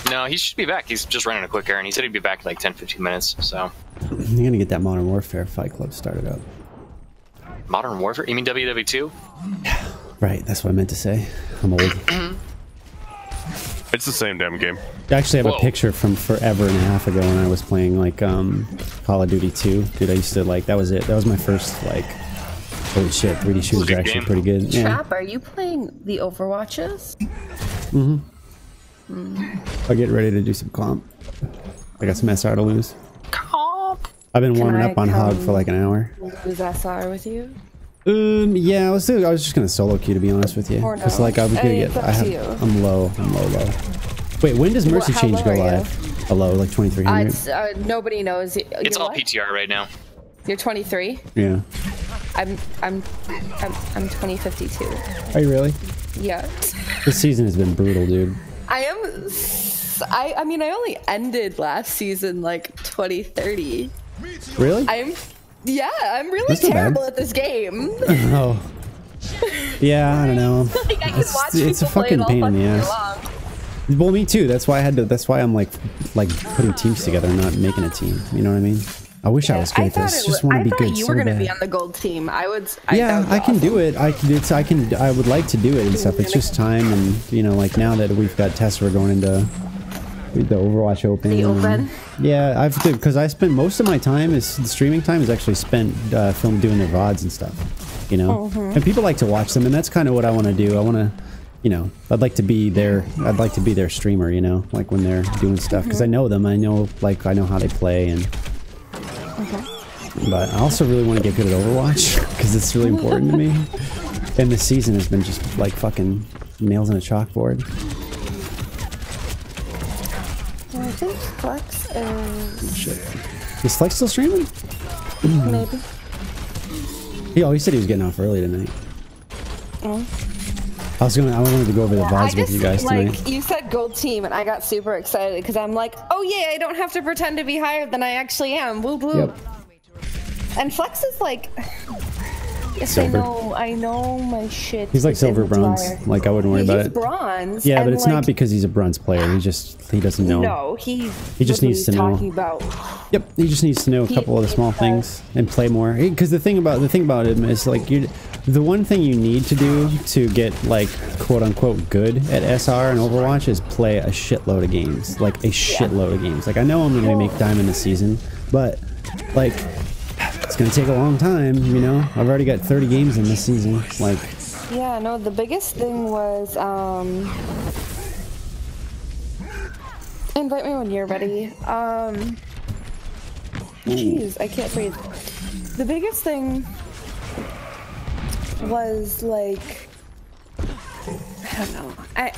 No, he should be back. He's just running a quick errand. He said he'd be back in like 10-15 minutes, so. You're gonna get that Modern Warfare Fight Club started up. Modern Warfare? You mean WW2? Right, that's what I meant to say. I'm old. It's the same damn game. I actually have a picture from forever and a half ago when I was playing like Call of Duty 2. Dude, I used to like, that was it. That was my first like, holy shit, 3D shooters are actually pretty good. Trap, are you playing the Overwatches? I'll get ready to do some comp. I got some SR to lose. Comp. I've been warming up on Hog for like an hour. Lose SR with you? Yeah, I was just gonna solo queue to be honest with you, because like I was gonna get. I'm low. Wait, when does Mercy Change go live? Hello, like 2300. Nobody knows. It's all PTR right now. You're 23. Yeah. I'm 2052. Are you really? Yeah. This season has been brutal, dude. I mean, I only ended last season like 2030. Really? I'm really terrible at this game. Oh. Yeah, I don't know. Like, I can watch it's a fucking pain in the ass. Well, me too. That's why that's why I'm like putting teams together and not making a team. You know what I mean? I wish I was good at this. Just want to be good. You were gonna be on the gold team. I can do it. I would like to do it and stuff. It's just time, and you know, like now that we've got Tessa, we're going into The Overwatch Open. The Open? Yeah, because I spent most of my time, the streaming time is actually spent doing their VODs and stuff, you know? And people like to watch them, and that's kind of what I want to do. I want to, you know, I'd like to be their streamer, you know, like when they're doing stuff, because I know them, I know how they play, and but I also really want to get good at Overwatch, because it's really important to me, and this season has been just like fucking nails on a chalkboard. I think Flex is... Shit. Is Flex still streaming? Maybe. He said he was getting off early tonight. I wanted to go over the VODs with you guys tonight. Like, you said gold team, and I got super excited because I'm like, oh yeah, I don't have to pretend to be higher than I actually am. Woo woo. Yep. And Flex is like, yes, silver. I know my shit. He's like silver bronze. Like, I wouldn't worry about it. He's bronze. Yeah, but it's not because he's a bronze player. He doesn't know. No, he just needs to know. About. Yep, he just needs to know a couple of the small things and play more. Because the thing about him is like the one thing you need to do to get like quote unquote good at SR and Overwatch is play a shitload of games. Like a shitload of games. Like I know I'm gonna make diamond this season, but like it's gonna take a long time, you know? I've already got 30 games in this season. Like yeah, no, the biggest thing was invite me when you're ready. Jeez, I can't breathe. The biggest thing was like, I don't know. I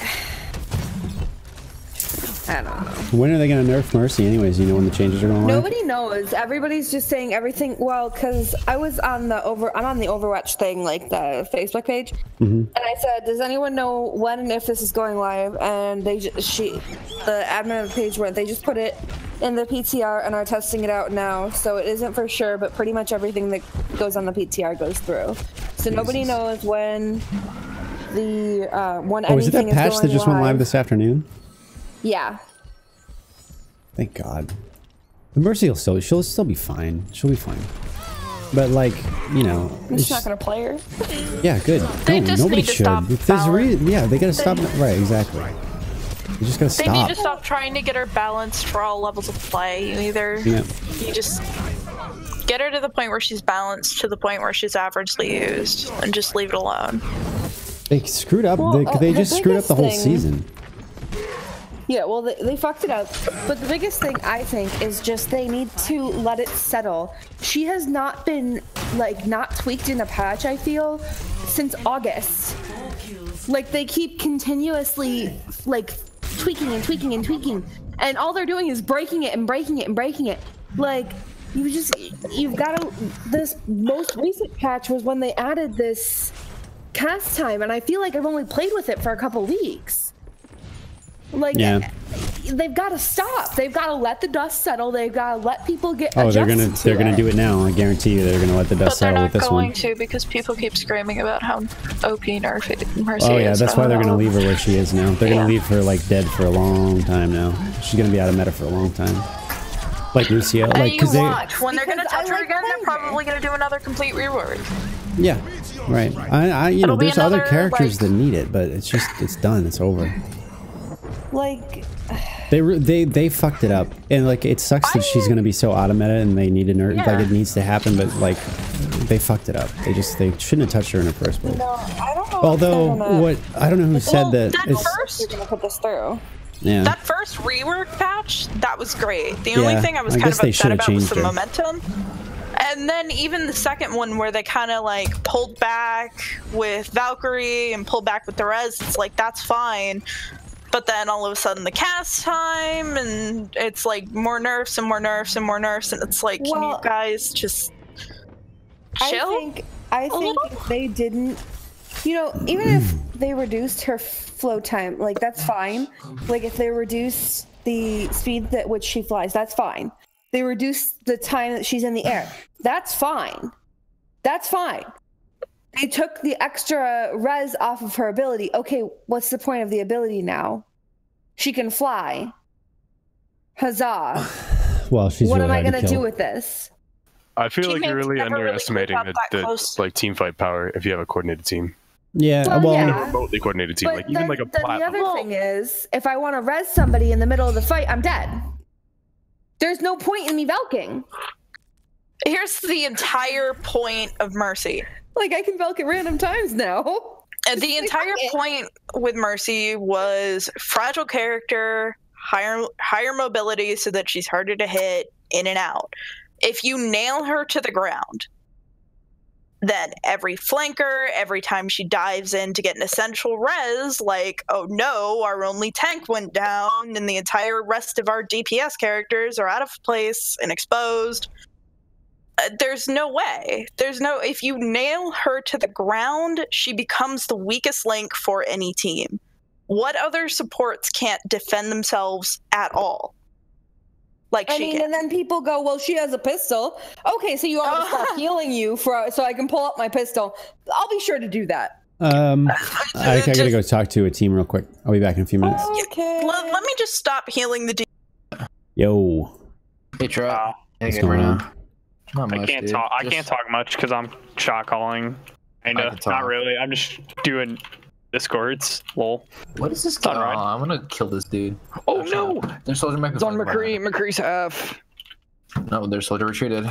don't know. When are they gonna nerf Mercy anyways? You know when the changes are going on? Nobody knows. Everybody's just saying everything. Well, because I was on I'm on the Overwatch thing, like the Facebook page, and I said, "Does anyone know when and if this is going live?" And the admin of the page went. They just put it in the PTR and are testing it out now, so it isn't for sure, but pretty much everything that goes on the PTR goes through. So nobody knows when the when anything is it that patch that just went live this afternoon? Yeah. Thank God. The Mercy she'll still be fine. She'll be fine. But like, you know, it's not gonna play her. Yeah, good. They just nobody need to should. stop If there's yeah, they gotta stop. Right, exactly. You just gotta stop. They need to stop trying to get her balanced for all levels of play. You just get her to the point where she's balanced to the point where she's averagely used, and just leave it alone. They screwed up. Well, they just screwed up the whole season. Yeah, well, they fucked it up. But the biggest thing, I think, is just they need to let it settle. She has not been, like, not tweaked in a patch, I feel, since August. Like, they keep continuously, like, tweaking and tweaking and tweaking. And all they're doing is breaking it and breaking it and breaking it. Like, you've got to... This most recent patch was when they added this cast time, and I feel like I've only played with it for a couple weeks. Like, they've got to stop. They've got to let the dust settle. They've got to let people get adjusted they're gonna do it now. I guarantee you they're gonna let the dust settle with this one. But they're not going to, because people keep screaming about how OP Mercy is. Oh yeah, that's why they're gonna leave her where she is now. They're gonna leave her like dead for a long time now. She's gonna be out of meta for a long time. Like Lucio, like because when they're gonna touch her again, they're probably gonna do another complete rework. Yeah, right. You know, there's other characters that need it, but it's done. It's over. Like they fucked it up, and like it sucks that she's gonna be so out of meta, and they need to nerf. Like it needs to happen, but like they fucked it up. They shouldn't have touched her in the first place. No, I don't know. Although I don't know who said that. You're gonna put this through. Yeah. That first rework patch, that was great. The only thing I was kind of upset about was the momentum. And then even the second one where they kind of like pulled back with Valkyrie and pulled back with the res, it's like that's fine. But then all of a sudden the cast time, and it's like more nerfs and more nerfs and more nerfs, and it's like, can you guys just chill? I think if they didn't, you know, even if they reduced her flow time, like that's fine. Like if they reduce the speed at which she flies, that's fine. They reduce the time that she's in the air, that's fine. That's fine. They took the extra res off of her ability. Okay, what's the point of the ability now? She can fly. Huzzah. Well, she's what really am I going to do with this? I feel like you're really underestimating the like team fight power if you have a coordinated team. Yeah, Well, a yeah. remotely coordinated team, But like even like a then the plat. other thing is, if I want to res somebody in the middle of the fight, I'm dead. There's no point in me Velking. Here's the entire point of Mercy. Like, I can Velk at random times now. And the entire point with Mercy was fragile character, higher mobility so that she's harder to hit in and out. If you nail her to the ground, then every flanker, every time she dives in to get an essential res, like, oh no, our only tank went down and the entire rest of our DPS characters are out of place and exposed. There's no way. If you nail her to the ground, she becomes the weakest link for any team. What other supports can't defend themselves at all? Like she can. And then people go, well, she has a pistol. Okay, so you want me to stop healing you so I can pull up my pistol. I'll be sure to do that. I gotta go talk to a team real quick. I'll be back in a few minutes. Okay. Let me just stop healing the Yo. Hey, Trap. What's going on? Not much, I can't dude. talk. I can't talk much because I'm shot calling. Not really. I'm just doing Discords. Lol. What is this guy? Right. Oh, I'm gonna kill this dude. Oh no! Their soldier might be It's on McCree. McCree's half. No, their soldier retreated.